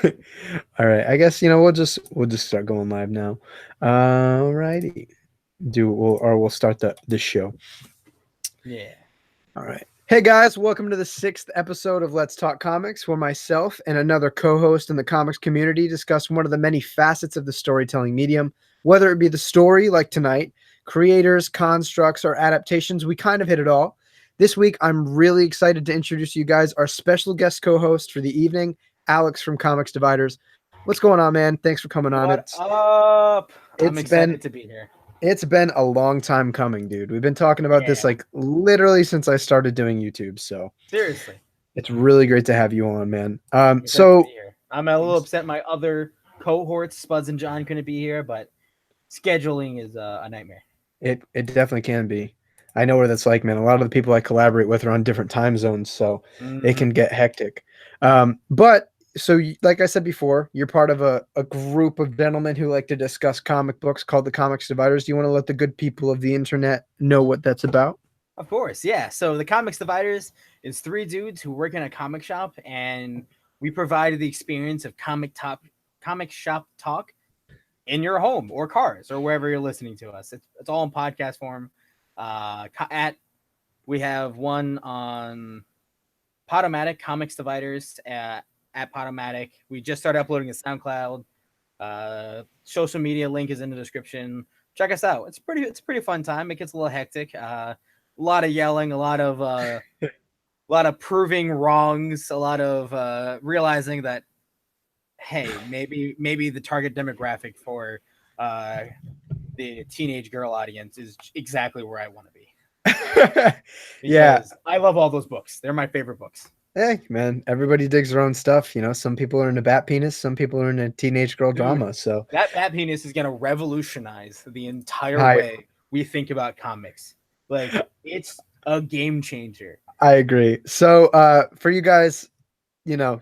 All right. I guess we'll just start going live now. All righty. We'll start the show. Yeah. All right. Hey guys, welcome to the 6th episode of Let's Talk Comics, where myself and another co-host in the comics community discuss one of the many facets of the storytelling medium, whether it be the story like tonight, creators, constructs, or adaptations. We kind of hit it all. This week, I'm really excited to introduce you guys our special guest co-host for the evening, Alex from Comics Dividers. What's going on, man? Thanks for coming on. What up? I'm It's been excited to be here. it's been a long time coming, dude. We've been talking about this Yeah. like literally since I started doing YouTube, so Seriously. it's really great to have you on, man. I'm excited to be So here. I'm a little upset my other cohorts, Spuds and John, couldn't be here, but scheduling is a nightmare. it definitely can be. I know what that's like, man. A lot of the people I collaborate with are on different time zones, so it Hmm. can get hectic. But so like I said before, you're part of a group of gentlemen who like to discuss comic books called the Comics Dividers. Do you want to let the good people of the internet know what that's about? Of course, yeah. So the Comics Dividers is three dudes who work in a comic shop, and we provide the experience of comic shop talk in your home or cars or wherever you're listening to us. It's all in podcast form. At we have one on Podomatic Comics Dividers at Podomatic. We just started uploading to SoundCloud. Social media link is in the description. Check us out. It's a pretty fun time. It gets a little hectic. A lot of yelling, a lot of proving wrongs, a lot of realizing that hey, maybe the target demographic for uh, the teenage girl audience is exactly where I want to be Yeah. because I love all those books. They're my favorite books. Hey, man, everybody digs their own stuff. Some people are into bat penis, some people are into teenage girl Dude, drama. So that penis is gonna revolutionize the entire I way we think about comics. Like it's a game changer. I agree. So for you guys,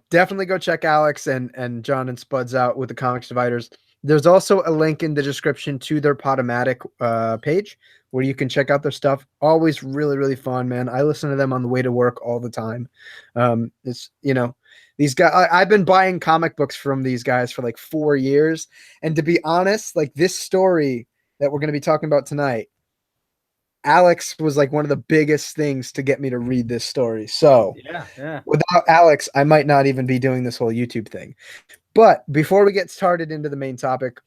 definitely go check Alex and John and Spuds out with the Comics Dividers. There's also a link in the description to their Podomatic page where you can check out their stuff. Always really, really fun, man. I listen to them on the way to work all the time. These guys, I've been buying comic books from these guys for like 4 years. And to be honest, like this story that we're going to be talking about tonight, Alex was like one of the biggest things to get me to read this story. So Yeah, yeah. without Alex, I might not even be doing this whole YouTube thing. But before we get started into the main topic,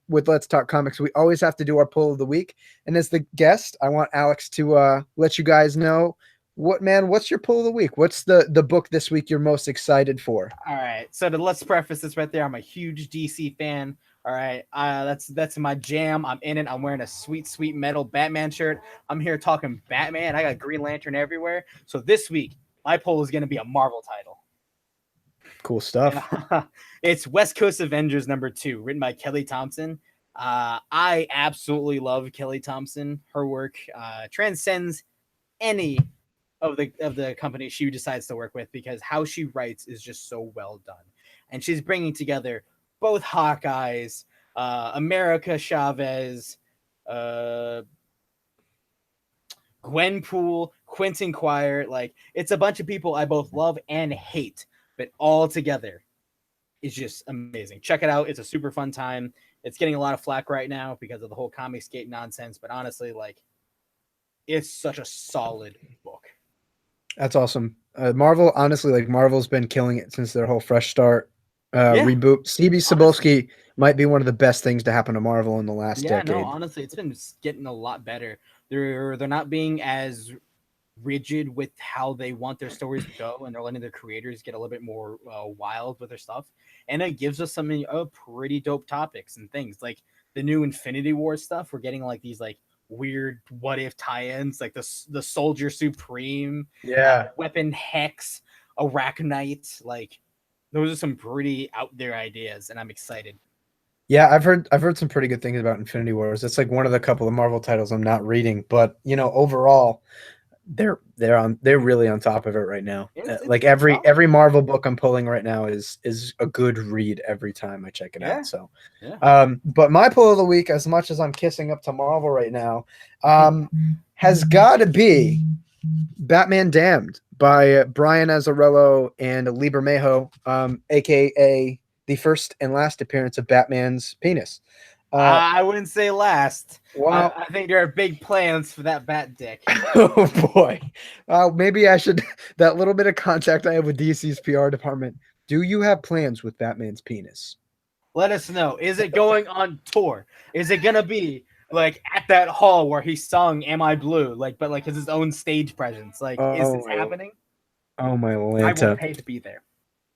with Let's Talk Comics, we always have to do our poll of the week. And as the guest, I want Alex to let you guys know what's your poll of the week? What's the book this week you're most excited for? All right. So let's preface this right there. I'm a huge DC fan. All right. That's my jam. I'm in it. I'm wearing a sweet metal Batman shirt. I'm here talking Batman. I got Green Lantern everywhere. So this week, my poll is going to be a Marvel title. Cool stuff. It's West Coast Avengers #2, written by Kelly Thompson. I absolutely love Kelly Thompson. Her work transcends any of the companies she decides to work with because how she writes is just so well done, and she's bringing together both Hawkeyes, America Chavez, uh, Gwenpool, Quentin Quire. Like it's a bunch of people I both love and hate, but all together is just amazing. Check it out. It's a super fun time. It's getting a lot of flack right now because of the whole Comicsgate nonsense, but honestly, like it's such a solid book. That's awesome. Marvel, honestly, like Marvel's been killing it since their whole Fresh Start Yeah, reboot. CB honestly. Cebulski might be one of the best things to happen to Marvel in the last Yeah, no, decade. honestly, it's been getting a lot better. They're not being as rigid with how they want their stories to go, and they're letting their creators get a little bit more wild with their stuff. And it gives us some pretty dope topics and things like the new Infinity War stuff. We're getting like these like weird what if tie-ins, like the Soldier Supreme, Yeah. Weapon Hex, Arachnite. Like those are some pretty out there ideas, and I'm excited. Yeah, I've heard some pretty good things about Infinity Wars. It's like one of the couple of Marvel titles I'm not reading, but overall, they're really on top of it right now. Like It's every solid. every Marvel book I'm pulling right now is a good read every time I check it Yeah, out. So, yeah. but my pull of the week, as much as I'm kissing up to Marvel right now, has got to be. Batman Damned by Brian Azzarello and Lee Bermejo, aka the first and last appearance of Batman's penis. I wouldn't say last. Wow. I think there are big plans for that bat dick. Oh boy. Maybe I should that little bit of contact I have with DC's PR department. Do you have plans with Batman's penis? Let us know. Is it going on tour? Is it gonna be like at that hall where he sung "Am I Blue"? Like, but like his own stage presence. Like, is this happening? Oh my I will Lanta. pay to be there.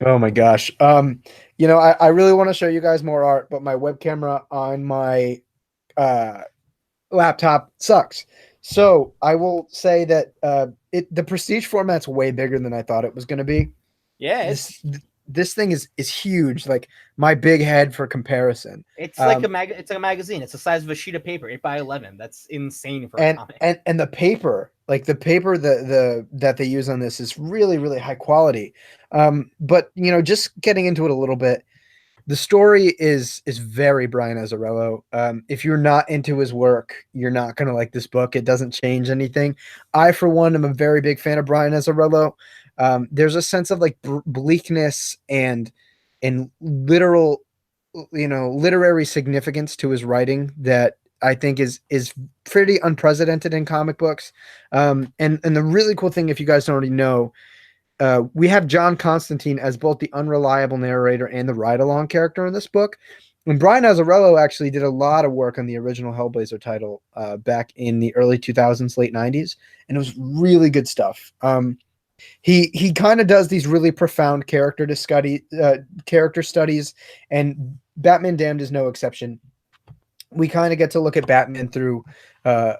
Oh my gosh. I really want to show you guys more art, but my web camera on my uh laptop sucks. So I will say that the prestige format's way bigger than I thought it was going to be. Yeah, This thing is huge, like my big head for comparison. it's like it's like a magazine. It's the size of a sheet of paper, 8x11. That's insane for a and comic. and the paper, like the paper that they use on this is really really high quality. But just getting into it a little bit, the story is very Brian Azzarello. If you're not into his work, you're not gonna like this book. It doesn't change anything. I, for one, am a very big fan of Brian Azzarello. There's a sense of like bleakness and literal, literary significance to his writing that I think is pretty unprecedented in comic books. And the really cool thing, if you guys don't already know, we have John Constantine as both the unreliable narrator and the ride-along character in this book. And Brian Azzarello actually did a lot of work on the original Hellblazer title back in the early 2000s, late 90s, and it was really good stuff. He kind of does these really profound character studies, and Batman Damned is no exception. We kind of get to look at Batman through a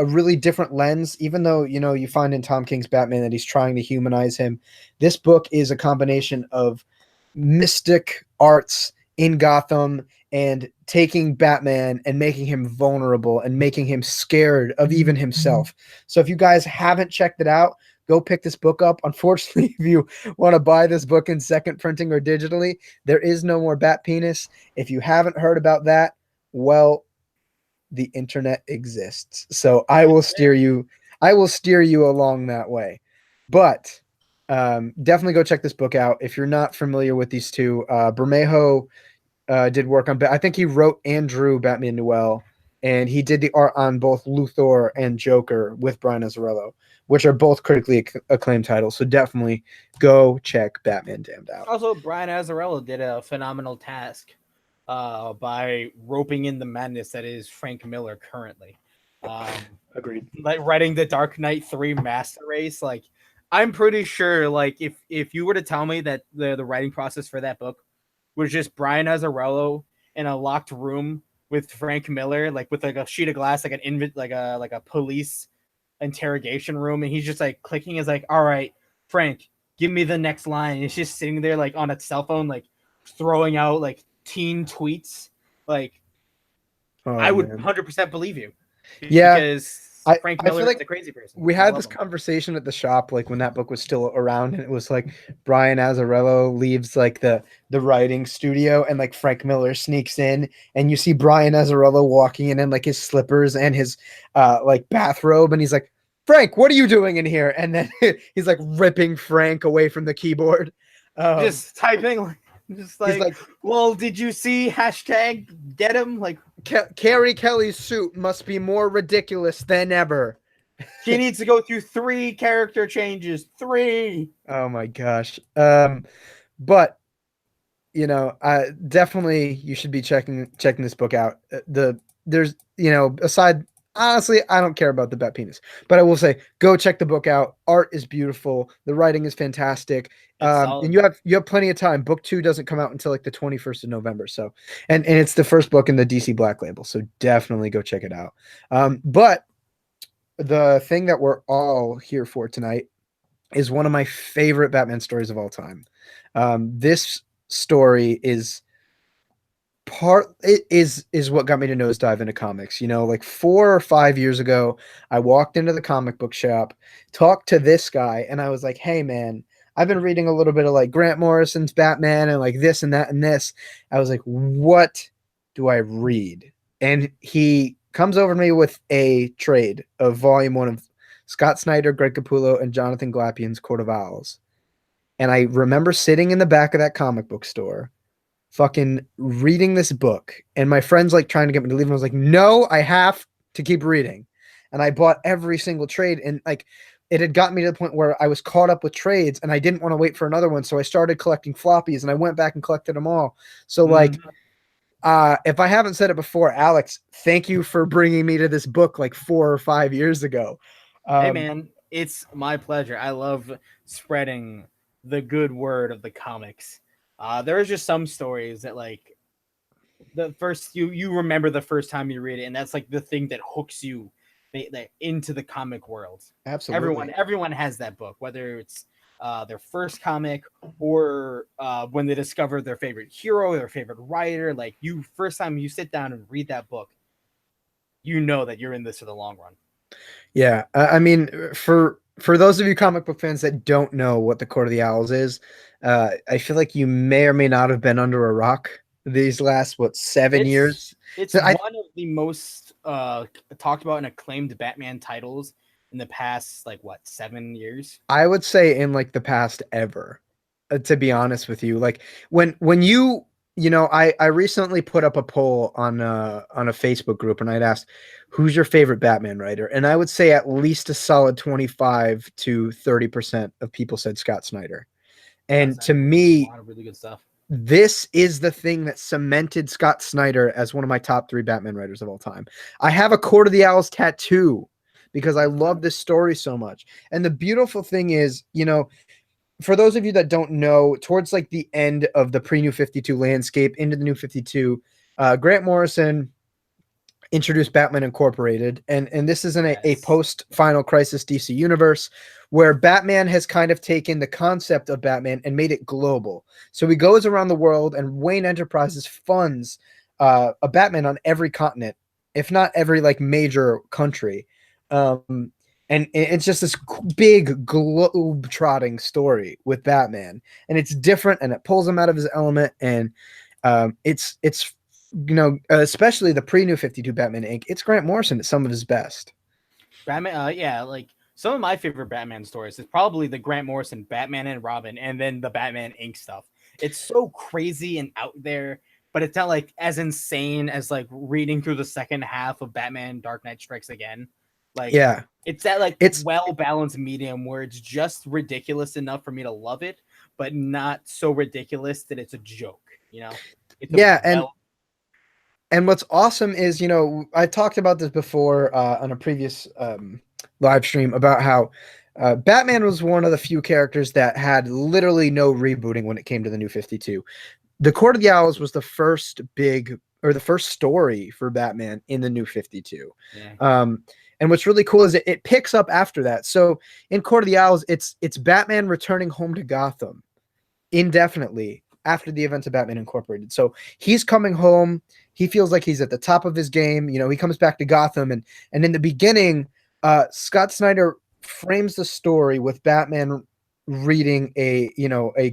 really different lens, even though you find in Tom King's Batman that he's trying to humanize him. This book is a combination of mystic arts in Gotham and taking Batman and making him vulnerable and making him scared of even himself. So if you guys haven't checked it out, go pick this book up. Unfortunately, if you want to buy this book in second printing or digitally, there is no more Bat Penis. If you haven't heard about that, well, the internet exists. So I will steer you along that way. But definitely go check this book out. If you're not familiar with these two, Bermejo did work on, I think he wrote and drew Batman Noel, and he did the art on both Luthor and Joker with Brian Azzarello, which are both critically acclaimed titles. So definitely go check Batman Damned out. Also, Brian Azzarello did a phenomenal task by roping in the madness that is Frank Miller currently. Agreed. Like writing the Dark Knight 3 master race. Like, I'm pretty sure, like, if you were to tell me that the writing process for that book was just Brian Azzarello in a locked room with Frank Miller, like with like a sheet of glass, like a police interrogation room, and he's just like clicking, is like, all right, Frank, give me the next line. And he's just sitting there like on a cell phone, like throwing out like teen tweets. Like, I would 100% believe you. Yeah, because Frank I Miller feel like is a crazy person. We had this conversation at the shop, like when that book was still around, and it was like Brian Azzarello leaves like the writing studio, and like Frank Miller sneaks in, and you see Brian Azzarello walking in like his slippers and his like bathrobe, and he's like, "Frank, what are you doing in here?" And then he's like ripping Frank away from the keyboard, just typing. Just like, well, did you see hashtag get him? Like, Carrie Kelly's suit must be more ridiculous than ever. He needs to go through 3 character changes. 3. Oh my gosh. But definitely you should be checking this book out. There's aside, honestly, I don't care about the Bat Penis, but I will say go check the book out. Art is beautiful. The writing is fantastic. And you have plenty of time. Book 2 doesn't come out until like the 21st of November. So, and it's the first book in the DC Black Label. So definitely go check it out. But the thing that we're all here for tonight is one of my favorite Batman stories of all time. This story is what got me to nosedive into comics. Like 4 or 5 years ago, I walked into the comic book shop, talked to this guy, and I was like, "Hey, man, I've been reading a little bit of like Grant Morrison's Batman and like this and that and this." I was like, "What do I read?" And he comes over to me with a trade of volume 1 of Scott Snyder, Greg Capullo, and Jonathan Glapion's Court of Owls. And I remember sitting in the back of that comic book store, fucking reading this book, and my friends like trying to get me to leave, and I was like, no, I have to keep reading. And I bought every single trade, and like it had gotten me to the point where I was caught up with trades and I didn't want to wait for another one. So I started collecting floppies and I went back and collected them all. So like if I haven't said it before, Alex, thank you for bringing me to this book like 4 or 5 years ago. Hey man, it's my pleasure. I love spreading the good word of the comics. There's just some stories that like the first you remember the first time you read it, and that's like the thing that hooks you into the comic world. Absolutely. Everyone has that book, whether it's their first comic or when they discover their favorite hero, their favorite writer. Like you, first time you sit down and read that book, you know that you're in this for the long run. Yeah, I mean, for those of you comic book fans that don't know what the Court of the Owls is, I feel like you may or may not have been under a rock these last 7 years. It's So one of the most talked about and acclaimed Batman titles in the past 7 years. I would say in like the past ever, to be honest with you. Like when I recently put up a poll on a Facebook group, and I'd asked who's your favorite Batman writer, and I would say at least a solid 25 to 30% of people said Scott Snyder. And to me, A lot of really good stuff. This is the thing that cemented Scott Snyder as one of my top 3 Batman writers of all time. I have a Court of the Owls tattoo because I love this story so much. And the beautiful thing is, for those of you that don't know, towards like the end of the pre-New 52 landscape into the New 52, Grant Morrison introduced Batman Incorporated, and this is in a post Final Crisis DC universe where Batman has kind of taken the concept of Batman and made it global. So he goes around the world, and Wayne Enterprises funds a Batman on every continent, if not every like major country. And it's just this big globe-trotting story with Batman, and it's different, and it pulls him out of his element, and it's especially the pre-New 52 Batman Inc. It's Grant Morrison at some of his best. Batman, like some of my favorite Batman stories is probably the Grant Morrison Batman and Robin, and then the Batman Inc. stuff. It's so crazy and out there, but it's not like as insane as like reading through the second half of Batman Dark Knight Strikes Again. Like, yeah, it's that well-balanced medium where it's just ridiculous enough for me to love it, but not so ridiculous that it's a joke. And what's awesome is, I talked about this before on a previous live stream about how Batman was one of the few characters that had literally no rebooting when it came to the New 52. The Court of the Owls was the first story for Batman in the New 52. Yeah. And what's really cool is it picks up after that. So in Court of the Owls, it's Batman returning home to Gotham indefinitely after the events of Batman Incorporated. So he's coming home. He feels like he's at the top of his game. He comes back to Gotham, and in the beginning, Scott Snyder frames the story with Batman reading a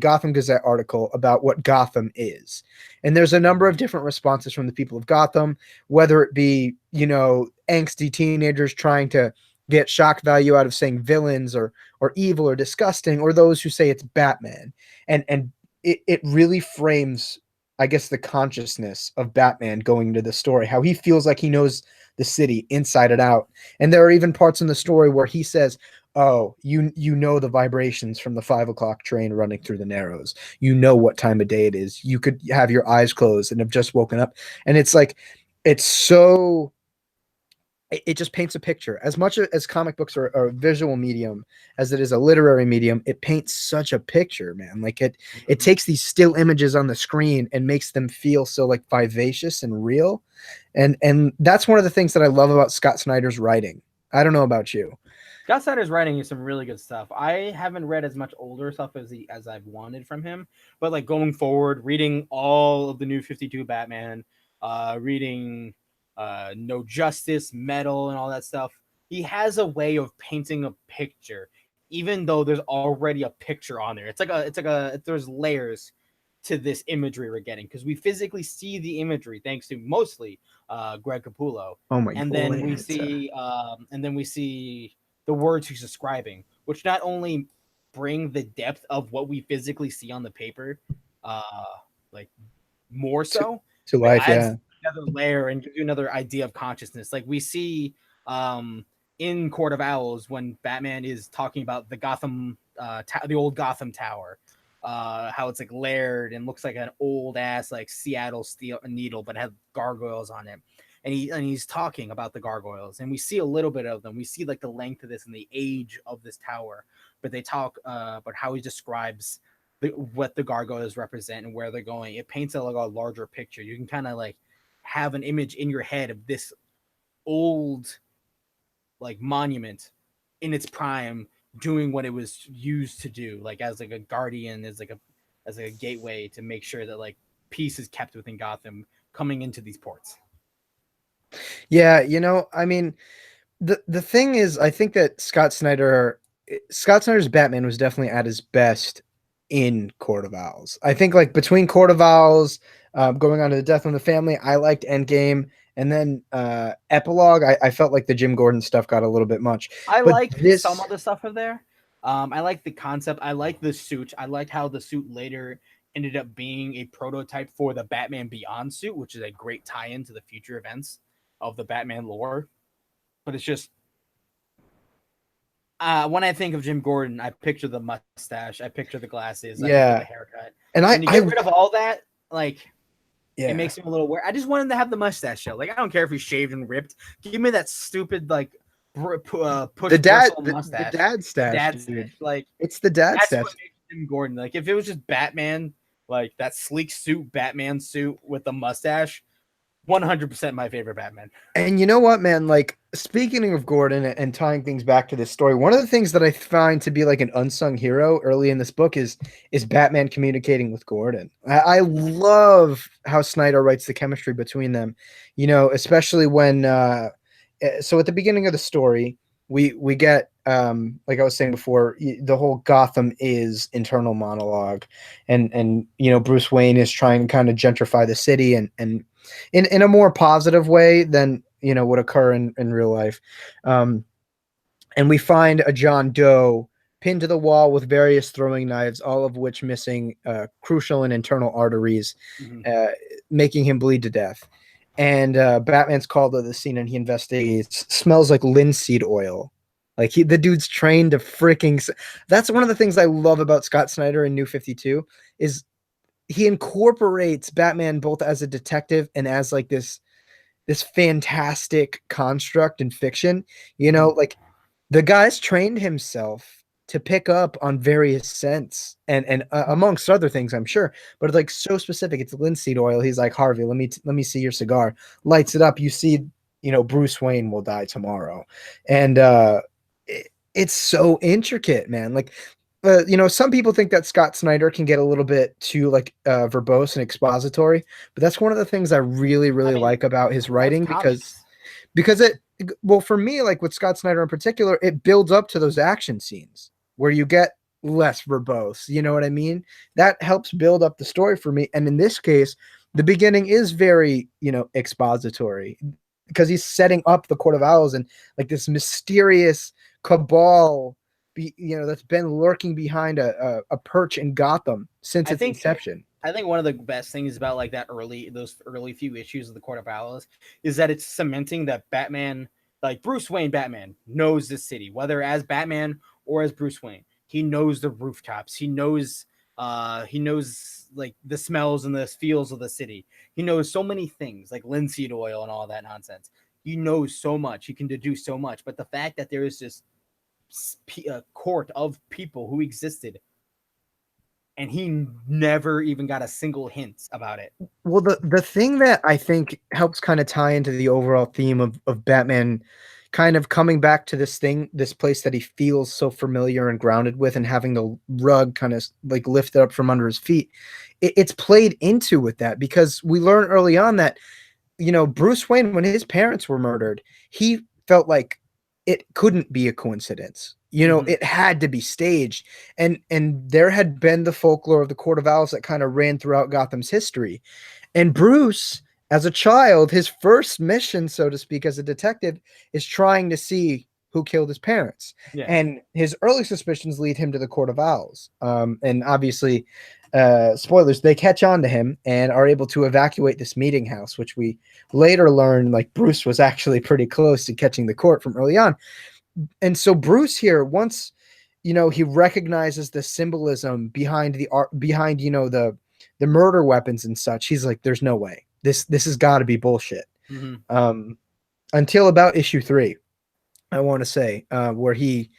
Gotham Gazette article about what Gotham is. And there's a number of different responses from the people of Gotham, whether it be, angsty teenagers trying to get shock value out of saying villains or evil or disgusting, or those who say it's Batman. And it really frames, I guess, the consciousness of Batman going into the story, how he feels like he knows the city inside and out. And there are even parts in the story where he says, oh, you know the vibrations from the 5 o'clock train running through the Narrows. You know what time of day it is. You could have your eyes closed and have just woken up. And it's like, it's so... It just paints a picture. As much as comic books are a visual medium as it is a literary medium, it paints such a picture, man. Like it takes these still images on the screen and makes them feel so like vivacious and real. And that's one of the things that I love about Scott Snyder's writing. I don't know about you. Scott Snyder's writing is some really good stuff. I haven't read as much older stuff as I've wanted from him, but like going forward, reading all of the New 52 Batman, reading No Justice, Metal, and all that stuff. He has a way of painting a picture, even though there's already a picture on there. There's layers to this imagery we're getting because we physically see the imagery thanks to mostly Greg Capullo. Oh my! And then we see the words he's describing, which not only bring the depth of what we physically see on the paper, uh, like more to, so, to but life. adds Yeah. another layer and gives you another idea of consciousness. Like we see in Court of Owls when Batman is talking about the Gotham, the old Gotham Tower, how it's like layered and looks like an old ass like Seattle steel needle, but had gargoyles on it. And he's talking about the gargoyles, and we see a little bit of them. We see like the length of this and the age of this tower, but they talk about how he describes what the gargoyles represent and where they're going. It paints a larger picture. You can kind of like have an image in your head of this old like monument in its prime doing what it was used to do, like as like a guardian, as like a gateway to make sure that like peace is kept within Gotham coming into these ports. Yeah, I mean, the thing is, I think that Scott Snyder's Batman was definitely at his best in Court of Owls. I think like between Court of Owls, going on to the Death of the Family, I liked Endgame, and then Epilogue. I felt like the Jim Gordon stuff got a little bit much, I but like some this, of the stuff in there. I like the concept. I like the suit. I like how the suit later ended up being a prototype for the Batman Beyond suit, which is a great tie-in to the future events of the Batman lore. But it's just when I think of Jim Gordon, I picture the mustache, I picture the glasses, I picture the yeah, haircut. and When you get rid of all that, like it yeah, makes him a little weird. I just want him to have the mustache show. Like I don't care if he's shaved and ripped. Give me that stupid like push bristle the mustache. dad The stash, dad dude. stash. Like It's the dad that's stash. what makes Jim Gordon. Like if it was just Batman, like that sleek suit, Batman suit with the mustache, 100% my favorite Batman. And you know what, man? Like, speaking of Gordon and tying things back to this story, one of the things that I find to be like an unsung hero early in this book is Batman communicating with Gordon. I love how Snyder writes the chemistry between them. Especially when so at the beginning of the story, we get like I was saying before, the whole Gotham is internal monologue, and Bruce Wayne is trying to kind of gentrify the city and in a more positive way than would occur in real life. Um, and we find a John Doe pinned to the wall with various throwing knives, all of which missing crucial and internal arteries, Mm-hmm. uh, making him bleed to death. And Batman's called to the scene and he investigates. Smells like linseed oil. Like the dude's trained to freaking. That's one of the things I love about Scott Snyder in New 52 is he incorporates Batman both as a detective and as like this fantastic construct in fiction. Mm-hmm. Like the guy's trained himself to pick up on various scents and amongst other things, I'm sure, but like so specific. It's linseed oil. He's like, Harvey, let me see your cigar. Lights it up. You see, Bruce Wayne will die tomorrow, and it's so intricate, man. Like some people think that Scott Snyder can get a little bit too like verbose and expository, but that's one of the things I really, I really mean, like about his that's writing comics. because well, for me, like with Scott Snyder in particular, it builds up to those action scenes where you get less verbose. You know what I mean? That helps build up the story for me. And in this case, the beginning is very, expository because he's setting up the Court of Owls and like this mysterious cabal that's been lurking behind a perch in Gotham since I its think inception. I think one of the best things about like those early few issues of the Court of Owls is that it's cementing that Batman, like Bruce Wayne Batman, knows the city, whether as Batman or as Bruce Wayne. He knows the rooftops. He knows like the smells and the feels of the city. He knows so many things like linseed oil and all that nonsense. He knows so much. He can deduce so much. But the fact that there is this court of people who existed and he never even got a single hint about it. Well, the thing that I think helps kind of tie into the overall theme of Batman kind of coming back to this place that he feels so familiar and grounded with and having the rug kind of like lifted up from under his feet, it's played into with that because we learn early on that Bruce Wayne, when his parents were murdered, he felt like it couldn't be a coincidence. Mm-hmm. It had to be staged. And there had been the folklore of the Court of Owls that kind of ran throughout Gotham's history. And Bruce, as a child, his first mission, so to speak, as a detective, is trying to see who killed his parents. Yeah. And his early suspicions lead him to the Court of Owls. And obviously, spoilers, they catch on to him and are able to evacuate this meeting house, which we later learn like Bruce was actually pretty close to catching the court from early on. And so Bruce here, once he recognizes the symbolism behind the art, behind the murder weapons and such, he's like, there's no way this has got to be bullshit. Until about issue 3, I want to say, where he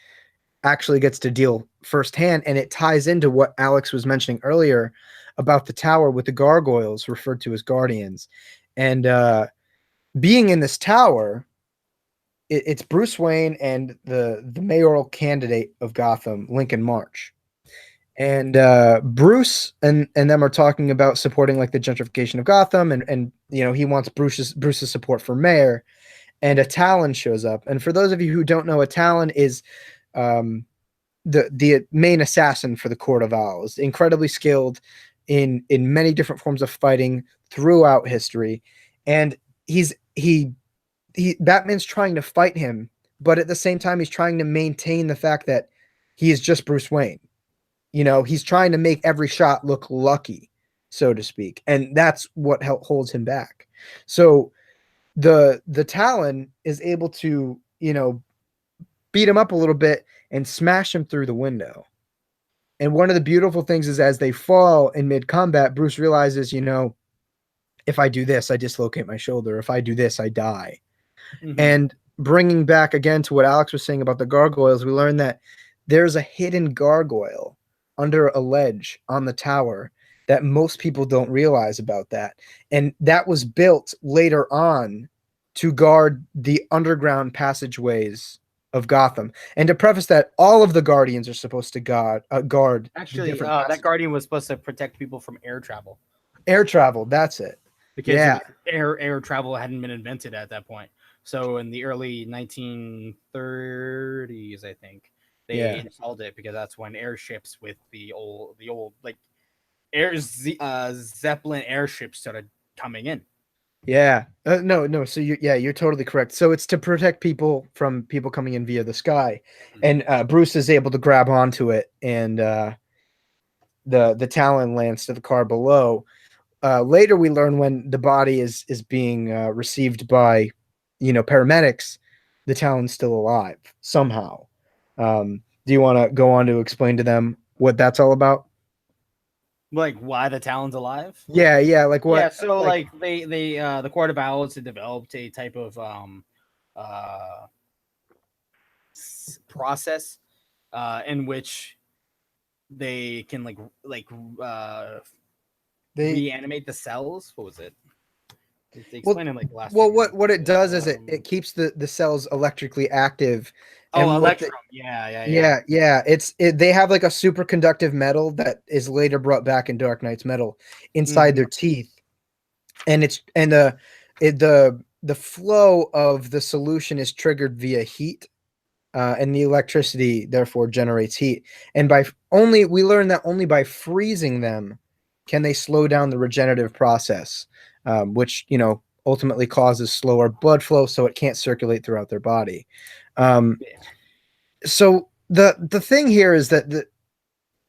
actually gets to deal firsthand, and it ties into what Alex was mentioning earlier about the tower with the gargoyles referred to as guardians. And being in this tower, it's Bruce Wayne and the mayoral candidate of Gotham, Lincoln March. And Bruce and them are talking about supporting like the gentrification of Gotham, and he wants Bruce's support for mayor. And a Talon shows up. And for those of you who don't know, a Talon is the main assassin for the Court of Owls, incredibly skilled in many different forms of fighting throughout history. And Batman's trying to fight him, but at the same time, he's trying to maintain the fact that he is just Bruce Wayne. He's trying to make every shot look lucky, so to speak. And that's what holds him back. So the Talon is able to, beat him up a little bit and smash him through the window. And one of the beautiful things is as they fall in mid-combat, Bruce realizes, if I do this, I dislocate my shoulder. If I do this, I die. And bringing back again to what Alex was saying about the gargoyles, we learned that there's a hidden gargoyle under a ledge on the tower that most people don't realize about that. And that was built later on to guard the underground passageways of Gotham. And to preface that, all of the Guardians are supposed to guard. Actually, that Guardian was supposed to protect people from air travel. Air travel, that's it. Because air travel hadn't been invented at that point. So in the early 1930s, I think, they installed it because that's when airships with the old like Zeppelin airships started coming in. Yeah. No. So you're totally correct. So it's to protect people from people coming in via the sky, and Bruce is able to grab onto it, and the Talon lands to the car below. Later, we learn when the body is being received by, paramedics, the Talon's still alive somehow. Do you want to go on to explain to them what that's all about? Like why the Talon's alive? Yeah, like what? Yeah, so like they the Court of Owls had developed a type of process in which they can reanimate the cells. What was it? They explained in like the last. Well, what it does is it keeps the cells electrically active. Oh, electrum. Yeah. They have like a superconductive metal that is later brought back in Dark Knight's metal inside their teeth, and the flow of the solution is triggered via heat, and the electricity therefore generates heat. And we learn that only by freezing them can they slow down the regenerative process, which ultimately causes slower blood flow, so it can't circulate throughout their body. So the thing here is that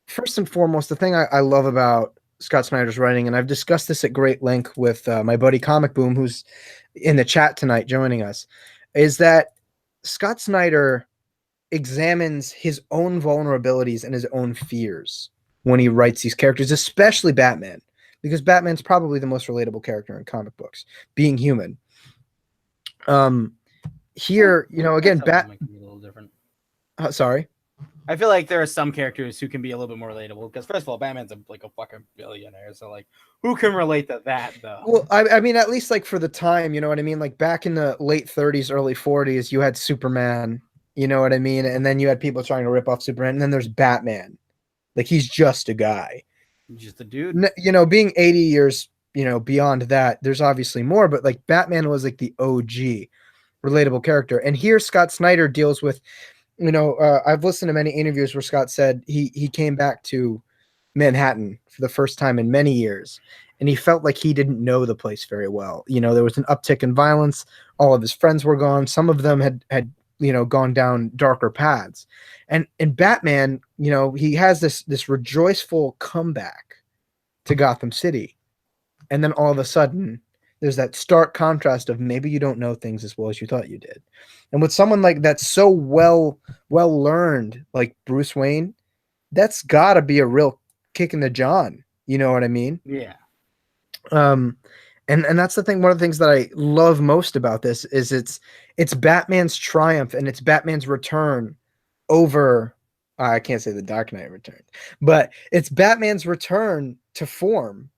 first and foremost, the thing I love about Scott Snyder's writing, and I've discussed this at great length with my buddy Comic Boom, who's in the chat tonight joining us, is that Scott Snyder examines his own vulnerabilities and his own fears when he writes these characters, especially Batman, because Batman's probably the most relatable character in comic books, being human. Here, again, Batman can be a little different. Sorry. I feel like there are some characters who can be a little bit more relatable because, first of all, Batman's a fucking billionaire, so like, who can relate to that though? Well, I mean, at least like for the time, you know what I mean. Like back in the late 30s, early 40s, you had Superman, you know what I mean, and then you had people trying to rip off Superman, and then there's Batman, like he's just a guy, just a dude. Being 80 years, beyond that, there's obviously more, but like Batman was like the OG relatable character, and here Scott Snyder deals with. I've listened to many interviews where Scott said he came back to Manhattan for the first time in many years, and he felt like he didn't know the place very well. There was an uptick in violence. All of his friends were gone. Some of them had gone down darker paths. And Batman, he has this rejoiceful comeback to Gotham City. And then all of a sudden, there's that stark contrast of maybe you don't know things as well as you thought you did. And with someone like that's so well learned, like Bruce Wayne, that's got to be a real kick in the john. You know what I mean? Yeah. And that's the thing. One of the things that I love most about this is it's Batman's triumph and it's Batman's return over. I can't say the Dark Knight return, but it's Batman's return to form.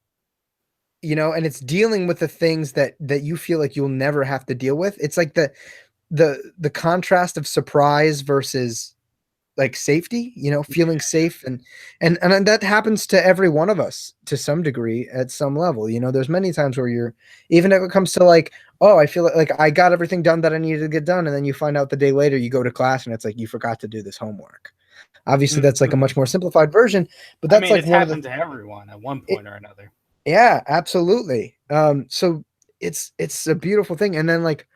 And it's dealing with the things that you feel like you'll never have to deal with. It's like the contrast of surprise versus like safety, feeling safe, and that happens to every one of us to some degree at some level. There's many times where you're, even if it comes to like, oh, I feel like I got everything done that I needed to get done, and then you find out the day later you go to class and it's like you forgot to do this homework. Obviously, that's like a much more simplified version, but that's like it's one happened to everyone at one point or another. Yeah, absolutely. So it's a beautiful thing, and then like,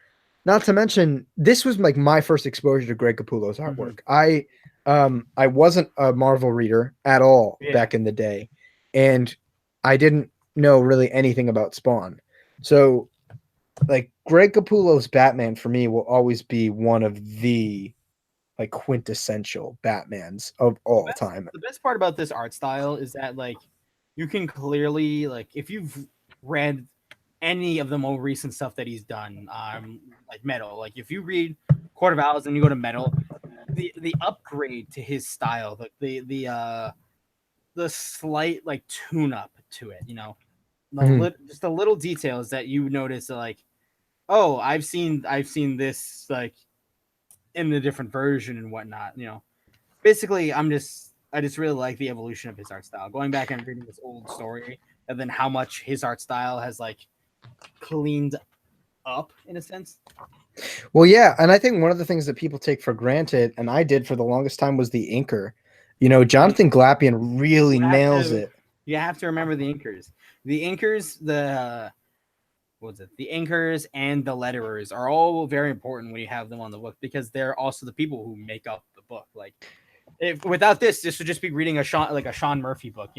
not to mention, this was like my first exposure to Greg Capullo's artwork. I wasn't a Marvel reader at all back in the day, and I didn't know really anything about Spawn. So like Greg Capullo's Batman for me will always be one of the like quintessential Batmans of all time. The best part about this art style is that like you can clearly, like, if you've read any of the more recent stuff that he's done, like Metal, like if you read Court of Owls and you go to Metal, the upgrade to his style, like the slight like tune up to it, just the little details that you notice, like, oh, I've seen this like in the different version and whatnot. Basically, I just really like the evolution of his art style. Going back and reading this old story, and then how much his art style has like cleaned up in a sense. Well, yeah, and I think one of the things that people take for granted, and I did for the longest time, was the inker. Jonathan Glapion really nails it. You have to remember the inkers. The inkers, the inkers and the letterers are all very important when you have them on the book, because they're also the people who make up the book. Like, without this would just be reading a Sean Murphy book,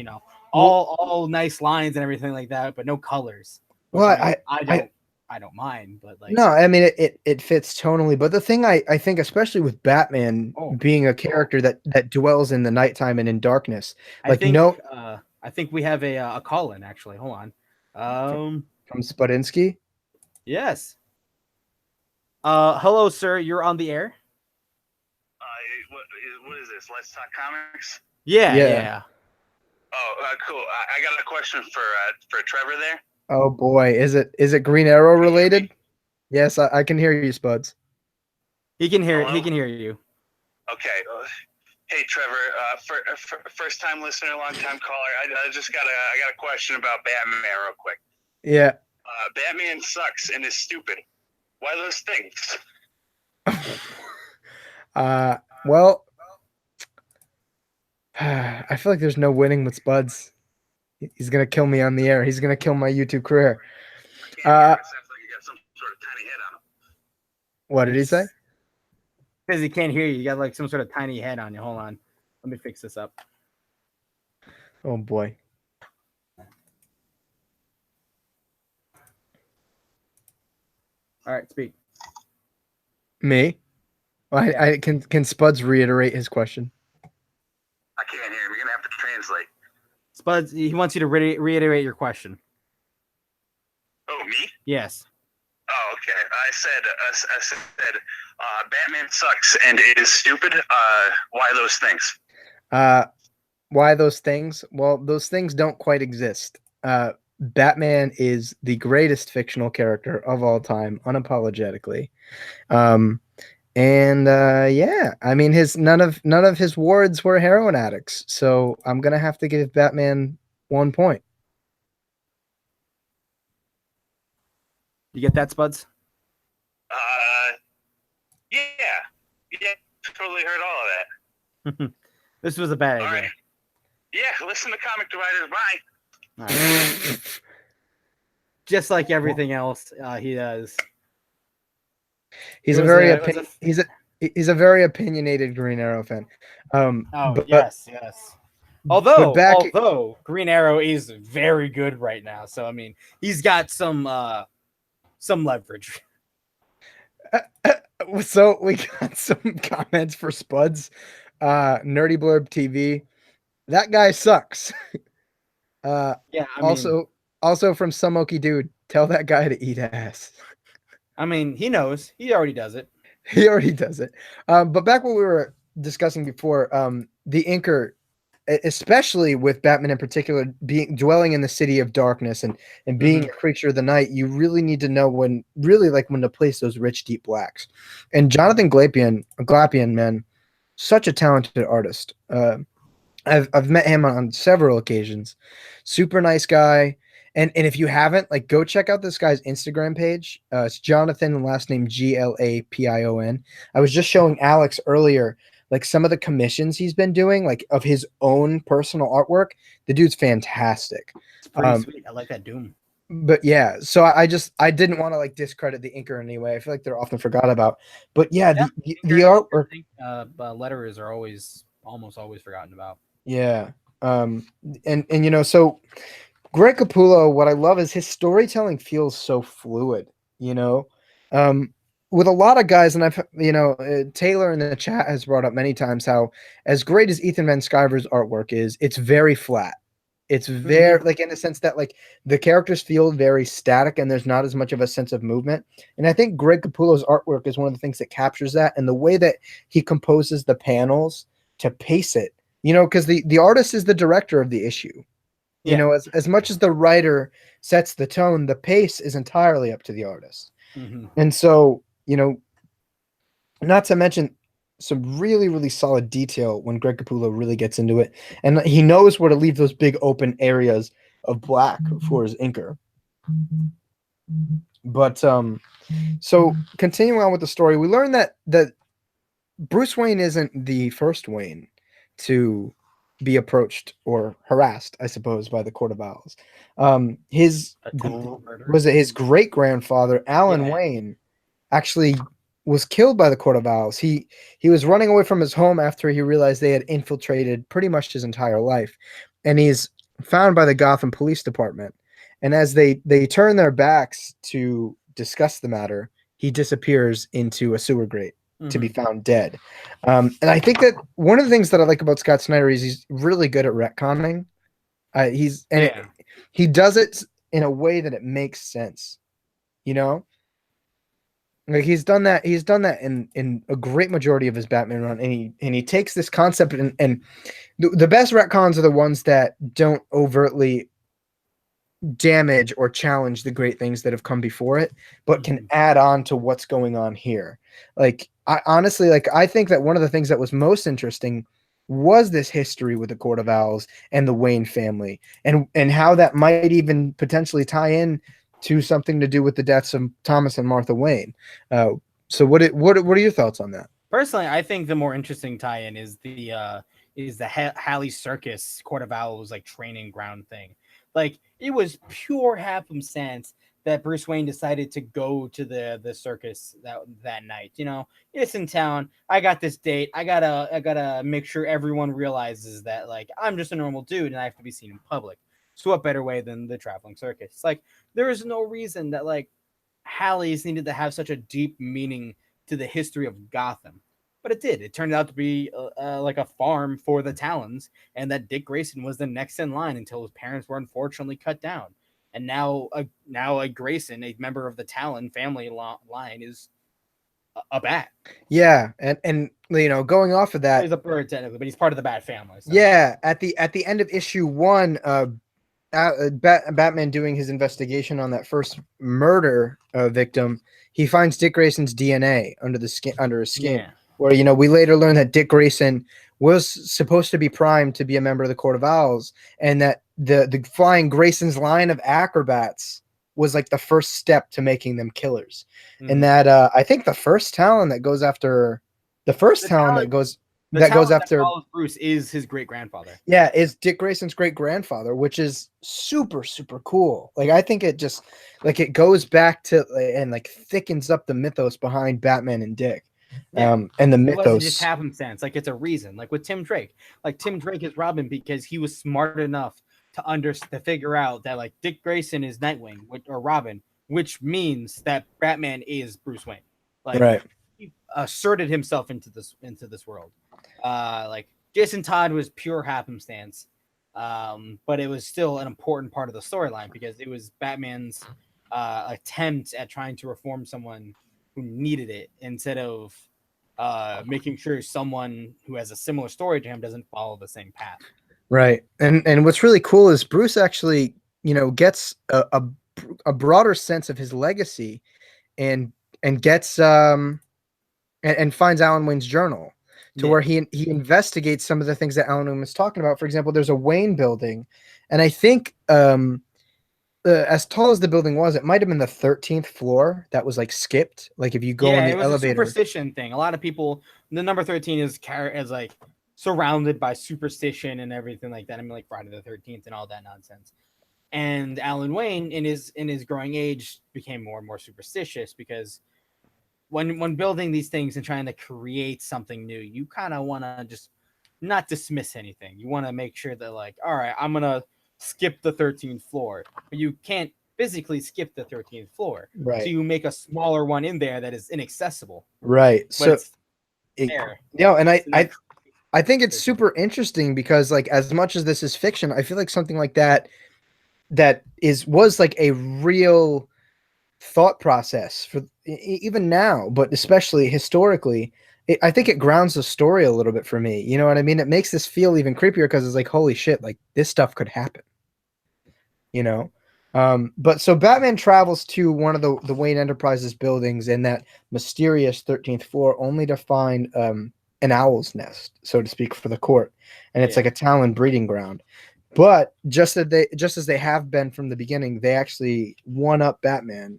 all nice lines and everything like that, but no colors. Well, I don't mind, but like, no, I mean it fits tonally. But the thing I think, especially with Batman being a character that dwells in the nighttime and in darkness, I think we have a call in actually. Hold on. From Spudinsky. Yes. Hello, sir. You're on the air. What is this? Let's Talk Comics. Yeah. Oh, cool. I got a question for Trevor there. Oh boy, is it Green Arrow related? Yes, I can hear you, Spuds. He can hear. Hello? He can hear you. Okay. Hey, Trevor. First time listener, long time caller. I just got a question about Batman real quick. Yeah. Batman sucks and is stupid. Why those things? Well, I feel like there's no winning with Spuds. He's gonna kill me on the air. He's gonna kill my YouTube career. It sounds like you got some sort of tiny head on him. What did he say? Because he can't hear you. You got like some sort of tiny head on you. Hold on. Let me fix this up. Oh boy. All right, speak. Me? I can Spuds reiterate his question? I can't hear him. You're gonna have to translate. Spuds, he wants you to reiterate your question. Oh, me? Yes. Oh, okay. I said, Batman sucks and is stupid. Why those things? Why those things? Well, those things don't quite exist. Batman is the greatest fictional character of all time, unapologetically. Yeah, I mean, none of his wards were heroin addicts, so I'm gonna have to give Batman 1 point. You get that, Spuds? Yeah, totally heard all of that. This was a bad idea. Right. Yeah, listen to Comic Dividers. Bye. Right. Just like everything else he does. He's He's a very opinionated Green Arrow fan. Oh But yes. but back Although Green Arrow is very good right now, so I mean he's got some leverage. so we got some comments for Spuds. Nerdy Blurb TV. That guy sucks. Yeah, I mean, also from some Okie dude, tell that guy to eat ass. he knows. He already does it. He already does it. But back what we were discussing before, the inker, especially with Batman in particular, being dwelling in the city of darkness and being a creature of the night, you really need to know when to place those rich deep blacks. And Jonathan Glapion, man, such a talented artist. I've met him on several occasions. Super nice guy. And if you haven't, like, go check out this guy's Instagram page. It's Jonathan, last name Glapion. I was just showing Alex earlier, like, some of the commissions he's been doing, like, of his own personal artwork. The dude's fantastic. It's pretty sweet. I like that Doom. But yeah, so I didn't want to like discredit the inker in any way. I feel like they're often forgot about. But yeah, the artwork, Letterers are almost always forgotten about. yeah. And you know, so Greg Capullo, what I love is his storytelling feels so fluid, you know. With a lot of guys, and Taylor in the chat has brought up many times how, as great as Ethan Van Sciver's artwork is, it's very flat. It's very like, in the sense that like the characters feel very static and there's not as much of a sense of movement. And I think Greg Capullo's artwork is one of the things that captures that, and the way that he composes the panels to pace it, you know, because the artist is the director of the issue. You know, as much as the writer sets the tone, the pace is entirely up to the artist. And so, you know, not to mention some really, really solid detail when Greg Capullo really gets into it. And he knows where to leave those big open areas of black for his inker. But so continuing on with the story, we learn that Bruce Wayne isn't the first Wayne to be approached or harassed, I suppose, by the Court of Owls. His great grandfather, Alan Wayne, actually was killed by the Court of Owls. He was running away from his home after he realized they had infiltrated pretty much his entire life, and he's found by the Gotham Police Department. And as they turn their backs to discuss the matter, he disappears into a sewer grate to be found dead. And I think that one of the things that I like about Scott Snyder is he's really good at retconning. He does it in a way that it makes sense, you know. Like he's done that in a great majority of his Batman run, and he takes this concept and the best retcons are the ones that don't overtly damage or challenge the great things that have come before it, but can add on to what's going on here. Like I honestly, like, I think that one of the things that was most interesting was this history with the Court of Owls and the Wayne family, and how that might even potentially tie in to something to do with the deaths of Thomas and Martha Wayne. So what are your thoughts on that? Personally, I think the more interesting tie-in is the Halley Circus Court of Owls like training ground thing. Like it was pure happenstance that Bruce Wayne decided to go to the circus that night. You know, it's in town. I got this date. I gotta make sure everyone realizes that like I'm just a normal dude and I have to be seen in public. So what better way than the traveling circus? Like there is no reason that like Halley's needed to have such a deep meaning to the history of Gotham, but it did. It turned out to be like a farm for the Talons, and that Dick Grayson was the next in line until his parents were unfortunately cut down. And now a Grayson, a member of the Talon family line, is a bat. Yeah, and you know, going off of that, he's a bird technically, but he's part of the Bat family. So. Yeah, at the end of issue 1, Batman doing his investigation on that first murder victim, he finds Dick Grayson's DNA under his skin. Yeah. Where, you know, we later learn that Dick Grayson was supposed to be primed to be a member of the Court of Owls, and that the flying Grayson's line of acrobats was like the first step to making them killers. And that I think the first Talon that goes after Bruce is his great grandfather. Yeah, is Dick Grayson's great grandfather, which is super, super cool. Like I think it just like it goes back to and like thickens up the mythos behind Batman and Dick. Yeah. and the It wasn't just mythos. happenstance. Like it's a reason. Like with Tim Drake. Like Tim Drake is Robin because he was smart enough to figure out that like Dick Grayson is Nightwing or Robin, which means that Batman is Bruce Wayne. Like Right. he asserted himself into this world. Like Jason Todd was pure happenstance, but it was still an important part of the storyline because it was Batman's attempt at trying to reform someone who needed it instead of making sure someone who has a similar story to him doesn't follow the same path. Right. And what's really cool is Bruce actually, gets a broader sense of his legacy and gets and finds Alan Wayne's journal to where he investigates some of the things that Alan Wayne was talking about. For example, there's a Wayne building, and I think as tall as the building was, it might have been the 13th floor that was like skipped. Like if you go in the it was elevator. a superstition thing. A lot of people, the number 13 is like surrounded by superstition and everything like that. I mean, like Friday the 13th and all that nonsense. And Alan Wayne, in his growing age, became more and more superstitious because when building these things and trying to create something new, you kind of want to just not dismiss anything. You want to make sure that like, all right, I'm gonna skip the 13th floor, but you can't physically skip the 13th floor. Right. So you make a smaller one in there that is inaccessible. Right. But So it's there. and It's I think it's super interesting because like as much as this is fiction, I feel like something like that was like a real thought process for even now, but especially historically. I think it grounds the story a little bit for me. You know what I mean? It makes this feel even creepier because it's like, holy shit, like this stuff could happen. You know? But so Batman travels to one of the Wayne Enterprises buildings in that mysterious 13th floor only to find an owl's nest, so to speak, for the court. And it's like a Talon breeding ground. But just as they have been from the beginning, they actually one up Batman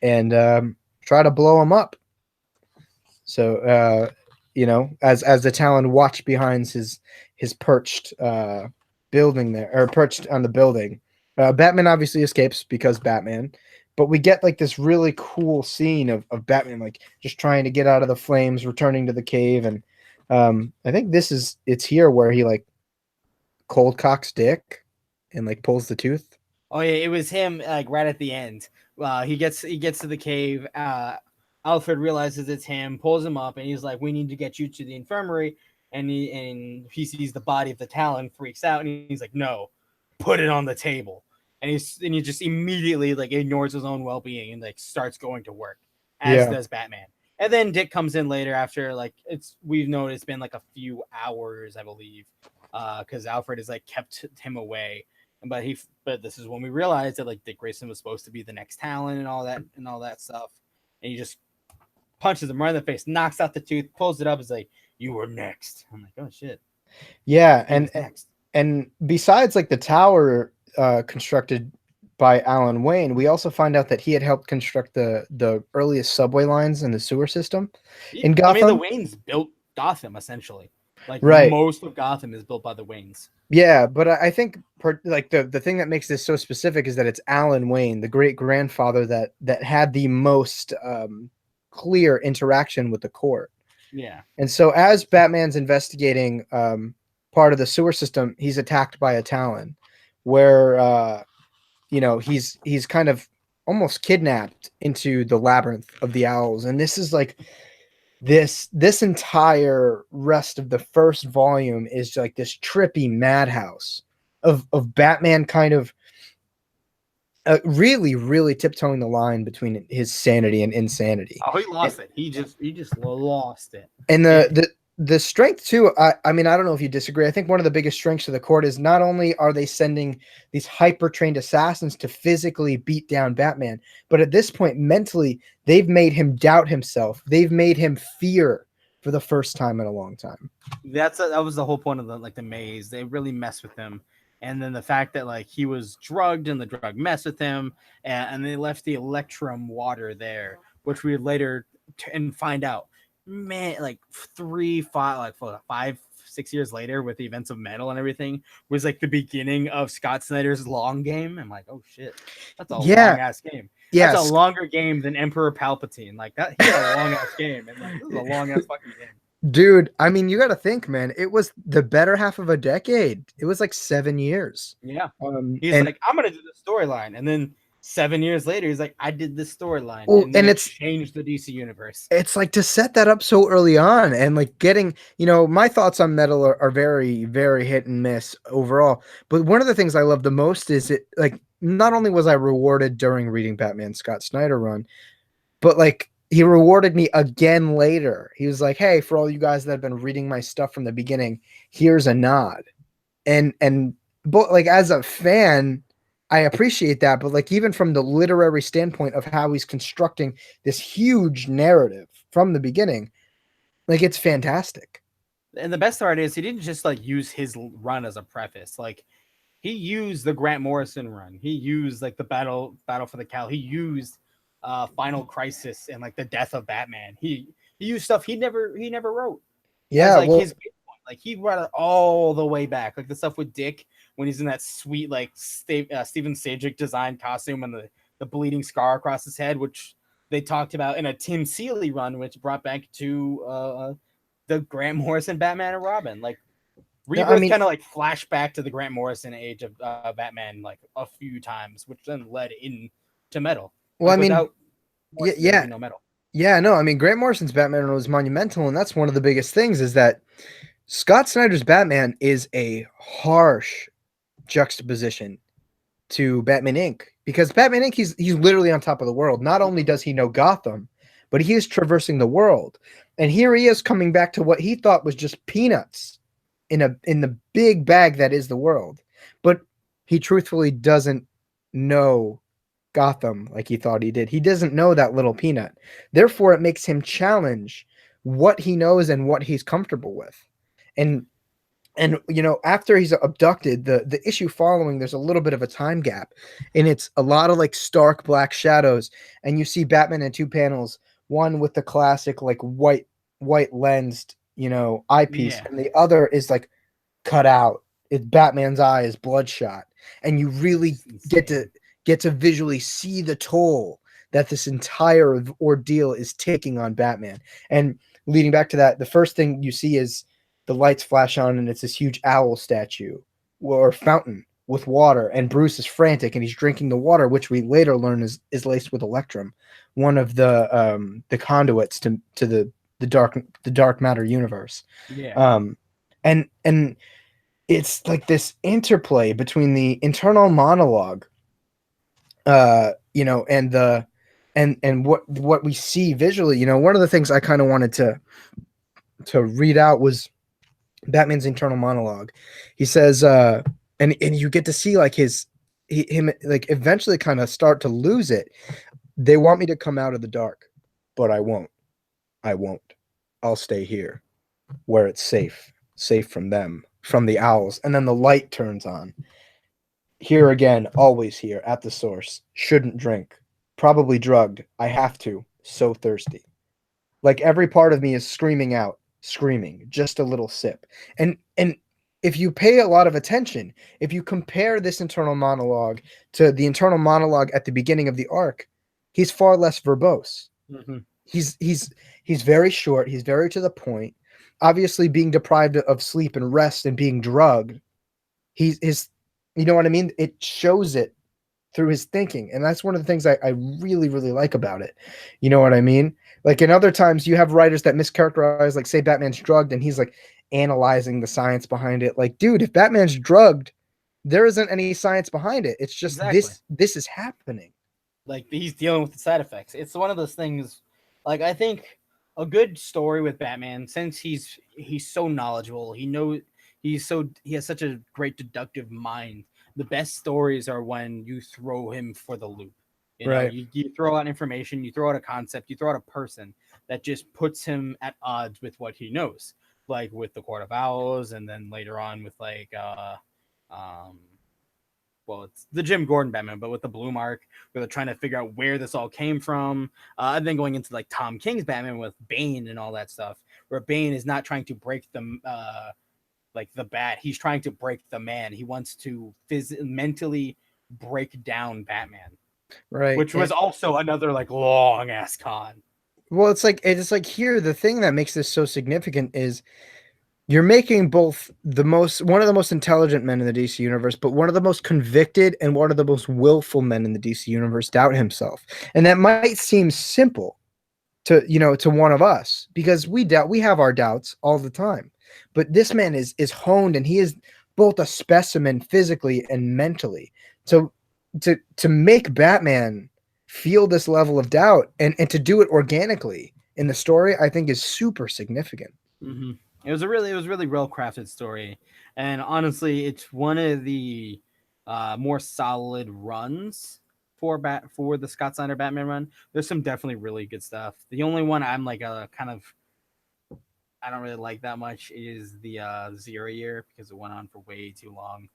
and try to blow him up. So as the Talon watch behind his perched building there, or perched on the building, Batman obviously escapes because Batman. But we get like this really cool scene of Batman like just trying to get out of the flames, returning to the cave, and I think it's here where he like cold cocks Dick and like pulls the tooth. Oh yeah, it was him like right at the end. He gets to the cave. Alfred realizes it's him, pulls him up, and he's like, "We need to get you to the infirmary." And he sees the body of the Talon, freaks out, and he's like, "No, put it on the table." And he just immediately like ignores his own well-being and like starts going to work, as does Batman. And then Dick comes in later after like we've known it's been like a few hours, I believe, because Alfred has like kept him away. But this is when we realized that like Dick Grayson was supposed to be the next Talon and all that stuff. And he just punches him right in the face, knocks out the tooth, pulls it up, is like, "You were next." I'm like, oh shit. Yeah, and besides like the tower constructed by Alan Wayne, we also find out that he had helped construct the earliest subway lines in the sewer system in Gotham. I mean, the Waynes built Gotham essentially. Like most of Gotham is built by the Waynes. Yeah, but I think like the thing that makes this so specific is that it's Alan Wayne, the great grandfather that had the most clear interaction with the court. Yeah. And so as Batman's investigating part of the sewer system, he's attacked by a Talon, where he's kind of almost kidnapped into the labyrinth of the owls, and this is like. This entire rest of the first volume is like this trippy madhouse of Batman kind of really, really tiptoeing the line between his sanity and insanity. Oh, he lost it. He just lost it. And the strength too. I mean, I don't know if you disagree. I think one of the biggest strengths of the court is not only are they sending these hyper trained assassins to physically beat down Batman, but at this point, mentally, they've made him doubt himself. They've made him fear for the first time in a long time. That was the whole point of the maze. They really mess with him. And then the fact that like he was drugged and the drug messed with him, and they left the Electrum water there, which we later and find out man, like 5, 6 years later, with the events of Metal and everything, was like the beginning of Scott Snyder's long game. I'm like, oh shit, that's a Yeah, long ass game. That's a yes, longer game than Emperor Palpatine. Like that, he had a long ass game, and like this is a long ass fucking game. dude. I mean, you got to think, man. It was the better half of a decade. It was like 7 years. Yeah, he's And like, I'm gonna do the storyline, and then 7 years later, he's like, I did this storyline, oh, and then and it changed the DC universe. it's like to set that up so early on and like getting, my thoughts on metal are very, very hit and miss overall. But one of the things I love the most is it like not only was I rewarded during reading Batman Scott Snyder run, but like he rewarded me again later. He was like, "Hey, for all you guys that have been reading my stuff from the beginning, here's a nod." And but like as a fan, I appreciate that, but like even from the literary standpoint of how he's constructing this huge narrative from the beginning, like it's fantastic. And the best part is he didn't just like use his run as a preface. Like he used the Grant Morrison run. He used like the battle for the Cal. He used Final Crisis and like the death of Batman. He used stuff he never wrote as Yeah, like well, his like he brought it all the way back. Like the stuff with Dick when he's in that sweet like Steven Sajik designed costume and the bleeding scar across his head, which they talked about in a Tim Seeley run, which brought back to the Grant Morrison Batman and Robin. Like no, I Rebirth mean, kind of like flashed back to the Grant Morrison age of Batman like a few times, which then led into Metal. well, I Like mean, without yeah, Morrison, there would yeah, be no Metal. yeah, no, I mean, Grant Morrison's Batman was monumental, and that's one of the biggest things is that Scott Snyder's Batman is a harsh juxtaposition to Batman Inc. Because Batman Inc. He's literally on top of the world. Not only does he know Gotham, but he is traversing the world. And here he is coming back to what he thought was just peanuts in the big bag that is the world. But he truthfully doesn't know Gotham like he thought he did. He doesn't know that little peanut. Therefore, it makes him challenge what he knows and what he's comfortable with. And after he's abducted, the issue following, there's a little bit of a time gap, and it's a lot of like stark black shadows, and you see Batman in two panels, one with the classic like white lensed eyepiece, Yeah, and the other is like cut out. It's Batman's eye is bloodshot, and you really get to insane. visually see the toll that this entire ordeal is taking on Batman. And leading back to that, the first thing you see is the lights flash on, and it's this huge owl statue or fountain with water, and Bruce is frantic and he's drinking the water, which we later learn is laced with electrum, one of the conduits to the dark matter universe. Yeah, And it's like this interplay between the internal monologue, and the and what we see visually. One of the things I kind of wanted to read out was Batman's internal monologue. He says, and you get to see like him like eventually kind of start to lose it. They want me to come out of the dark, but I won't. I won't. I'll stay here where it's safe from them, from the owls. And then the light turns on. Here again, always here at the source. Shouldn't drink. Probably drugged. I have to. So thirsty. Like every part of me is screaming out, screaming, just a little sip. And if you pay a lot of attention, if you compare this internal monologue to the internal monologue at the beginning of the arc, he's far less verbose. mm-hmm. He's very short, he's very to the point. Obviously being deprived of sleep and rest and being drugged, he's his you know what I mean? It shows it through his thinking. And that's one of the things I really, really like about it. You know what I mean? Like in other times you have writers that mischaracterize, like say Batman's drugged and he's like analyzing the science behind it. Like, dude, if Batman's drugged, there isn't any science behind it. It's just Exactly. this is happening. Like he's dealing with the side effects. It's one of those things. Like I think a good story with Batman, since he's so knowledgeable, he has such a great deductive mind. The best stories are when you throw him for the loop. Right. You throw out information, you throw out a concept, you throw out a person that just puts him at odds with what he knows. Like with the Court of Owls, and then later on with like um well, it's the Jim Gordon Batman, but with the blue mark, where they're trying to figure out where this all came from. And then going into like Tom King's Batman with Bane and all that stuff, where Bane is not trying to break the like the bat, he's trying to break the man. He wants to mentally break down Batman, Right. which was also another like long ass con. Well, it's like here the thing that makes this so significant is you're making both one of the most intelligent men in the DC universe, but one of the most convicted and one of the most willful men in the DC universe doubt himself. And that might seem simple to one of us, because we have our doubts all the time. But this man is honed, and he is both a specimen physically and mentally. So to make Batman feel this level of doubt and to do it organically in the story, I think is super significant. Mm-hmm. It was really well crafted story, and honestly, it's one of the more solid runs for the Scott Snyder Batman run. There's some definitely really good stuff. The only one I'm like a kind of I don't really like that much is the 0 year, because it went on for way too long.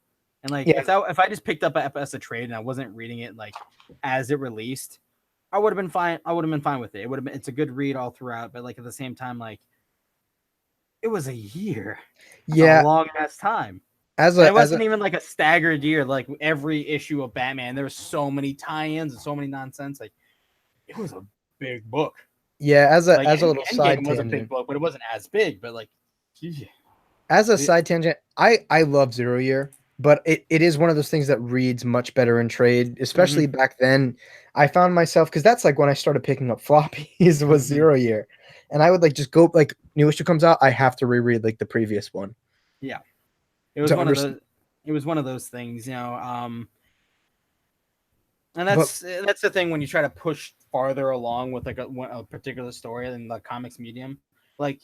And like Yeah. if I just picked up as a trade and I wasn't reading it like as it released, I would have been fine. I would have been fine with it. It's a good read all throughout, but like at the same time, like it was a year. That's a long ass time. It wasn't even like a staggered year. Like every issue of Batman, there were so many tie-ins and so many nonsense. Like it was a big book. Yeah, as a little Endgame side was tangent. a big book, but it wasn't as big. But like, as a side tangent, I love 0 year, but it is one of those things that reads much better in trade, especially back then. I found myself, because that's like when I started picking up floppies was 0 year, and I would like just go like new issue comes out, I have to reread like the previous one. Yeah, it was one of those things, you know. And that's the thing when you try to push farther along with like a particular story in the comics medium. Like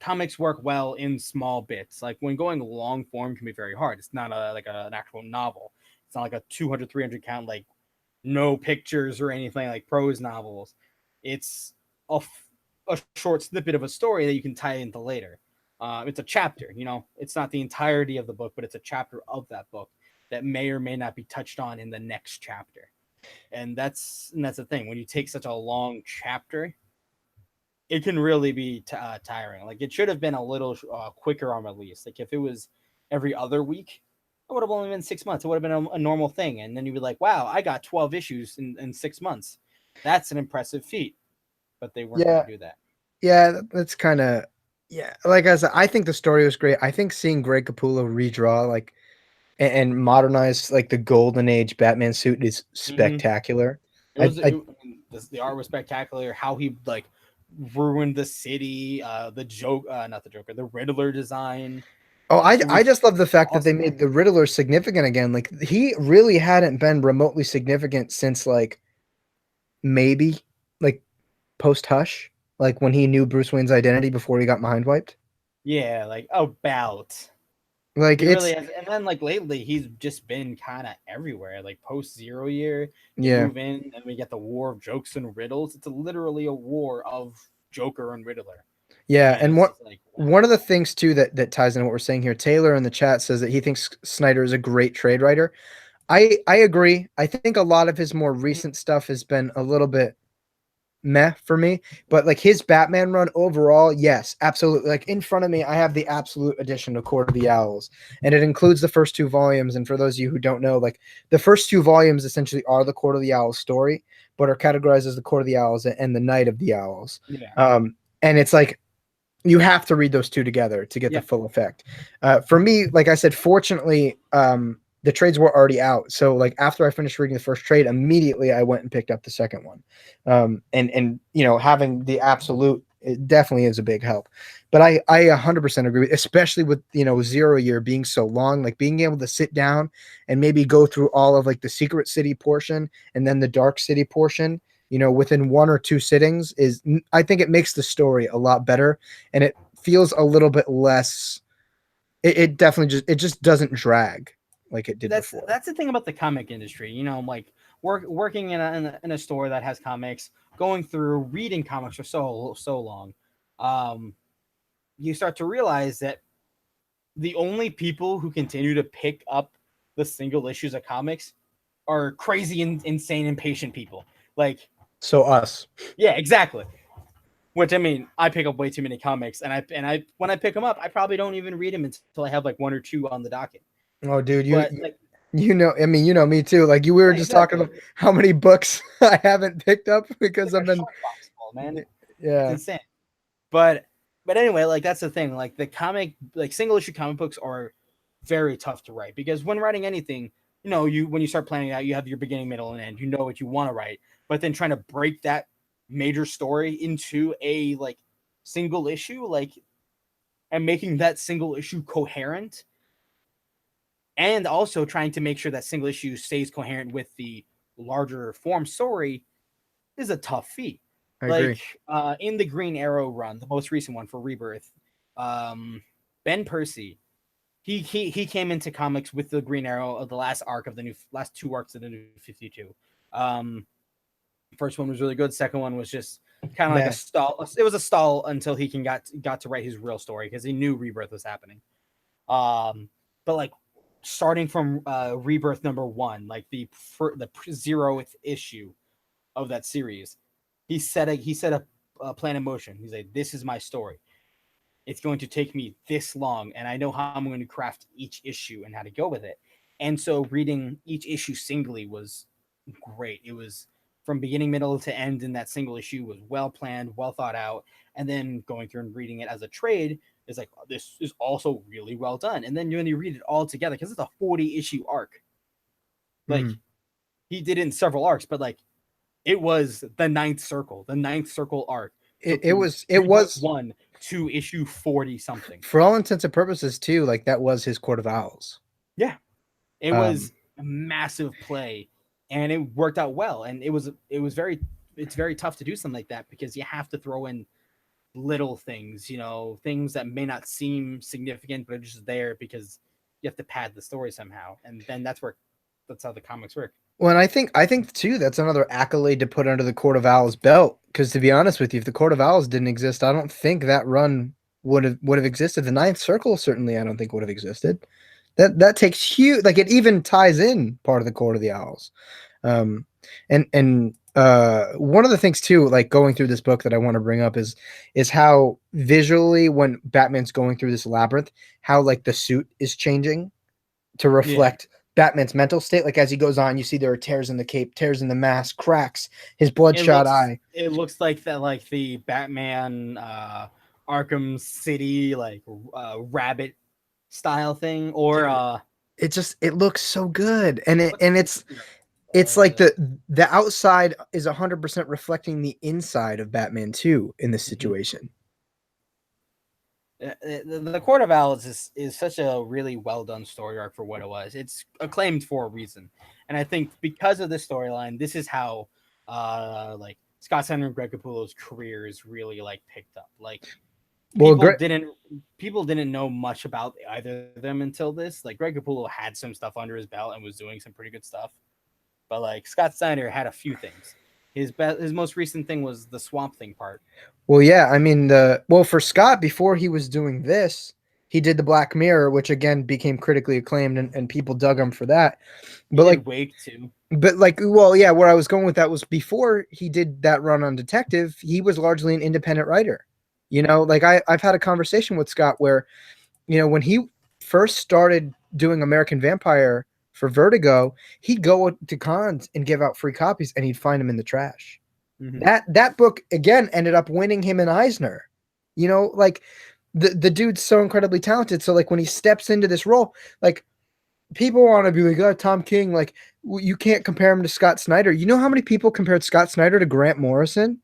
comics work well in small bits. Like when going long form can be very hard. It's not an actual novel. It's not like a 200, 300 count, like no pictures or anything like prose novels. It's a short snippet of a story that you can tie into later. It's a chapter, you know, it's not the entirety of the book, but it's a chapter of that book that may or may not be touched on in the next chapter. And that's the thing. When you take such a long chapter, it can really be tiring. Like it should have been a little quicker on release. Like if it was every other week, it would have only been 6 months. It would have been a normal thing. And then you'd be like, wow, I got 12 issues in 6 months. That's an impressive feat. But they weren't going to do that. Yeah, that's kind of, yeah. Like I said, I think the story was great. I think seeing Greg Capullo redraw like and modernize like the golden age Batman suit is spectacular. The art was spectacular. How he like ruined the city, the Riddler design. Oh, I just love the fact that they made the Riddler significant again. Like he really hadn't been remotely significant since like maybe like post Hush, like when he knew Bruce Wayne's identity before he got mind wiped. Yeah, like about. Like he really has, and then like lately he's just been kind of everywhere. Like post 0 year, move in, and we get the war of jokes and riddles. It's literally a war of Joker and Riddler. Yeah, and one of the things too that ties into what we're saying here, Taylor in the chat says that he thinks Snyder is a great trade writer. I agree. I think a lot of his more recent stuff has been a little bit meh for me, but like his Batman run overall, yes, absolutely. Like in front of me, I have the absolute edition of Court of the Owls, and it includes the first 2 volumes. And for those of you who don't know, like the first 2 volumes essentially are the Court of the Owls story, but are categorized as the Court of the Owls and the Night of the Owls. Yeah. And it's like you have to read those 2 together to get the full effect. For me, like I said, fortunately, the trades were already out. So like after I finished reading the first trade, immediately I went and picked up the second one. And you know, having the absolute, it definitely is a big help. But I 100% agree, especially with, you know, 0 year being so long, like being able to sit down and maybe go through all of like the Secret City portion and then the Dark City portion, you know, within 1 or 2 sittings is, I think it makes the story a lot better, and it feels a little bit less. It definitely just doesn't drag like it did before. That's the thing about the comic industry, you know, like working in a store that has comics, going through reading comics for so long, you start to realize that the only people who continue to pick up the single issues of comics are crazy, insane, impatient people. Like, So us. yeah, exactly. Which I mean, I pick up way too many comics, and I when I pick them up, I probably don't even read them until I have like 1 or 2 on the docket. Oh, dude, But like, you know, I mean, you know me too. Like we were yeah, just talking about how many books I haven't picked up because I've been, box full, man. It's yeah, insane. But anyway, like that's the thing. Like the comic, like single issue comic books are very tough to write because when writing anything, you know, when you start planning out, you have your beginning, middle, and end. You know what you want to write, but then trying to break that major story into a like single issue, like, and making that single issue coherent, and also trying to make sure that single issue stays coherent with the larger form story is a tough feat. I agree. Like in the Green Arrow run, the most recent one for Rebirth, Ben Percy, he came into comics with the Green Arrow of the last arc of the last 2 arcs of the New 52. First one was really good. Second one was just kind of like a stall. It was a stall until he got to write his real story because he knew Rebirth was happening. But like starting from Rebirth #1, like the 0th issue of that series, he set a plan in motion. He's like, this is my story. It's going to take me this long, and I know how I'm going to craft each issue and how to go with it. And so reading each issue singly was great. It was from beginning, middle to end in that single issue was well planned, well thought out. And then going through and reading it as a trade is like, oh, this is also really well done. And then when you read it all together, because it's a 40 issue arc, like he did it in several arcs, but like it was the ninth circle arc. It was 1 to issue 40 something. For all intents and purposes too, like that was his Court of Owls. Yeah. It was a massive play, and it worked out well. And it's very tough to do something like that because you have to throw in little things, you know, things that may not seem significant, but are just there because you have to pad the story somehow. And then that's how the comics work. Well, and I think too, that's another accolade to put under the Court of Owls belt. Because to be honest with you, if the Court of Owls didn't exist, I don't think that run would have existed. The Ninth Circle certainly, I don't think would have existed. That takes huge, like it even ties in part of the Court of the Owls. And one of the things too, like going through this book that I want to bring up is how visually when Batman's going through this labyrinth, how like the suit is changing to reflect Batman's mental state. Like as he goes on, you see there are tears in the cape, tears in the mask, cracks, his bloodshot eye. It looks like that, like the Batman Arkham City, like rabbit style thing, or it looks so good, and it's like the outside is 100% reflecting the inside of Batman too in this situation. The Court of Owls is such a really well done story arc for what it was. It's acclaimed for a reason, and I think because of this storyline, this is how like Scott Snyder and Greg Capullo's careers really like picked up. Like people didn't know much about either of them until this. Like Greg Capullo had some stuff under his belt and was doing some pretty good stuff, but like Scott Snyder had a few things. His most recent thing was the Swamp Thing part. Well, yeah, I mean for Scott, before he was doing this, he did the Black Mirror, which again became critically acclaimed, and people dug him for that. But like Wake too. But like, well, yeah, where I was going with that was before he did that run on Detective, he was largely an independent writer. You know, like I've had a conversation with Scott where, you know, when he first started doing American Vampire for Vertigo, he'd go to cons and give out free copies, and he'd find them in the trash. That book again ended up winning him an Eisner. You know, like the dude's so incredibly talented. So like when he steps into this role, like people want to be like, oh, Tom King, like you can't compare him to Scott Snyder. You know how many people compared Scott Snyder to Grant Morrison?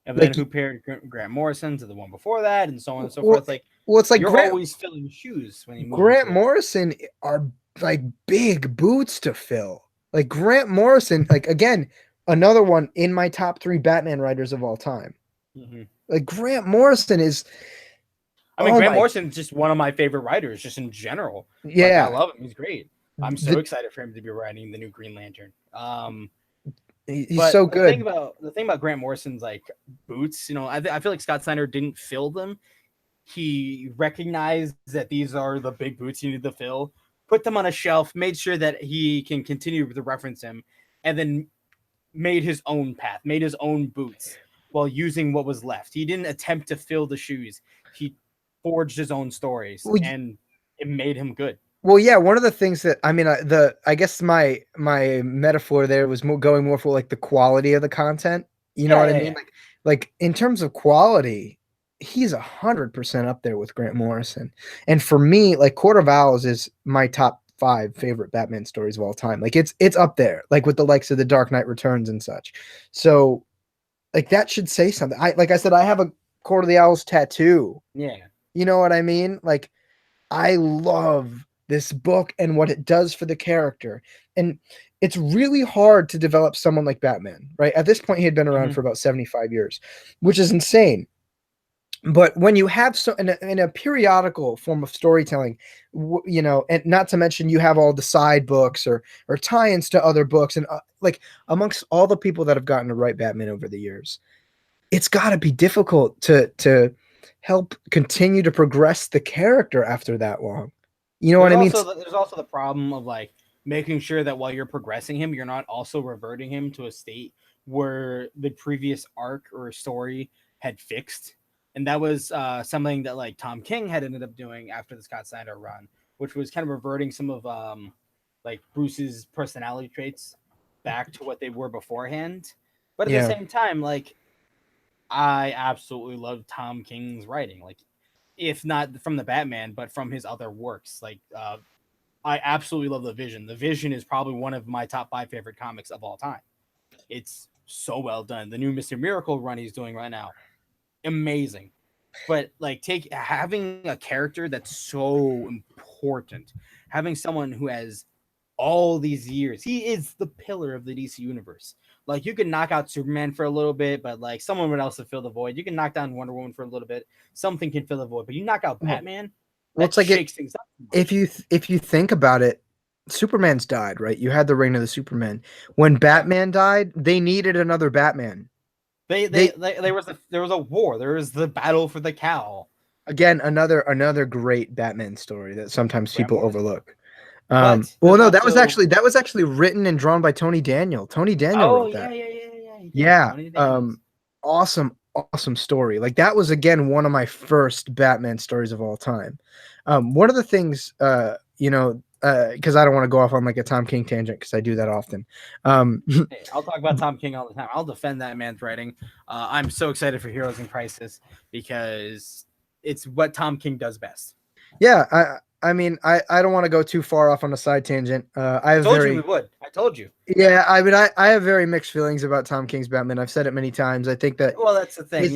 And then who paired Grant Morrison to the one before that, and so on and so forth. Like, well, it's like you're always filling shoes when you move. Grant Morrison are like big boots to fill. Like Grant Morrison, like again, another one in my top 3 Batman writers of all time. Like Grant Morrison is. I mean, Grant Morrison's just one of my favorite writers, just in general. Yeah, like, I love him. He's great. I'm so excited for him to be writing the new Green Lantern. He's so good. The thing about Grant Morrison's like boots, you know, I feel like Scott Snyder didn't fill them. He recognized that these are the big boots you need to fill, put them on a shelf, made sure that he can continue to reference him, and then made his own path, made his own boots while using what was left. He didn't attempt to fill the shoes. He forged his own stories, and it made him good. Well, yeah, one of the things that I mean, I guess my metaphor there was going more for like the quality of the content. You know what I mean? Like in terms of quality, he's 100% up there with Grant Morrison. And for me, like Court of Owls is my top 5 favorite Batman stories of all time. Like it's up there, like with the likes of the Dark Knight Returns and such. So, like that should say something. Like I said, I have a Court of the Owls tattoo. Yeah. You know what I mean? Like I love this book and what it does for the character. And it's really hard to develop someone like Batman, right? At this point, he had been around for about 75 years, which is insane. But when you have in a periodical form of storytelling, you know, and not to mention you have all the side books or tie-ins to other books, and like amongst all the people that have gotten to write Batman over the years, it's got to be difficult to help continue to progress the character after that long. You know what I mean? There's also the problem of like making sure that while you're progressing him, you're not also reverting him to a state where the previous arc or story had fixed. And that was something that like Tom King had ended up doing after the Scott Snyder run, which was kind of reverting some of like Bruce's personality traits back to what they were beforehand. But at the same time, like I absolutely love Tom King's writing. Like if not from the Batman, but from his other works. Like I absolutely love The Vision. The Vision is probably one of my top 5 favorite comics of all time. It's so well done. The new Mr. Miracle run he's doing right now, amazing. But like having a character that's so important, having someone who has all these years, he is the pillar of the DC universe. Like you can knock out Superman for a little bit, but like someone else to fill the void. You can knock down Wonder Woman for a little bit, something can fill the void. But you knock out Batman, well, it's like shakes things up. If you think about it, Superman's died, right? You had the reign of the Superman. When Batman died, they needed another Batman. There was a war. There was the battle for the cowl. Again, another great Batman story that sometimes people overlook. Well, no, that was actually written and drawn by Tony Daniel. Tony Daniel wrote that. Yeah. Awesome story. Like that was again one of my first Batman stories of all time. One of the things, you know, because I don't want to go off on like a Tom King tangent because I do that often. Hey, I'll talk about Tom King all the time. I'll defend that man's writing. I'm so excited for Heroes in Crisis because it's what Tom King does best. Yeah, I mean, I don't want to go too far off on a side tangent. I told you we would. I told you. Yeah, I mean, I have very mixed feelings about Tom King's Batman. I've said it many times. I think that. Well, that's the thing.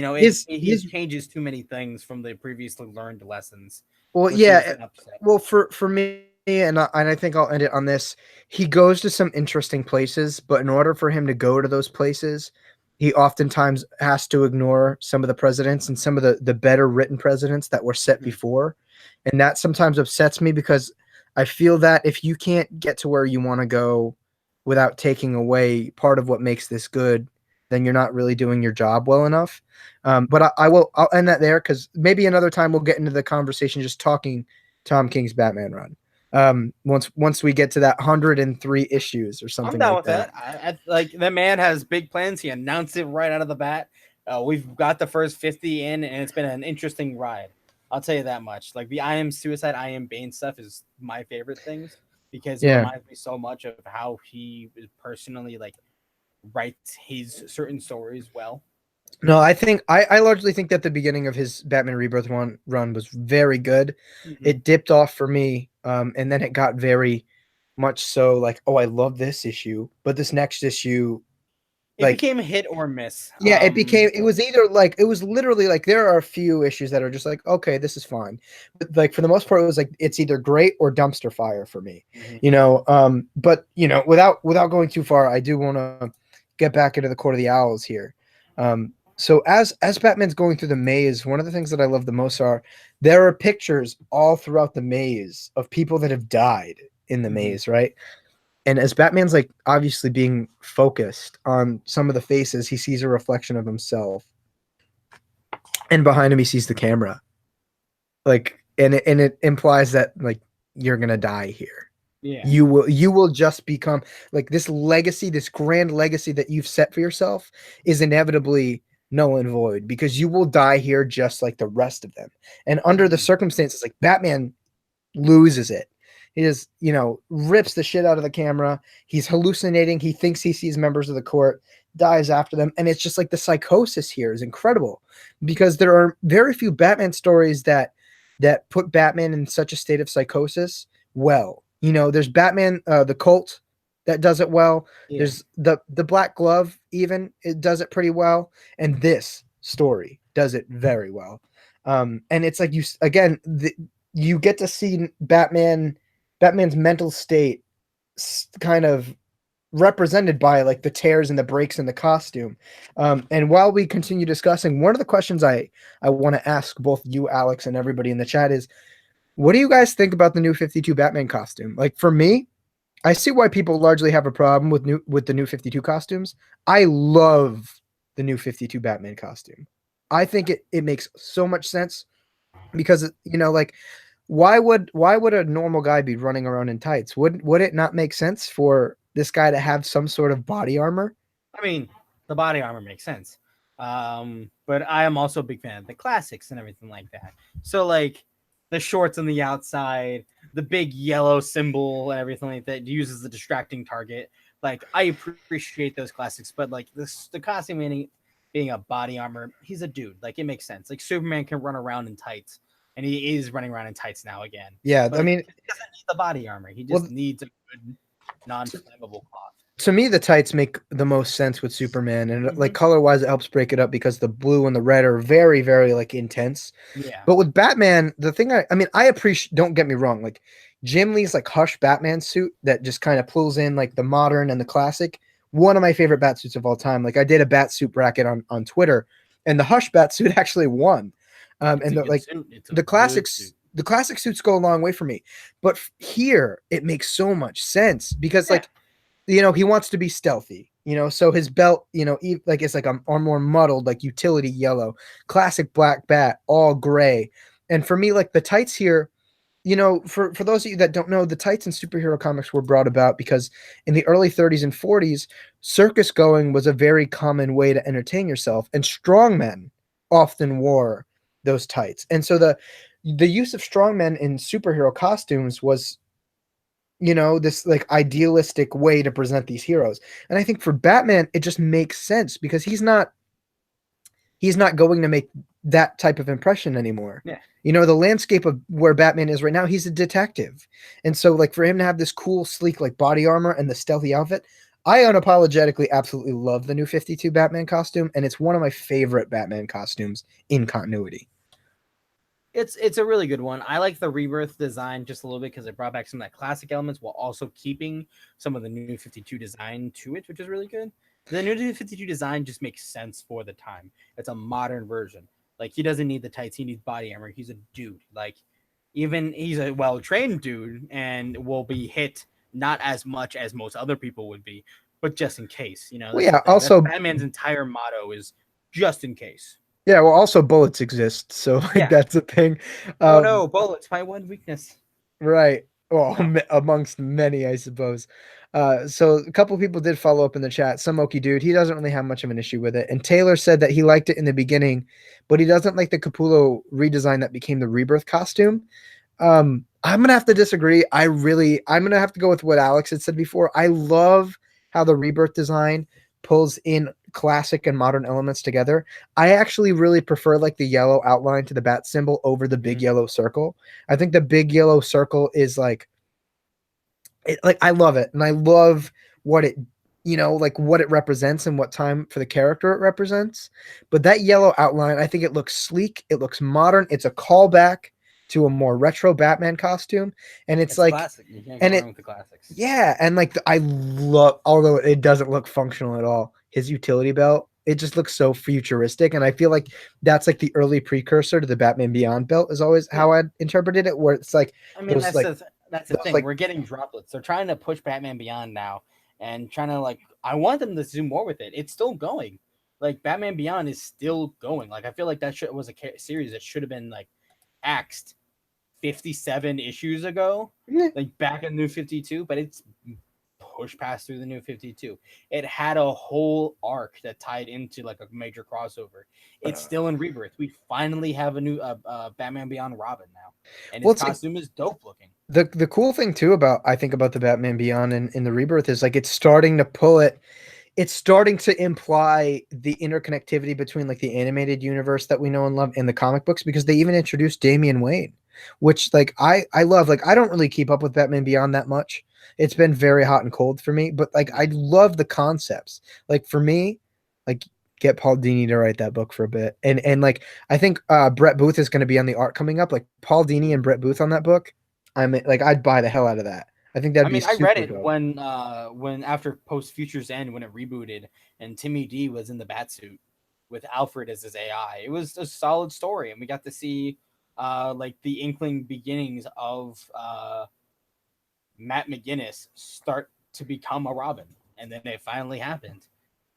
He changes too many things from the previously learned lessons. Well, yeah. Well, for me, and I think I'll end it on this. He goes to some interesting places, but in order for him to go to those places, he oftentimes has to ignore some of the presidents and some of the better written presidents that were set before. And that sometimes upsets me because I feel that if you can't get to where you want to go without taking away part of what makes this good, then you're not really doing your job well enough. But I'll end that there because maybe another time we'll get into the conversation just talking Tom King's Batman run. Once we get to that 103 issues or something. I'm down with that. Like the man has big plans. He announced it right out of the bat. We've got the first 50 in, and it's been an interesting ride. I'll tell you that much. Like the I Am Suicide, I Am Bane stuff is my favorite things because it reminds me so much of how he personally like writes his certain stories well. No, I think I largely think that the beginning of his Batman Rebirth run was very good. Mm-hmm. It dipped off for me, and then it got very much so like, oh, I love this issue, but this next issue. It became a hit or miss. Yeah, it was either like, it was literally like, there are a few issues that are just like, okay, this is fine. But like, for the most part, it was like, it's either great or dumpster fire for me, you know? But you know, without going too far, I do want to get back into the Court of the Owls here. So as Batman's going through the maze, one of the things that I love the most there are pictures all throughout the maze of people that have died in the maze, right? And as Batman's like obviously being focused on some of the faces, he sees a reflection of himself. And behind him, he sees the camera. Like, and it implies that like you're gonna die here. Yeah. You will just become like this legacy, this grand legacy that you've set for yourself is inevitably null and void because you will die here just like the rest of them. And under the circumstances, like Batman loses it. He just, rips the shit out of the camera. He's hallucinating. He thinks he sees members of the court, dies after them. And it's just like the psychosis here is incredible because there are very few Batman stories that put Batman in such a state of psychosis well. There's Batman, the Cult that does it well. Yeah. There's the Black Glove, even it does it pretty well. And this story does it very well. And it's like you get to see Batman's mental state kind of represented by like the tears and the breaks in the costume. And while we continue discussing, one of the questions I want to ask both you, Alex, and everybody in the chat is, what do you guys think about the new 52 Batman costume? Like for me, I see why people largely have a problem with the new 52 costumes. I love the new 52 Batman costume. I think it makes so much sense because like why would a normal guy be running around in tights? Would it not make sense for this guy to have some sort of body armor? I mean, the body armor makes sense. But I am also a big fan of the classics and everything like that. So like the shorts on the outside, the big yellow symbol and everything like that uses the distracting target. Like I appreciate those classics, but like the costume being a body armor, he's a dude. Like it makes sense. Like Superman can run around in tights, and he is running around in tights now again. Yeah, But I mean, he doesn't need the body armor. He just needs a good non-flammable cloth. To me, the tights make the most sense with Superman, and like color-wise, it helps break it up because the blue and the red are very, very like intense. Yeah. But with Batman, the thing I appreciate. Don't get me wrong, like Jim Lee's like Hush Batman suit that just kind of pulls in like the modern and the classic. One of my favorite bat suits of all time. Like I did a bat suit bracket on Twitter, and the Hush bat suit actually won. And the classics. The classic suits go a long way for me, but here it makes so much sense because he wants to be stealthy, so his belt, it's like a more muddled, like utility yellow, classic black bat, all gray. And for me, like the tights here, for those of you that don't know, the tights in superhero comics were brought about because in the early 30s and 40s, circus going was a very common way to entertain yourself, and strongmen often wore those tights. And so the use of strongmen in superhero costumes was this like idealistic way to present these heroes. And I think for Batman, it just makes sense because he's not going to make that type of impression anymore. Yeah. The landscape of where Batman is right now, he's a detective. And so like for him to have this cool, sleek, like body armor and the stealthy outfit, I unapologetically absolutely love the new 52 Batman costume. And it's one of my favorite Batman costumes in continuity. It's a really good one. I like the Rebirth design just a little bit because it brought back some of that classic elements while also keeping some of the new 52 design to it, which is really good. The new 52 design just makes sense for the time. It's a modern version. Like he doesn't need the tights, he needs body armor. He's a dude. Like even he's a well-trained dude and will be hit not as much as most other people would be, but just in case, Also Batman's entire motto is just in case. Yeah, well, also bullets exist, so that's a thing. Oh no, bullets, my one weakness. Right. Well, amongst many, I suppose. So a couple people did follow up in the chat. Some Okie dude, he doesn't really have much of an issue with it. And Taylor said that he liked it in the beginning, but he doesn't like the Capullo redesign that became the Rebirth costume. I'm gonna have to disagree. I'm gonna have to go with what Alex had said before. I love how the Rebirth design pulls in classic and modern elements together. I actually really prefer like the yellow outline to the bat symbol over the big yellow circle. I think the big yellow circle is like I love it, and I love what it like what it represents and what time for the character it represents. But that yellow outline, I think it looks sleek, it looks modern, it's a callback to a more retro Batman costume, and it's like classic. You can't go wrong with the classics. Yeah, and like I love, although it doesn't look functional at all, his utility belt, it just looks so futuristic, and I feel like that's like the early precursor to the Batman Beyond belt is always how I interpreted it, where it's like that's the thing. Like, we're getting droplets. They're trying to push Batman Beyond now and trying to I want them to do more with it. It's still going. Like Batman Beyond is still going. Like I feel like that was a series that should have been like axed 57 issues ago, Yeah. like back in New 52, but it's pushed past through the New 52. It had a whole arc that tied into like a major crossover. It's still in Rebirth. We finally have a new Batman Beyond Robin now, and his costume is dope looking. The cool thing too about I think about the Batman Beyond in the Rebirth is like it's starting to pull it. It's starting to imply the interconnectivity between like the animated universe that we know and love and the comic books, because they even introduced Damian Wayne, which like I love. Like I don't really keep up with Batman Beyond that much. It's been very hot and cold for me, but like I love the concepts. Like for me, like get Paul Dini to write that book for a bit. And like I think Brett Booth is going to be on the art coming up. Like Paul Dini and Brett Booth on that book. I'm like I'd buy the hell out of that. I think that'd be I read super it dope. when after Post Futures End, when it rebooted and Timmy D was in the Batsuit with Alfred as his AI. It was a solid story, and we got to see like the inkling beginnings of Matt McGinnis start to become a Robin, and then it finally happened.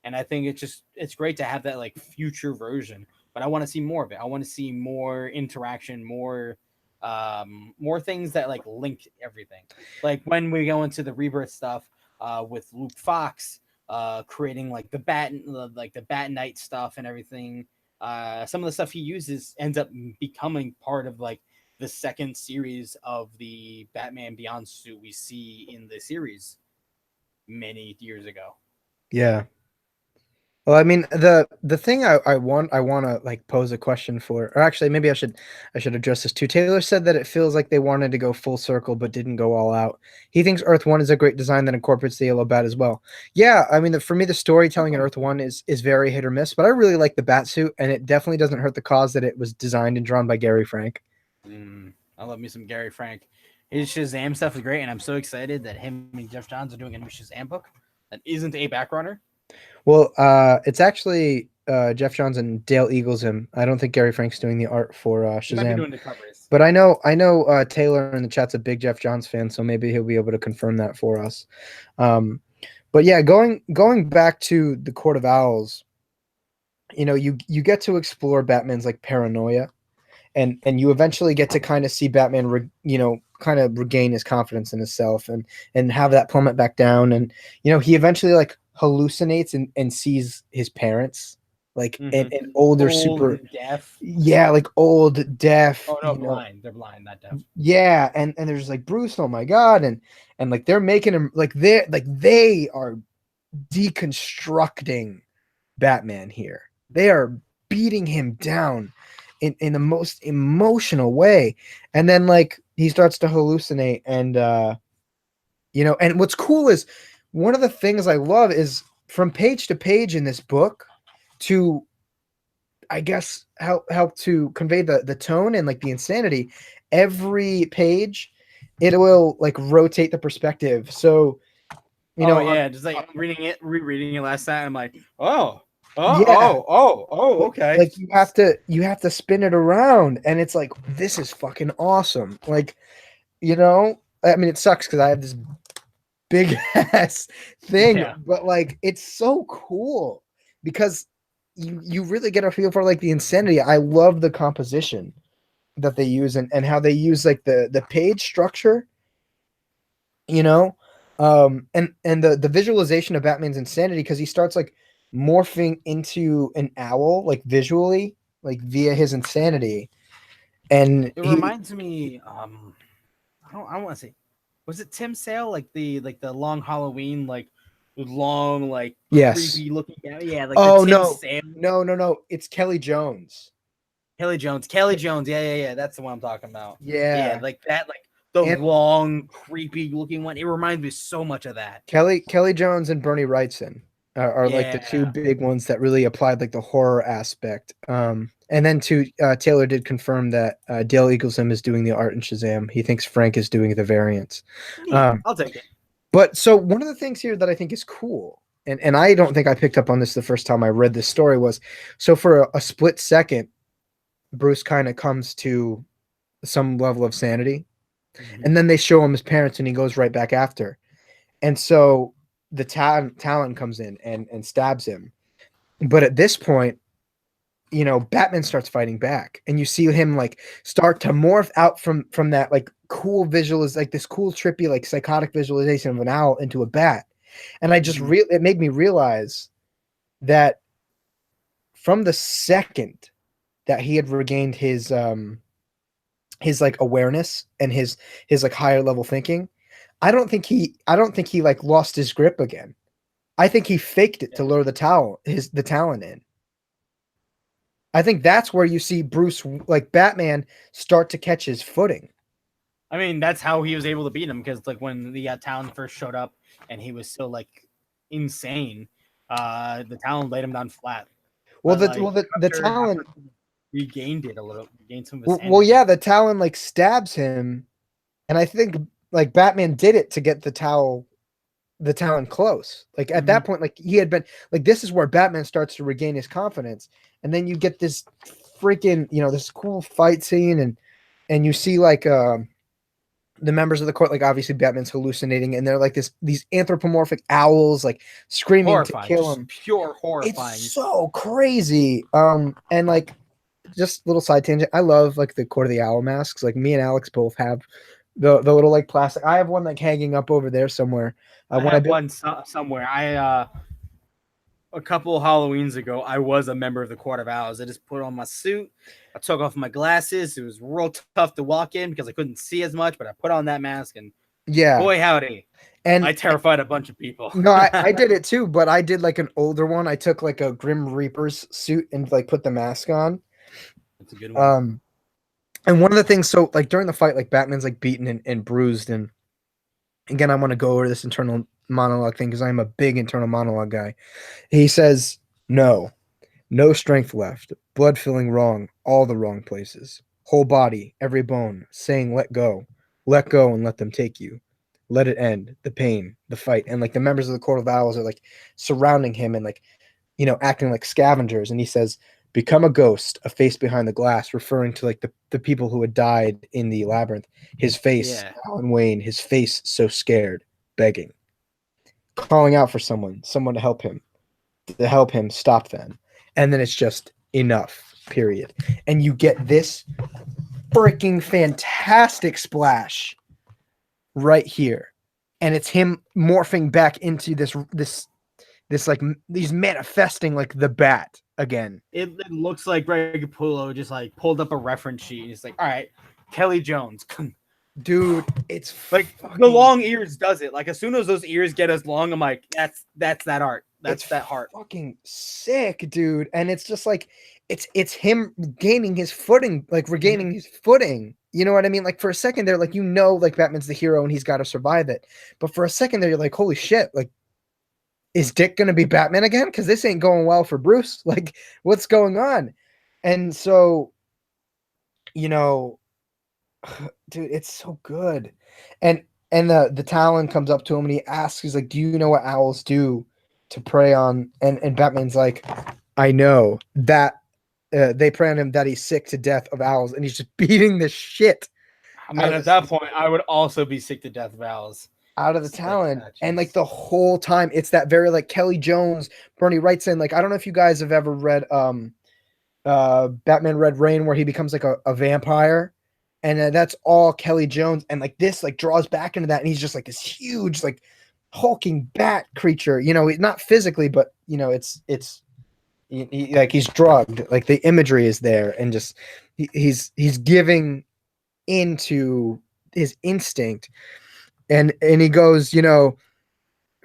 And I think it's great to have that like future version, but I want to see more of it. I want to see more interaction, more things that like link everything. Like when we go into the Rebirth stuff with Luke Fox creating like the Bat Knight stuff and everything. Some of the stuff he uses ends up becoming part of like the second series of the Batman Beyond suit we see in the series many years ago. Yeah. Well, I mean, the thing I want to like pose a question for, or actually maybe I should address this too. Taylor said that it feels like they wanted to go full circle but didn't go all out. He thinks Earth One is a great design that incorporates the yellow bat as well. Yeah, I mean, for me, the storytelling in Earth One is very hit or miss, but I really like the bat suit, and it definitely doesn't hurt the cause that it was designed and drawn by Gary Frank. I love me some Gary Frank. His Shazam stuff is great, and I'm so excited that him and Jeff Johns are doing a new Shazam book that isn't a backrunner. Well, it's actually Jeff Johns and Dale Eaglesham. I don't think Gary Frank's doing the art for He might be Shazam. doing the covers. But I know Taylor in the chat's a big Jeff Johns fan, so maybe he'll be able to confirm that for us. But yeah, going back to the Court of Owls, you know, you get to explore Batman's like paranoia, and you eventually get to kind of see Batman, kind of regain his confidence in himself and have that plummet back down, and you know, he eventually like hallucinates and sees his parents like an older super deaf. yeah, like old deaf. Oh no, blind. They're blind, not deaf. Yeah, and there's like Bruce, oh my god, and like they're making him like they are deconstructing Batman here. They are beating him down in the most emotional way. And then like he starts to hallucinate, and and what's cool is one of the things I love is from page to page in this book to I guess help to convey the tone and like the insanity. Every page, it will like rotate the perspective. So, just like rereading it last night. I'm like, oh, okay. Like you have to spin it around, and it's like this is fucking awesome. Like, I mean, it sucks because I have this big ass thing, but like it's so cool because you really get a feel for like the insanity. I love the composition that they use and how they use like the page structure, and the visualization of Batman's insanity, because he starts like morphing into an owl like visually, like via his insanity. And it reminds me I don't want to say, was it Tim Sale, like the long Halloween, like long, like creepy looking guy? Yeah, like oh the Tim Sale. No, it's Kelly Jones. Kelly Jones, yeah, that's the one I'm talking about. Yeah, like that, like the long, creepy looking one. It reminds me so much of that. Kelly Jones and Bernie Wrightson are like the two big ones that really applied like the horror aspect. And then Taylor did confirm that Dale Eaglesham is doing the art in Shazam. He thinks Frank is doing the variants. I'll take it. But so one of the things here that I think is cool, and I don't think I picked up on this the first time I read this story, was so for a split second, Bruce kind of comes to some level of sanity, and then they show him his parents, and he goes right back after. And so the Talon comes in and stabs him. But at this point, Batman starts fighting back, and you see him like start to morph out from that like cool like this cool trippy like psychotic visualization of an owl into a bat. And I just it made me realize that from the second that he had regained his like awareness and his like higher level thinking, I don't think he like lost his grip again. I think he faked it to lure the talent in. I think that's where you see Bruce, like Batman, start to catch his footing. I mean, that's how he was able to beat him, because like when the Talon first showed up and he was still like insane, the Talon laid him down flat. Well, But, the Talon regained it a little, regained some of his well, yeah, the Talon like stabs him, and I think like Batman did it to get the Talon close. Like at that point, like he had been like, this is where Batman starts to regain his confidence, and then you get this freaking this cool fight scene, and you see like the members of the court, like obviously Batman's hallucinating, and they're like these anthropomorphic owls like screaming horrifying, to kill him. Pure horrifying. It's so crazy. And like just little side tangent, I love like the Court of the Owl masks. Like me and Alex both have the little like plastic. I have one like hanging up over there somewhere. I have one somewhere. A couple of Halloweens ago, I was a member of the Court of Owls. I just put on my suit. I took off my glasses. It was real tough to walk in because I couldn't see as much, but I put on that mask, and boy howdy. And I terrified a bunch of people. No, I did it too, but I did like an older one. I took like a Grim Reaper's suit and like put the mask on. That's a good one. And one of the things, so like during the fight, like Batman's like beaten and bruised, and again, I want to go over this internal monologue thing because I'm a big internal monologue guy. He says, no strength left, blood filling wrong, all the wrong places, whole body, every bone, saying let go and let them take you, let it end, the pain, the fight. And like the members of the Court of Owls are like surrounding him and like acting like scavengers, and he says, become a ghost, a face behind the glass, referring to like the people who had died in the labyrinth. His face, Alan Wayne, his face so scared, begging, calling out for someone to help him stop them. And then it's just enough, period. And you get this freaking fantastic splash right here. And it's him morphing back into this like he's manifesting like the Bat again. It looks like Greg Capullo just like pulled up a reference sheet and he's like, all right, Kelly Jones. Dude, it's like the long ears does it. Like as soon as those ears get as long, I'm like, that's that art. That's that heart. Fucking sick, dude. And it's just like it's him gaining his footing, like regaining his footing. You know what I mean? Like for a second there, like like Batman's the hero and he's got to survive it. But for a second there, you're like, holy shit, like is Dick gonna be Batman again? Because this ain't going well for Bruce. Like, what's going on? And so, dude, it's so good. And the Talon comes up to him and he asks, he's like, do you know what owls do to prey on? And Batman's like, I know that they prey on him, that he's sick to death of owls, and he's just beating the shit. I mean, at that point, I would also be sick to death of owls. Out of the Talon. And like the whole time it's that very like Kelly Jones, Bernie Wrightson. Like I don't know if you guys have ever read Batman Red Rain, where he becomes like a vampire, and that's all Kelly Jones. And like this like draws back into that, and he's just like this huge like hulking bat creature, not physically, but it's like he's drugged, like the imagery is there, and just he's giving into his instinct. And he goes,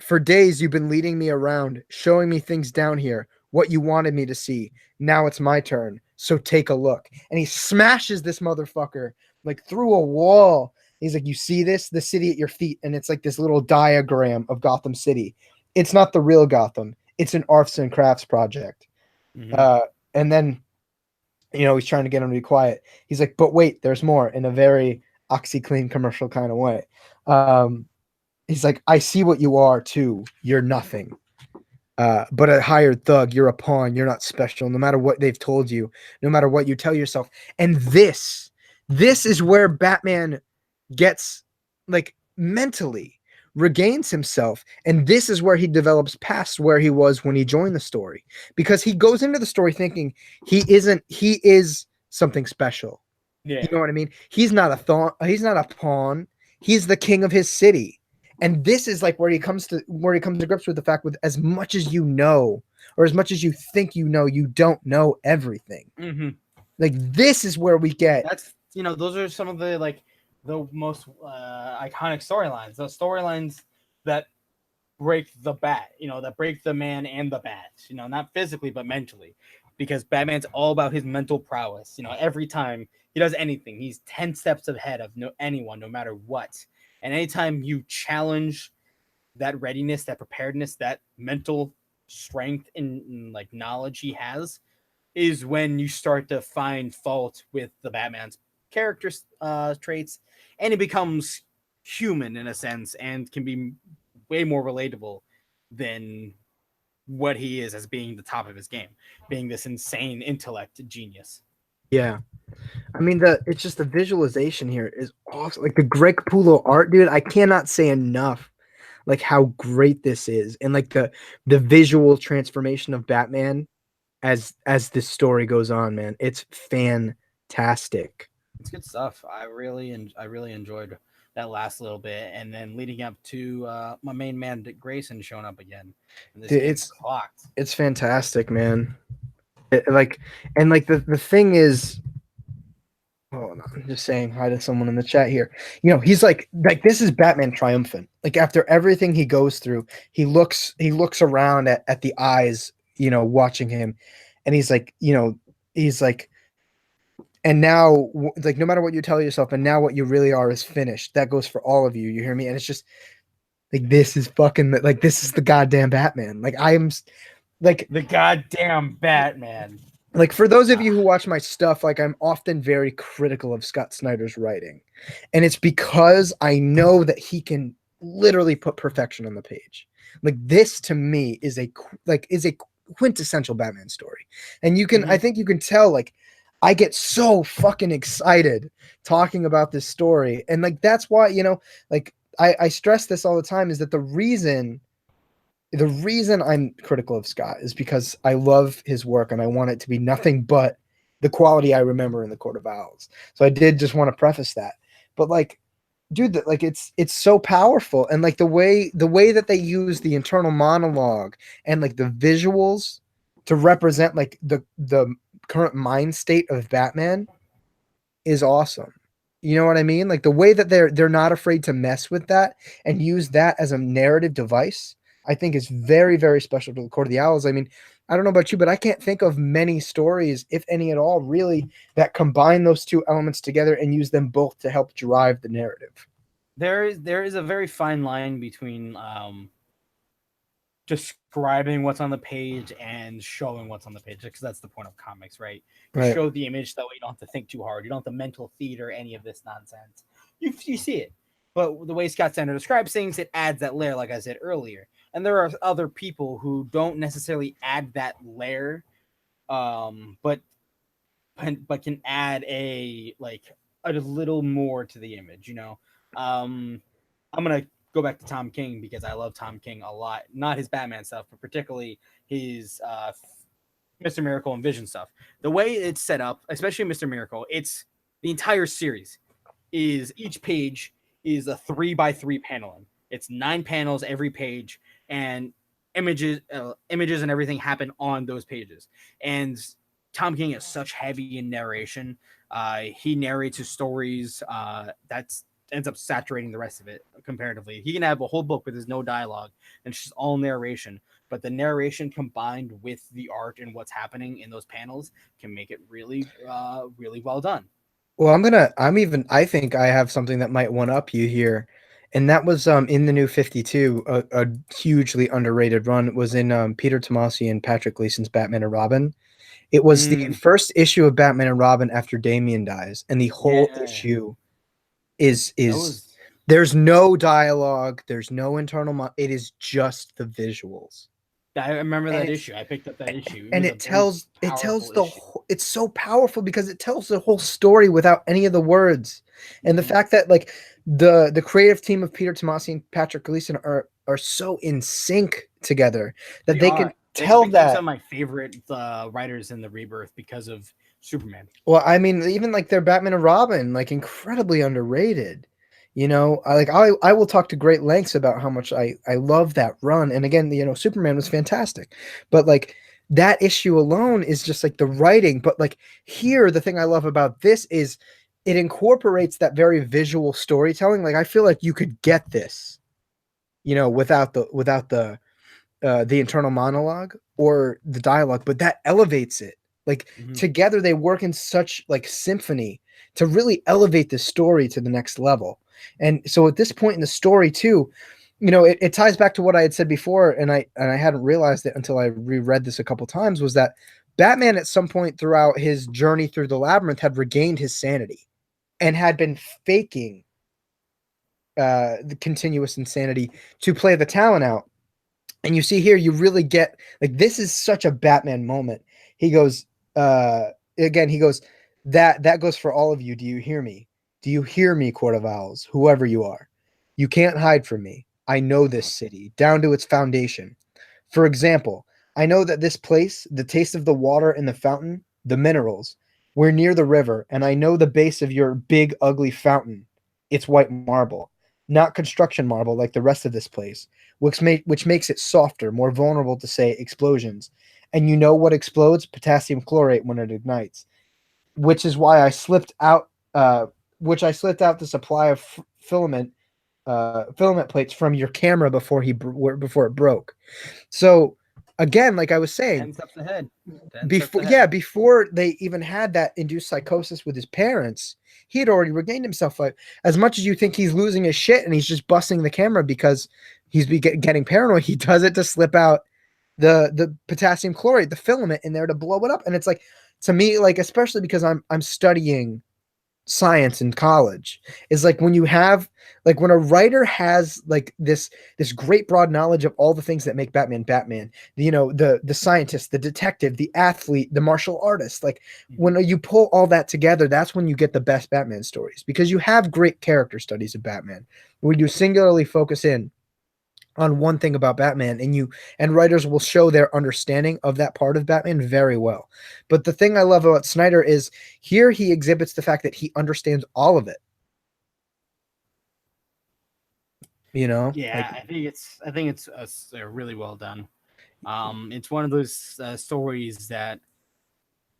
for days you've been leading me around, showing me things down here, what you wanted me to see. Now it's my turn, so take a look. And he smashes this motherfucker like through a wall. He's like, you see this? The city at your feet. And it's like this little diagram of Gotham City. It's not the real Gotham. It's an arts and crafts project. Mm-hmm. And then, he's trying to get him to be quiet. He's like, but wait, there's more, in a very OxyClean commercial kind of way. He's like, I see what you are too. You're nothing. But a hired thug, you're a pawn. You're not special. No matter what they've told you, no matter what you tell yourself. And this is where Batman gets like mentally, regains himself. And this is where he develops past where he was when he joined the story, because he goes into the story thinking he is something special. Yeah. You know what I mean? He's not he's not a pawn. He's the king of his city. And this is like where he comes to grips with the fact, with as much as you know, or as much as you think you know, you don't know everything. Mm-hmm. Like, this is where we get That's, those are some of the most iconic storylines. Those storylines that break the bat, that break the man and the bat, not physically but mentally, because Batman's all about his mental prowess. Every time he does anything, he's 10 steps ahead of anyone, no matter what. And anytime you challenge that readiness, that preparedness, that mental strength and like knowledge he has, is when you start to find fault with the Batman's character traits, and it becomes human in a sense and can be way more relatable than what he is as being the top of his game, being this insane intellect genius. yeah. I mean, it's just the visualization here is awesome. Like the Greg Capullo art, dude. I cannot say enough like how great this is, and like the visual transformation of Batman as this story goes on, man. It's fantastic. It's good stuff. I really enjoyed that last little bit, and then leading up to my main man Dick Grayson showing up again. And this Dude, game clocked. it's fantastic, man. The thing is, hold on, I'm just saying hi to someone in the chat here. He's like this is Batman triumphant. Like, after everything he goes through, he looks around at the eyes, watching him, and he's like, and now, like, no matter what you tell yourself, and now what you really are is finished. That goes for all of you. You hear me? And it's just like, this is fucking, like, this is the goddamn Batman. Like, I am like the goddamn Batman. Like, for those of you who watch my stuff, like, I'm often very critical of Scott Snyder's writing, and it's because I know that he can literally put perfection on the page. Like, this to me is a quintessential Batman story, and you can, I think you can tell, like, I get so fucking excited talking about this story, and like that's why, like, I stress this all the time, is that the reason I'm critical of Scott is because I love his work and I want it to be nothing but the quality I remember in the Court of Owls. So I did just want to preface that. But like, dude, like, it's so powerful, and like the way that they use the internal monologue and like the visuals to represent like the current mind state of Batman is awesome. You know what I mean? Like, the way that they're not afraid to mess with that and use that as a narrative device, I think is very, very special to the Court of the Owls. I mean, I don't know about you, but I can't think of many stories, if any at all, really, that combine those two elements together and use them both to help drive the narrative. There is a very fine line between describing what's on the page and showing what's on the page, because that's the point of comics, right? You Right. show the image, that way you don't have to think too hard. You don't have to mental theater any of this nonsense. You see it. But the way Scott Snyder describes things, it adds that layer, like I said earlier. And there are other people who don't necessarily add that layer, but can add a little more to the image, I'm gonna go back to Tom King because I love Tom King a lot. Not his Batman stuff, but particularly his Mr. Miracle and Vision stuff. The way it's set up, especially Mr. Miracle, it's the entire series is each page is a 3x3 paneling. It's 9 panels every page, and images and everything happen on those pages. And Tom King is such heavy in narration. He narrates his stories. That's ends up saturating the rest of it comparatively. He can have a whole book with his no dialogue and it's just all narration, but the narration combined with the art and what's happening in those panels can make it really, really well done. Well, I think I have something that might one up you here. And that was in the New 52, a hugely underrated run. It was in Peter Tomasi and Patrick Gleason's Batman and Robin. It was the first issue of Batman and Robin after Damian dies, and the whole issue is there's no dialogue, there's no internal it is just the visuals. I remember that issue. I picked up that issue. And it tells the it's so powerful because it tells the whole story without any of the words. And the fact that like the creative team of Peter Tomasi and Patrick Gleason are so in sync together that they can They tell became that. some of my favorite writers in the Rebirth because of Superman. Well, I mean, even like their Batman and Robin, like incredibly underrated. You know, I will talk to great lengths about how much I love that run. And again, you know, Superman was fantastic, but like that issue alone is just like the writing. But like here, the thing I love about this is it incorporates that very visual storytelling. Like I feel like you could get this, you know, without the internal monologue or the dialogue, but that elevates it. Like together they work in such like symphony to really elevate the story to the next level. And so at this point in the story too, you know, it ties back to what I had said before, and I hadn't realized it until I reread this a couple times, was that Batman at some point throughout his journey through the labyrinth had regained his sanity and had been faking the continuous insanity to play the talent out. And you see here, you really get like this is such a Batman moment. He goes, again, he goes, that goes for all of you. Do you hear me? Do you hear me, Court of Owls, whoever you are? You can't hide from me. I know this city down to its foundation. For example, I know that this place, the taste of the water in the fountain, the minerals, we're near the river, and I know the base of your big, ugly fountain. It's white marble, not construction marble like the rest of this place, which makes it softer, more vulnerable to, say, explosions. And you know what explodes? Potassium chlorate when it ignites, which is why I slipped out, the supply of filament plates from your camera before it broke. So again, like I was saying, 10 steps ahead. 10 steps before ahead. before they even had that induced psychosis with his parents, he had already regained himself. Like as much as you think he's losing his shit and he's just busting the camera because he's getting paranoid, he does it to slip out the potassium chlorate, the filament in there to blow it up. And it's like, to me, like especially because I'm studying science in college, is like when you have like when a writer has like this great broad knowledge of all the things that make Batman, you know, the scientist, the detective, the athlete, the martial artist, like when you pull all that together, that's when you get the best Batman stories, because you have great character studies of Batman where you singularly focus in on one thing about Batman, and writers will show their understanding of that part of Batman very well. But the thing I love about Snyder is here he exhibits the fact that he understands all of it. You know? Yeah, Like, I think it's really well done. It's one of those stories that,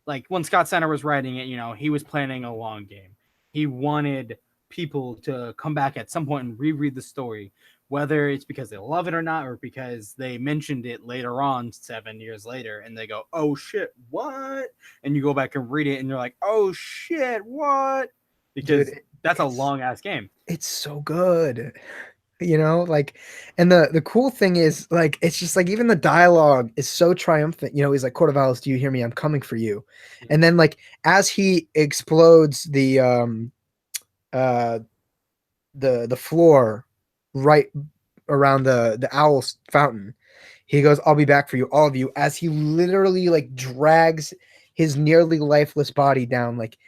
like, when Scott Snyder was writing it, you know, he was planning a long game. He wanted people to come back at some point and reread the story, whether it's because they love it or not, or because they mentioned it later on 7 years later and they go, oh shit, what? And you go back and read it and you're like, oh shit, what? Because dude, that's a long ass game. it's so good. You know, like, and the cool thing is, like, it's just like even the dialogue is so triumphant. You know, he's like, Court of Owls, do you hear me? I'm coming for you. And then like as he explodes the floor right around the owl's fountain, he goes, I'll be back for you, all of you, as he literally like drags his nearly lifeless body down. Like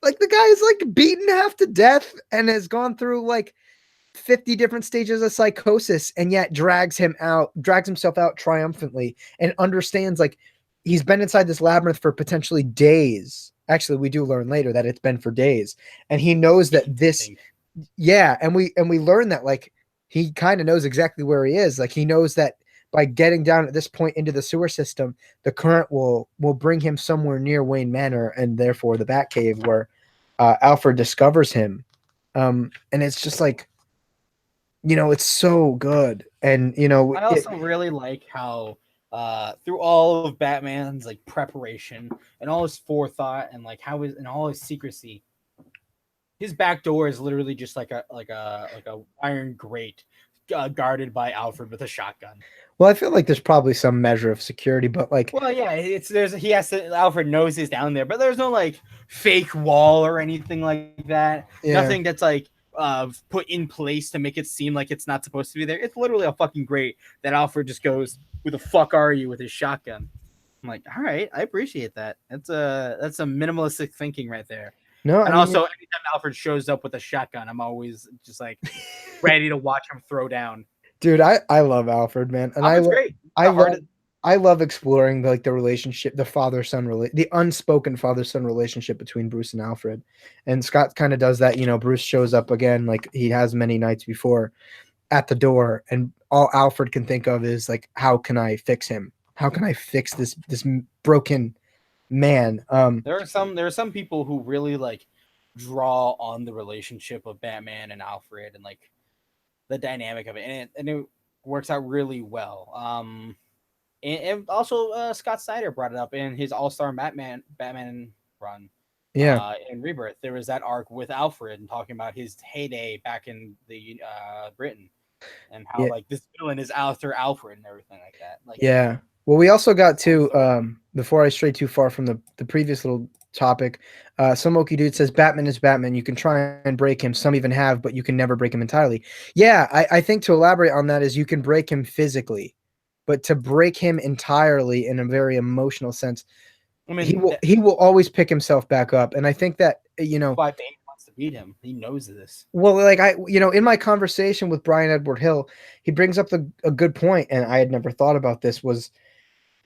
the guy is like beaten half to death and has gone through like 50 different stages of psychosis, and yet drags himself out triumphantly, and understands like he's been inside this labyrinth for potentially days. Actually, we do learn later that it's been for days, and he knows that this, yeah, and we learn that like he kind of knows exactly where he is. Like he knows that by getting down at this point into the sewer system, the current will bring him somewhere near Wayne Manor, and therefore the Batcave, where Alfred discovers him. And it's just like, you know, it's so good. And you know, I also really like how through all of Batman's like preparation and all his forethought and like how his and all his secrecy, his back door is literally just like a iron grate guarded by Alfred with a shotgun. well, I feel like there's probably some measure of security, but like, Well, yeah, it's he has to. Alfred knows he's down there, but there's no like fake wall or anything like that. yeah, Nothing that's like put in place to make it seem like it's not supposed to be there. It's literally a fucking grate that Alfred just goes, "Who the fuck are you?" with his shotgun. I'm like, all right, I appreciate that. That's a minimalistic thinking right there. No, And I mean, also, anytime Alfred shows up with a shotgun, I'm always just like ready to watch him throw down. dude, I love Alfred, man, and Alfred's great. I The heart love I love exploring the relationship, the father son the unspoken father son relationship between Bruce and Alfred, and Scott kind of does that. You know, Bruce shows up again, like he has many nights before, at the door, and all Alfred can think of is like, how can I fix him? How can I fix this broken man? There are some people who really like draw on the relationship of Batman and Alfred and like the dynamic of it, and it works out really well. And also Scott Snyder brought it up in his All-Star Batman run. Yeah, In Rebirth, there was that arc with Alfred and talking about his heyday back in the Britain, and how yeah, like this villain is after Alfred and everything like that. Like, yeah. Well, we also got to story. before I stray too far from the previous little topic. Some Okie dude says Batman is Batman. You can try and break him. Some even have, but you can never break him entirely. Yeah, I think to elaborate on that is you can break him physically, but to break him entirely in a very emotional sense, I mean, he will always pick himself back up. And I think that, you know, why Bane wants to beat him. He knows this. well, like in my conversation with Brian Edward Hill, he brings up a good point, and I had never thought about this, was,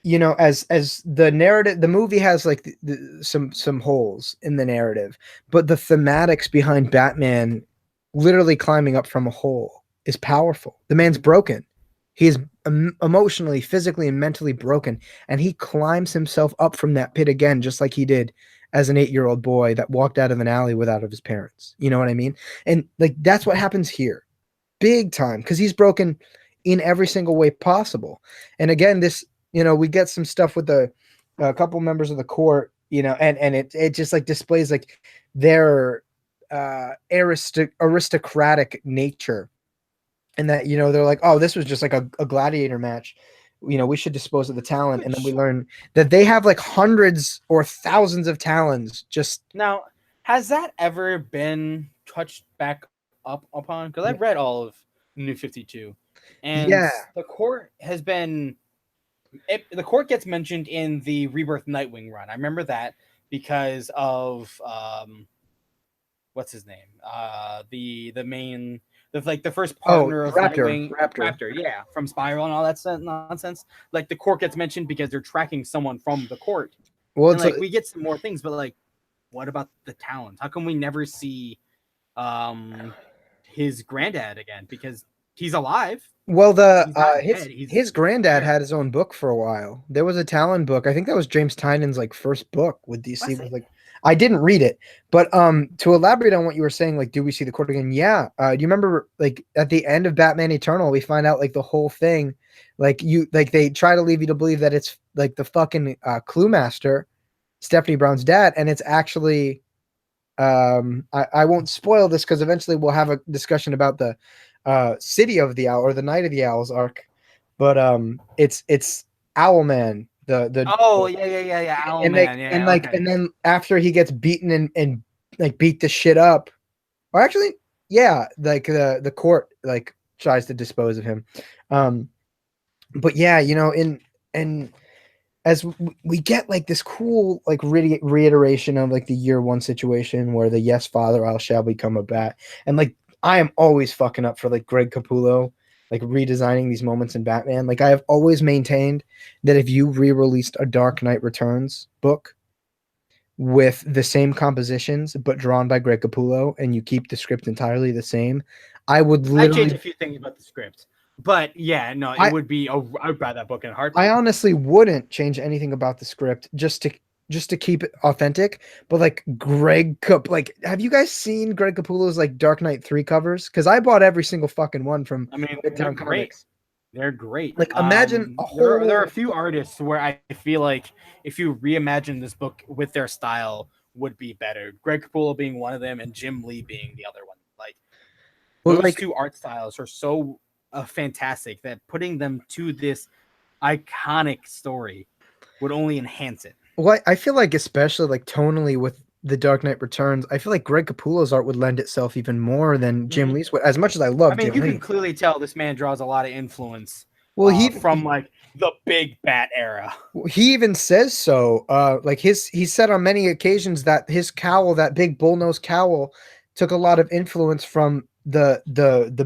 you know, as the narrative, the movie has like some holes in the narrative, but the thematics behind Batman literally climbing up from a hole is powerful. The man's broken. He is emotionally, physically, and mentally broken, and he climbs himself up from that pit again, just like he did as an 8-year-old boy that walked out of an alley without of his parents. You know what I mean? And like that's what happens here, big time, because he's broken in every single way possible. And again, this, you know, we get some stuff with a couple members of the court, you know, and it just like displays like their aristocratic nature, and that, you know, they're like, oh, this was just like a gladiator match, you know, we should dispose of the talent. And then we learn that they have like hundreds or thousands of talons. Just now, has that ever been touched back up upon? Because I've read all of New 52, and yeah, the court has been the court gets mentioned in the Rebirth Nightwing run. I remember that because of what's his name? The main, the first partner of Nightwing, Raptor, yeah, from Spiral and all that nonsense. Like the court gets mentioned because they're tracking someone from the court. well, and like we get some more things, but like, what about the talent? How come we never see his granddad again? Because he's alive. well, He's his granddad there. had his own book for a while. There was a Talon book. I think that was James Tynan's like first book with DC. Was like, I didn't read it, but to elaborate on what you were saying, like, do we see the court again? Yeah. Do you remember like at the end of Batman Eternal, we find out like the whole thing, like they try to leave you to believe that it's like the fucking Clue Master, Stephanie Brown's dad, and it's actually I won't spoil this because eventually we'll have a discussion about the City of the Owl or the Night of the Owls arc, but it's Owlman, yeah, Owlman, and then after he gets beaten and like beat the shit up, or actually, yeah, like the court like tries to dispose of him, but yeah, you know, and as we get like this cool like reiteration of like the year one situation where the yes father I shall become a bat, and like I am always fucking up for like Greg Capullo like redesigning these moments in Batman. Like I have always maintained that if you re-released a Dark Knight Returns book with the same compositions but drawn by Greg Capullo and you keep the script entirely the same, I would literally change a few things about the script. But yeah, no, it would be. I would buy that book in a heartbeat. I honestly wouldn't change anything about the script just to keep it authentic. But like like, have you guys seen Greg Capullo's like Dark Knight 3 covers? Because I bought every single fucking one from Midtown Comics. They're great. Like imagine a whole. There are a few artists where I feel like if you reimagine this book with their style would be better. Greg Capullo being one of them, and Jim Lee being the other one. Like those two art styles are so fantastic that putting them to this iconic story would only enhance it. Well, I feel like especially like tonally with the Dark Knight Returns, I feel like Greg Capullo's art would lend itself even more than Jim Lee's. As much as I love, Jim Lee, can clearly tell this man draws a lot of influence. Well, from like the big bat era. He even says so. Like he said on many occasions that his cowl, that big bullnose cowl, took a lot of influence from the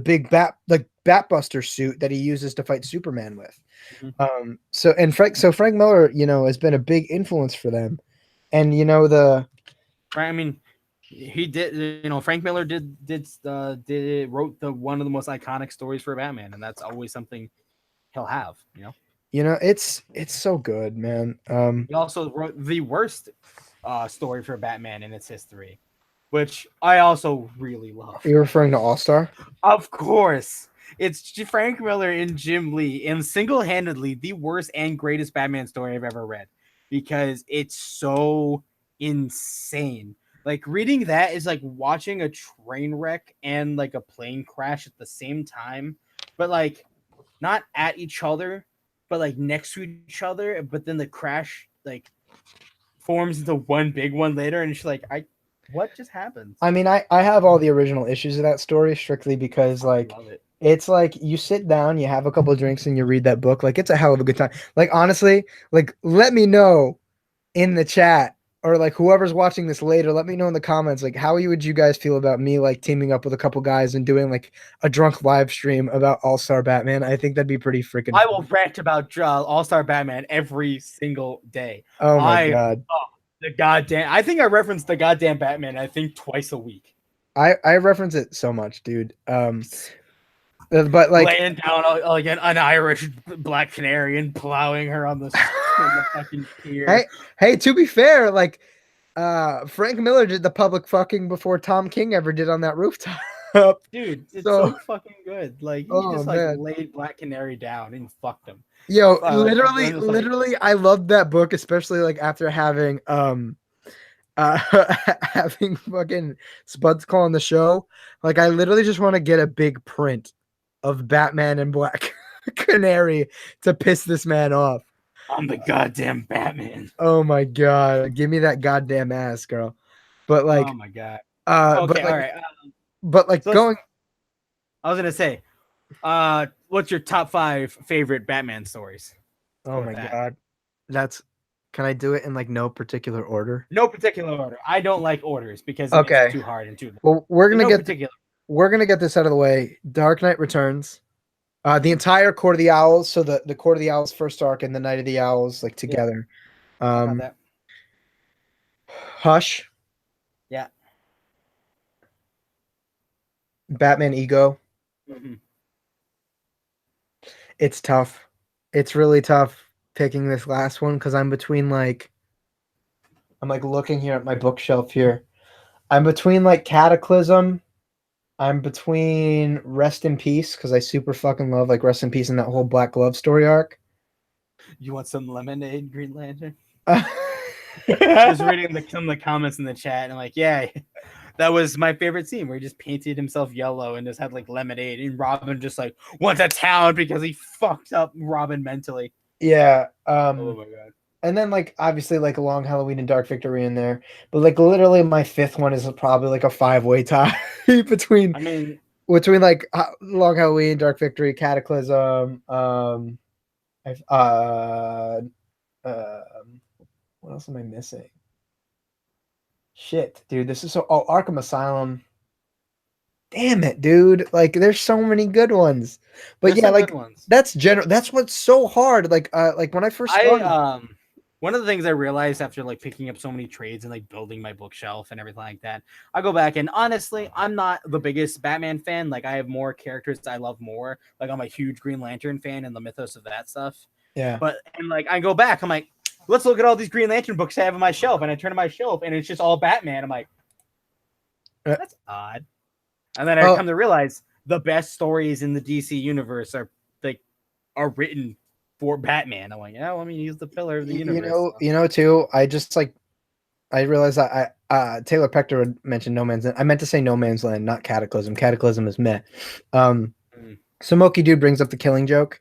big Batbuster suit that he uses to fight Superman with. Mhm. Frank Miller, has been a big influence for them. And Right. I mean, he did. Frank Miller wrote one of the most iconic stories for Batman, and that's always something he'll have. it's so good, man. He also wrote the worst story for Batman in its history, which I also really love. You're referring to All-Star? Of course, it's Frank Miller and Jim Lee, and single-handedly the worst and greatest Batman story I've ever read, because it's so insane. Like, reading that is like watching a train wreck and like a plane crash at the same time, but like not at each other, but like next to each other. But then the crash like forms into one big one later, and she's like, what just happened? I mean, I have all the original issues of that story strictly because, like, I love it. it's like you sit down, you have a couple of drinks, and you read that book. Like, it's a hell of a good time. Like, honestly, like, let me know in the chat, or like whoever's watching this later, let me know in the comments, like, how would you guys feel about me like teaming up with a couple guys and doing like a drunk live stream about All-Star Batman? I think that'd be pretty freaking I fun. will rant about All-Star Batman every single day. Oh my god. I think I referenced the goddamn Batman, I think twice a week. I reference it so much, dude. But like laying down like an Irish black canary and plowing her on the fucking pier. Hey, to be fair, like Frank Miller did the public fucking before Tom King ever did on that rooftop. Dude, it's so fucking good. Like, he just like man. laid Black Canary down and fucked him. Yo, literally, I loved that book, especially like after having having fucking Spuds call on the show. Like, I literally just want to get a big print of Batman and Black Canary to piss this man off. I'm the goddamn Batman. Oh my god, give me that goddamn ass, girl. But like, oh my god. Okay, but like, all right. But like so going, I was gonna say, what's your top 5 favorite Batman stories? Oh my god, can I do it in like no particular order? No particular order. I don't like orders because it makes it too hard and too long. Well, we're gonna get this out of the way. Dark Knight Returns, the entire Court of the Owls. So the Court of the Owls first arc and the Night of the Owls like together. Yeah. Hush. Yeah. Batman Ego. Mm-hmm. It's tough. It's really tough picking this last one because I'm between like, I'm like looking here at my bookshelf here. I'm between like Cataclysm. I'm between Rest in Peace because I super fucking love like Rest in Peace and that whole Black Glove story arc. You want some lemonade, Green Lantern? I was reading some of the comments in the chat and I'm like, yeah, that was my favorite scene where he just painted himself yellow and just had like lemonade and Robin just like went to town because he fucked up Robin mentally. Yeah. Oh my god. And then like obviously like a Long Halloween and Dark Victory in there, but like literally my 5th one is probably like a 5-way tie between like Long Halloween, Dark Victory, Cataclysm. What else am I missing? Shit, dude, this is Arkham Asylum. Damn it, dude! Like, there's so many good ones, but yeah, like that's what's so hard. Like when I first started, one of the things I realized after like picking up so many trades and like building my bookshelf and everything like that, I go back and honestly, I'm not the biggest Batman fan. Like, I have more characters I love more. Like, I'm a huge Green Lantern fan and the mythos of that stuff. Yeah. But and like I go back, I'm like, let's look at all these Green Lantern books I have on my shelf, and I turn to my shelf and it's just all Batman. I'm like, that's odd. And then I come to realize the best stories in the DC universe are written for Batman. I'm like, yeah, let me use the pillar of the universe. You know, too. I just like, I realized that Taylor Pector would mention No Man's Land. I meant to say No Man's Land, not Cataclysm. Cataclysm is meh. Samoki Dude brings up the Killing Joke,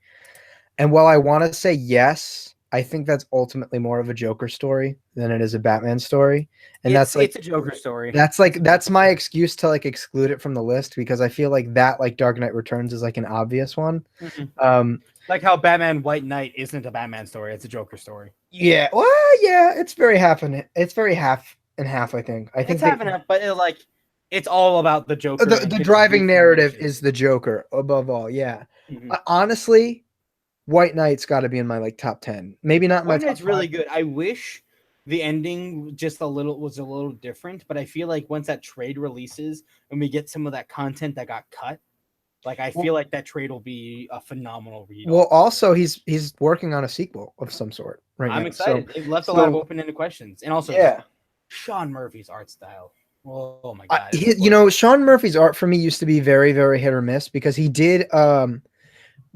and while I want to say yes, I think that's ultimately more of a Joker story than it is a Batman story. And it's a Joker story. That's my excuse to like exclude it from the list because I feel like that like Dark Knight Returns is like an obvious one. Mm-hmm. Like how Batman White Knight isn't a Batman story; it's a Joker story. Yeah, well, yeah, it's very half and half. I think. I think It's half and half, but it's all about the Joker. the driving narrative is the Joker above all. Yeah, honestly, White Knight's got to be in my like top 10. Maybe not in my White top Knight's really 5. good. I wish the ending was a little different, but I feel like once that trade releases and we get some of that content that got cut, like I feel like that trade will be a phenomenal read. Well, also he's working on a sequel of some sort right now. I'm excited. So, it left a lot of open-ended questions, and also yeah, Sean Murphy's art style. Oh my god! Sean Murphy's art for me used to be very, very hit or miss because he did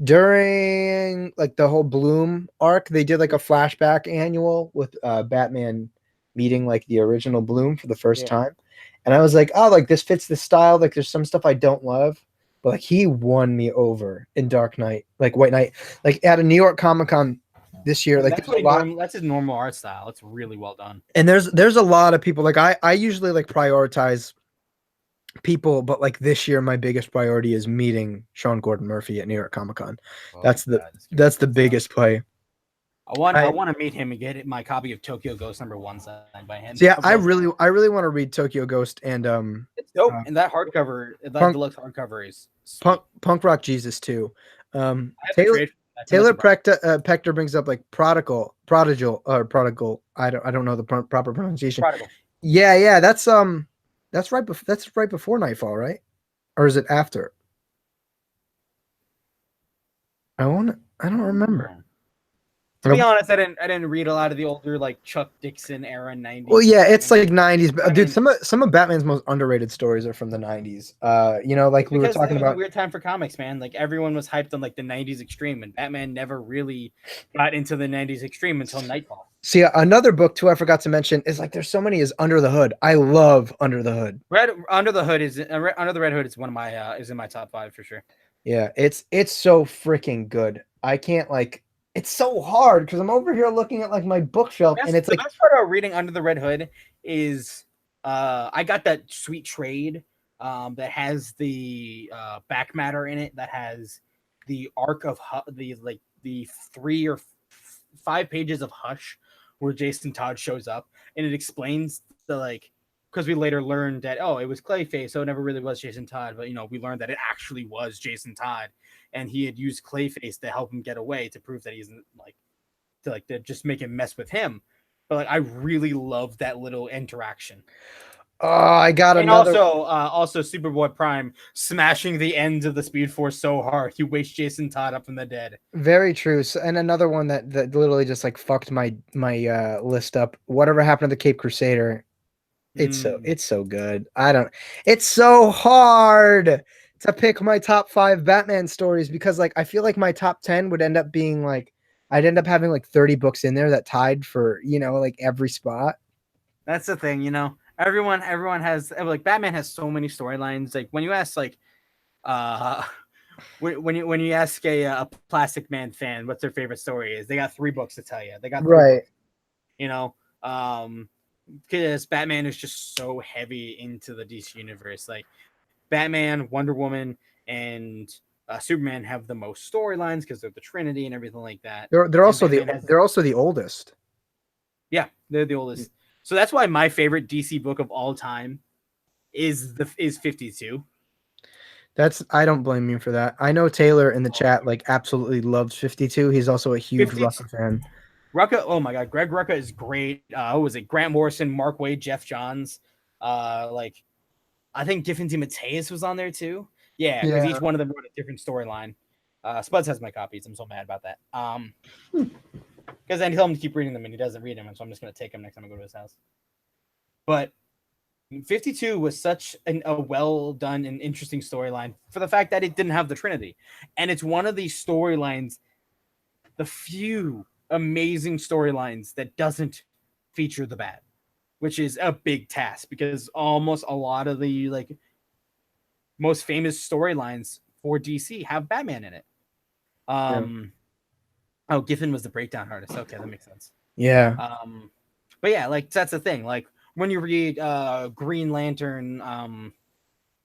during like the whole Bloom arc, they did like a flashback annual with Batman meeting like the original Bloom for the first time. And I was like, oh, like this fits the style. Like there's some stuff I don't love, but like he won me over in Dark Knight, like White Knight, like at a New York Comic Con this year. Like that's his normal art style. It's really well done. And there's a lot of people like I usually like prioritize people, but like this year my biggest priority is meeting Sean Gordon Murphy at New York Comic Con. That's the biggest play. I want to meet him and get my copy of Tokyo Ghost #1 signed by him. So yeah, I really want to read Tokyo Ghost and it's dope. And that hardcover, that deluxe hardcover is Punk Rock Jesus too. Taylor Pector brings up like prodigal. I don't know the proper pronunciation. Prodigal. Yeah, that's right before Nightfall, right? Or is it after? I don't remember. To be honest, I didn't read a lot of the older like Chuck Dixon era 90s. Well, yeah, it's like 90s, but dude, some of Batman's most underrated stories are from the 90s. Like we were talking about. A weird time for comics, man. Like everyone was hyped on like the 90s extreme, and Batman never really got into the 90s extreme until Nightfall. See, another book too I forgot to mention is like there's so many is Under the Hood. I love Under the Hood. Under the Red Hood is one of my is in my top 5 for sure. Yeah, it's so freaking good. I can't like. It's so hard because I'm over here looking at like my bookshelf, and it's the best part about reading Under the Red Hood is I got that sweet trade that has the back matter in it, that has the arc of the 3 or 5 pages of Hush where Jason Todd shows up, and it explains because we later learned that it was Clayface, so it never really was Jason Todd, but we learned that it actually was Jason Todd. And he had used Clayface to help him get away, to prove that he's to just make him mess with him. But I really love that little interaction. Oh, I got another. Also Superboy Prime smashing the ends of the Speed Force so hard he wakes Jason Todd up from the dead. Very true. So, and another one that literally just like fucked my list up. Whatever happened to the Cape Crusader? It's so good. It's so hard to pick my top 5 Batman stories because like I feel like my top 10 would end up being like I'd end up having like 30 books in there that tied for like every spot. That's the thing, everyone has like Batman has so many storylines. Like when you ask when you ask a Plastic Man fan what's their favorite story is, they got 3 books to tell you. They got 3 books, because Batman is just so heavy into the DC universe. Like Batman, Wonder Woman, and Superman have the most storylines because they're the Trinity and everything like that. They're also the oldest. Yeah, they're the oldest. So that's why my favorite DC book of all time is 52. I don't blame you for that. I know Taylor in the chat like absolutely loves 52. He's also a huge Rucka fan. Rucka, oh my god, Greg Rucka is great. Who was it? Grant Morrison, Mark Waid, Jeff Johns. I think Giffen DeMatteis was on there too. Yeah, because each one of them wrote a different storyline. Spuds has my copies. I'm so mad about that. Because I tell him to keep reading them, and he doesn't read them, and so I'm just going to take them next time I go to his house. But 52 was such a well done and interesting storyline for the fact that it didn't have the Trinity. And it's one of these storylines, the few amazing storylines that doesn't feature the Bat, which is a big task because almost a lot of the most famous storylines for DC have Batman in it. Oh, Giffen was the breakdown artist. Okay, that makes sense. Yeah. But yeah, that's the thing. Like when you read Green Lantern,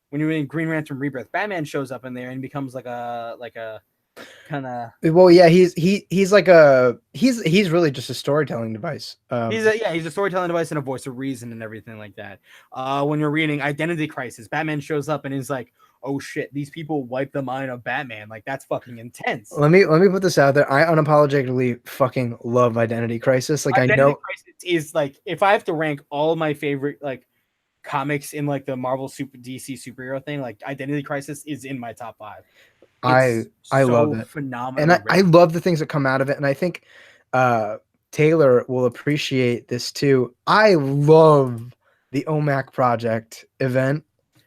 when you read Green Lantern Rebirth, Batman shows up in there and becomes like a kind of. Well, yeah, he's like he's really just a storytelling device. He's a storytelling device and a voice of reason and everything like that. When you're reading Identity Crisis, Batman shows up and is like, "Oh shit, these people wiped the mind of Batman." Like that's fucking intense. Let me put this out there. I unapologetically fucking love Identity Crisis. Like I Identity know Crisis is like, if I have to rank all my favorite like comics in like the Marvel Super DC superhero thing, like Identity Crisis is in my top 5. I It's I love so it. And phenomenally I written. love the things that come out of it. And I think Taylor will appreciate this too. I love the OMAC project event.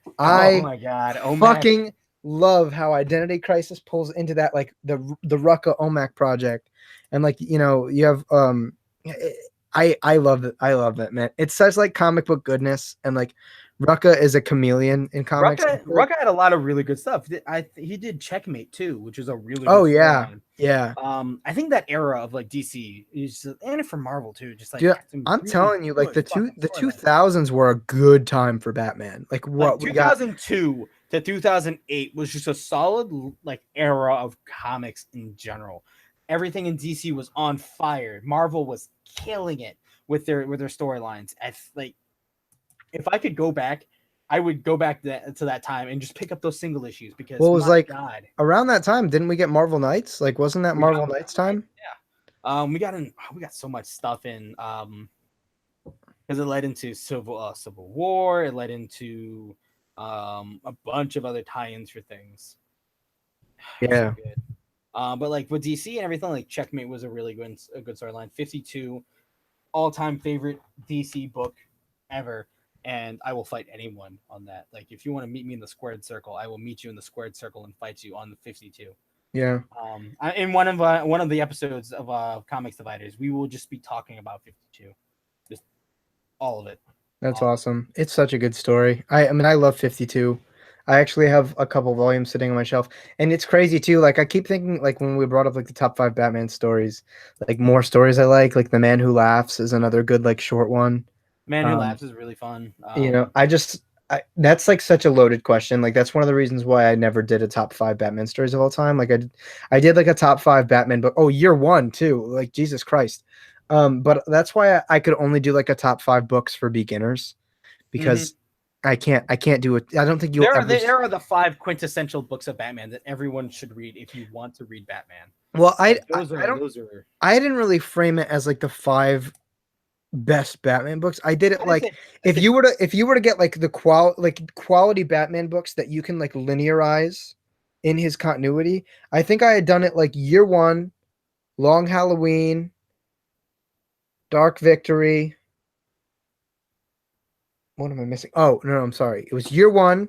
Oh I my god, Omac. fucking love how Identity Crisis pulls into that, like the Rucka OMAC project. And like, you know, you have I love it. I love it, man. It's such like comic book goodness, and like Rucka is a chameleon in comics. Rucka had a lot of really good stuff. He did Checkmate too, which is a really good Oh yeah. storyline. Yeah. I think that era of like DC is, and for Marvel too, just like Dude, had some I'm really telling you, like good fucking the storylines. 2000s were a good time for Batman. Like Like what we got. 2002 to 2008 was just a solid like era of comics in general. Everything in DC was on fire. Marvel was killing it with their storylines. Like, if I could go back, I would go back to that time and just pick up those single issues because Well, it was my like god, around that time, didn't we get Marvel Knights? Like, wasn't that we got Marvel Knights time? we got so much stuff in because it led into Civil War. It led into a bunch of other tie-ins for things. Yeah. So good. But like with DC and everything, like Checkmate was a good storyline. 52, all-time favorite DC book ever, and I will fight anyone on that. Like if you want to meet me in the squared circle, I will meet you in the squared circle and fight you on the 52. Yeah. In one of the episodes of Comics Dividers, we will just be talking about 52, just all of it. That's awesome. It's such a good story. I mean, I love 52. I actually have a couple volumes sitting on my shelf. And it's crazy too. Like I keep thinking like when we brought up like the top 5 Batman stories, like more stories I like The Man Who Laughs is another good like short one. Man Who Laughs is really fun. You know, that's like such a loaded question. Like that's one of the reasons why I never did a top 5 Batman stories of all time. Like I did like a top 5 Batman book. Oh, year 1 too. Like Jesus Christ. But that's why I could only do like a top 5 books for beginners because I can't do it. I don't think you'll ever. There are the 5 quintessential books of Batman that everyone should read if you want to read Batman. Well, I didn't really frame it as like the 5 best Batman books. I did it like if you were to get like the quality Batman books that you can like linearize in his continuity. I think I had done it like year 1, Long Halloween, Dark Victory. What am I missing? Oh, no, I'm sorry. It was year 1,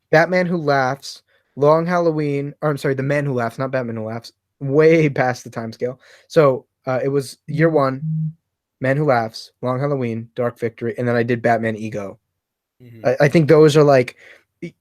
Batman Who Laughs, Long Halloween, or I'm sorry, The Man Who Laughs, not Batman Who Laughs, way past the time scale. So it was year 1, Man Who Laughs, Long Halloween, Dark Victory, and then I did Batman Ego. I think those are like,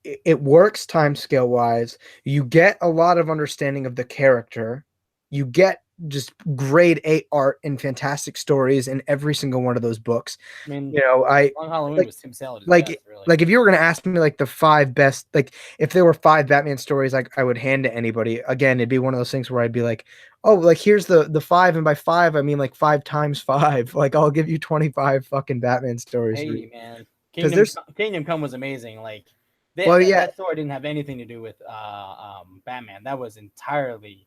it works time scale wise. You get a lot of understanding of the character. You get just grade A art and fantastic stories in every single one of those books. I mean, you know, Long Halloween was Tim Saladin's like best, really. like if you were gonna ask me like the 5 best, like if there were 5 Batman stories like I would hand to anybody, again it'd be one of those things where I'd be like, oh, like here's the 5, and by 5 I mean like 5 times 5. Like I'll give you 25 fucking Batman stories. Hey man, There's Kingdom Come was amazing. Like that story didn't have anything to do with Batman. That was entirely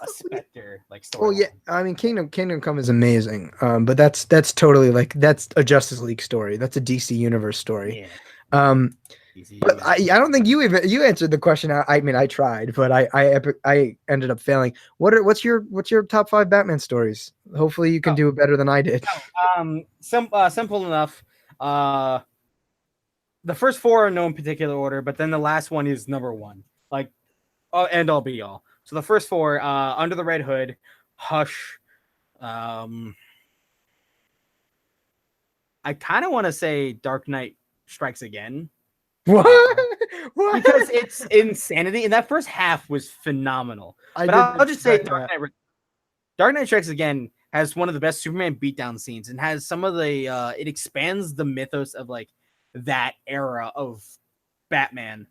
a Spectre like story. Well, yeah, I mean Kingdom Come is amazing. But that's totally like that's a Justice League story. That's a DC Universe story. Yeah. But I don't think you answered the question. I mean I tried, but I ended up failing. What's your top 5 Batman stories? Hopefully you can do it better than I did. Simple enough. The first 4 are no particular order, but then the last one is number 1. Like end all be all. So the first 4, Under the Red Hood, Hush. I kind of want to say Dark Knight Strikes Again. What? Because it's insanity, and that first half was phenomenal. I'll just say Dark Knight Strikes Again has one of the best Superman beatdown scenes, and has some of the it expands the mythos of like that era of Batman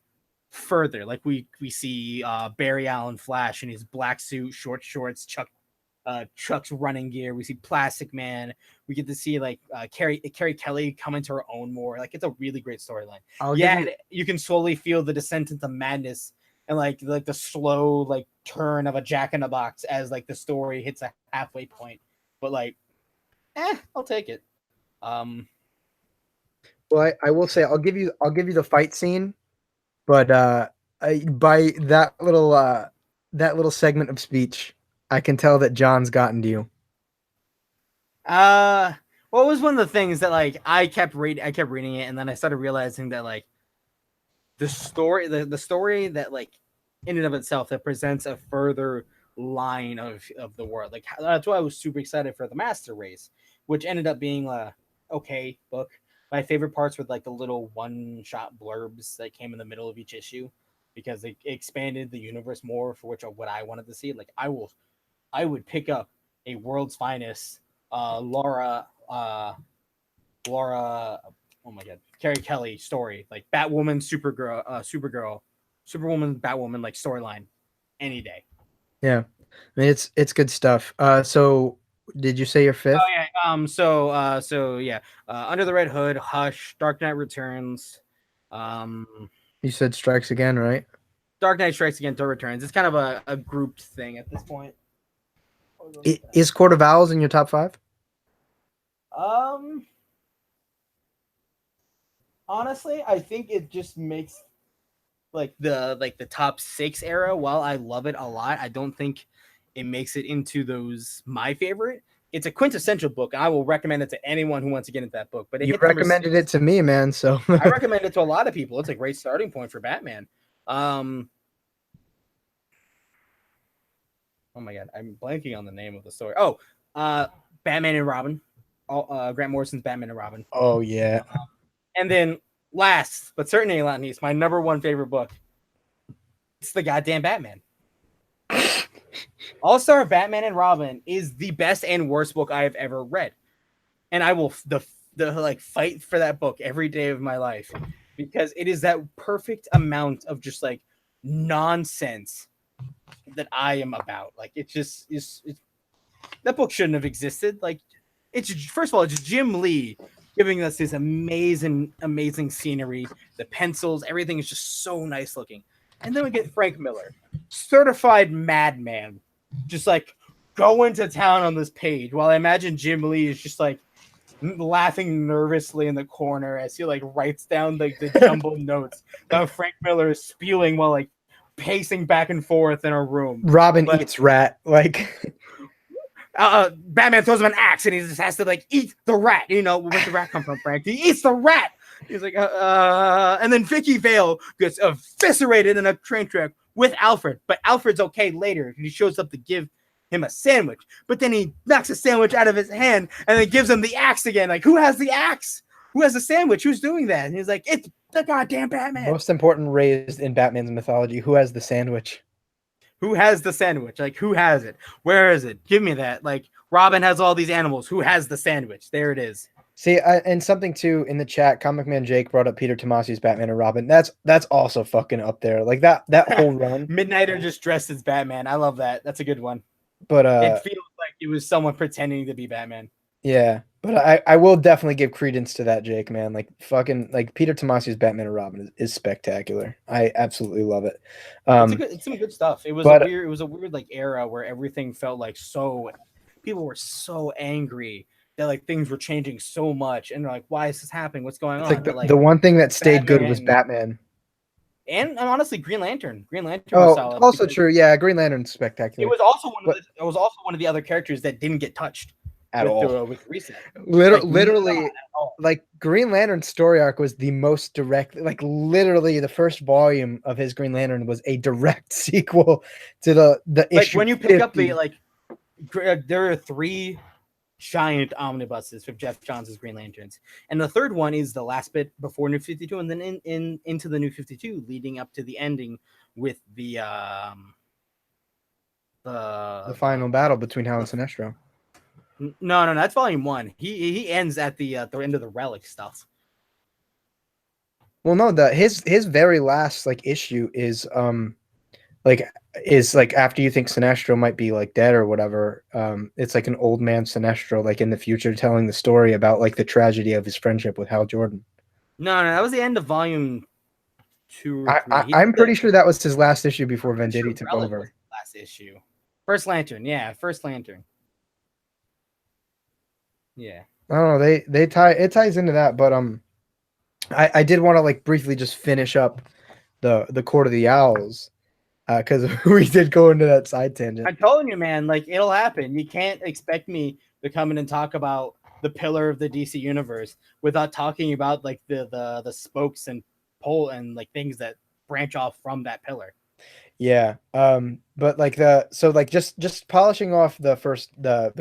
further. Like we see Barry Allen Flash in his black suit, short shorts, Chuck's running gear. We see Plastic Man. We get to see like Carrie Kelly come into her own more. Like it's a really great storyline. You can slowly feel the descent into madness and like the slow like turn of a Jack in the Box as like the story hits a halfway point. But like, I'll take it. Well, I will say I'll give you the fight scene, but by that little segment of speech, I can tell that John's gotten to you. Well, it was one of the things that like I kept reading it, and then I started realizing that like the story that like in and of itself that presents a further line of the world. Like that's why I was super excited for the Master Race, which ended up being a okay book. My favorite parts were like the little one-shot blurbs that came in the middle of each issue because they expanded the universe more for what I wanted to see. Like I would pick up a World's Finest Laura, oh my god, Carrie Kelly story, like Batwoman, Superwoman, Batwoman, like storyline, any day. Yeah, I mean it's good stuff. So did you say your fifth? Oh yeah. So yeah. Under the Red Hood, Hush, Dark Knight Returns. You said Strikes Again, right? Dark Knight Strikes Again, Dark Returns. It's kind of a grouped thing at this point. Is Court of Owls in your top 5? Honestly, I think it just makes like the top 6 era. While I love it a lot, I don't think it makes it into those my favorite. It's a quintessential book. I will recommend it to anyone who wants to get into that book. But you recommended it to me, man. So I recommend it to a lot of people. It's a great starting point for Batman. Oh my god, I'm blanking on the name of the story. Batman and Robin. Grant Morrison's Batman and Robin. Oh yeah. And then last, but certainly not least, my number 1 favorite book. It's the goddamn Batman. All-Star Batman and Robin is the best and worst book I have ever read. And I will the like fight for that book every day of my life because it is that perfect amount of just like nonsense that I am about. Like it just is that book shouldn't have existed. Like it's first of all, it's Jim Lee giving us this amazing scenery, the pencils, everything is just so nice looking. And then we get Frank Miller, certified madman, just like going to town on this page. While I imagine Jim Lee is just like laughing nervously in the corner as he like writes down like the jumbled notes that Frank Miller is spewing while like pacing back and forth in a room. Robin eats rat, like Batman throws him an axe and he just has to like eat the rat. You know, where's the rat come from, Frank? He eats the rat. He's like, and then Vicky Vale gets eviscerated in a train track with Alfred, but Alfred's okay later. He shows up to give him a sandwich, but then he knocks a sandwich out of his hand and then gives him the axe again. Like, who has the axe? Who has the sandwich? Who's doing that? And he's like, it's the goddamn Batman. Most important raised in Batman's mythology. Who has the sandwich? Who has the sandwich? Like, who has it? Where is it? Give me that. Like, Robin has all these animals. Who has the sandwich? There it is. See, and something too in the chat, Comic Man Jake brought up Peter Tomasi's Batman and Robin. That's also fucking up there. Like that whole run. Midnighter just dressed as Batman. I love that. That's a good one. But it feels like it was someone pretending to be Batman. Yeah, but I will definitely give credence to that, Jake, man. Like fucking like Peter Tomasi's Batman and Robin is spectacular. I absolutely love it. It's some good stuff. It was a weird like era where everything felt like people were so angry that like things were changing so much, and they're like, why is this happening? What's going on? Like the one thing that stayed good was Batman. And honestly, Green Lantern. Was solid. Also true. Yeah, Green Lantern's spectacular. It was also one of the other characters that didn't get touched at all. With Reset. Literally, like Green Lantern's story arc was the most direct. Like literally, the first volume of his Green Lantern was a direct sequel to the like issue. When you pick 50. Up the like, there are 3 giant omnibuses of Jeff Johns' Green Lanterns, and the third one is the last bit before New 52, and then into the New 52, leading up to the ending with the final battle between Hal and Sinestro. No, that's volume 1. He ends at the end of the relic stuff. Well, no, his very last like issue like is like after you think Sinestro might be like dead or whatever, it's like an old man Sinestro like in the future telling the story about like the tragedy of his friendship with Hal Jordan. No, that was the end of volume 2 or 3. I'm pretty sure that was his last issue before Venditti Sure took Relic was over. the last issue. First Lantern, yeah, First Lantern. Yeah. I don't know. It ties into that, but I did want to like briefly just finish up the Court of the Owls, because we did go into that side tangent. I'm telling you, man, like it'll happen. You can't expect me to come in and talk about the pillar of the DC universe without talking about like the spokes and pole and like things that branch off from that pillar. Yeah. But like just polishing off the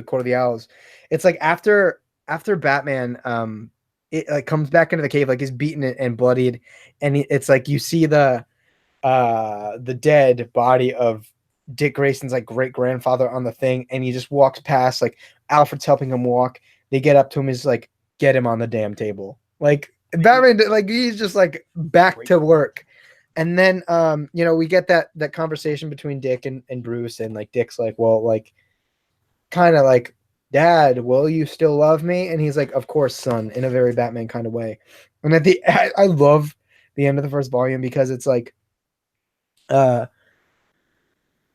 Court of the Owls, it's like after Batman it like comes back into the cave, like he's beaten and bloodied, and it's like you see the dead body of Dick Grayson's like great grandfather on the thing, and he just walks past, like Alfred's helping him walk. They get up to him, he's like, get him on the damn table. Like Batman, like he's just like back to work. And then we get that conversation between Dick and Bruce, and like Dick's like, well, like kind of like, Dad, will you still love me? And he's like, of course, son, in a very Batman kind of way. And I love the end of the first volume because it's like uh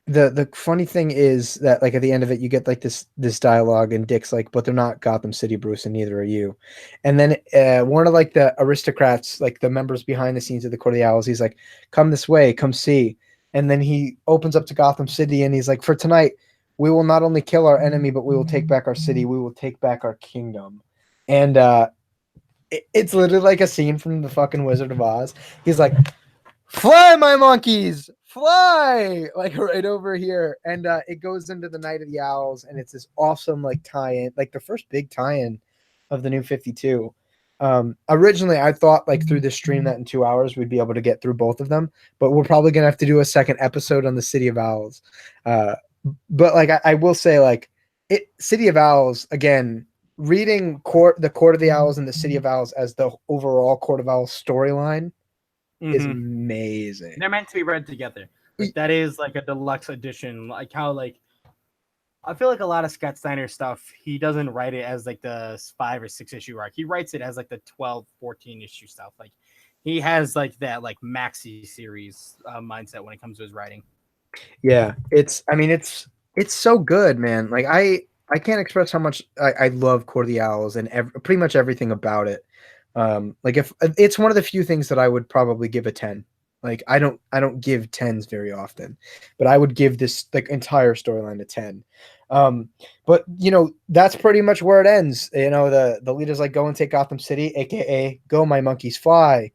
the funny thing is that like at the end of it you get like this dialogue, and Dick's like, but they're not Gotham City, Bruce, and neither are you. And then one of like the aristocrats, like the members behind the scenes of the Court of the Owls, he's like, come this way, come see. And then he opens up to Gotham City, and he's like, for tonight we will not only kill our enemy, but we will take back our city, we will take back our kingdom. And it's literally like a scene from the fucking Wizard of Oz. He's like, fly, my monkeys, fly, like right over here. And it goes into the Night of the Owls, and it's this awesome like tie-in, like the first big tie-in of the New 52. Originally I thought like through this stream that in 2 hours we'd be able to get through both of them, but we're probably gonna have to do a second episode on the City of Owls. But like I will say, like City of Owls, again, reading the Court of the Owls and the City of Owls as the overall Court of Owls storyline is amazing. They're meant to be read together. Like, that is like a deluxe edition. Like how like I feel like a lot of Scott Snyder stuff, he doesn't write it as like the 5 or 6 issue arc. He writes it as like the 12, 14 issue stuff. Like he has like that like maxi series mindset when it comes to his writing. Yeah, it's so good, man. Like I can't express how much I love Court of the Owls and pretty much everything about it. Like if it's one of the few things that I would probably give a 10. Like I don't give 10s very often, but I would give this like entire storyline a 10. But that's pretty much where it ends. The leader's like, go and take Gotham City, aka go my monkeys fly.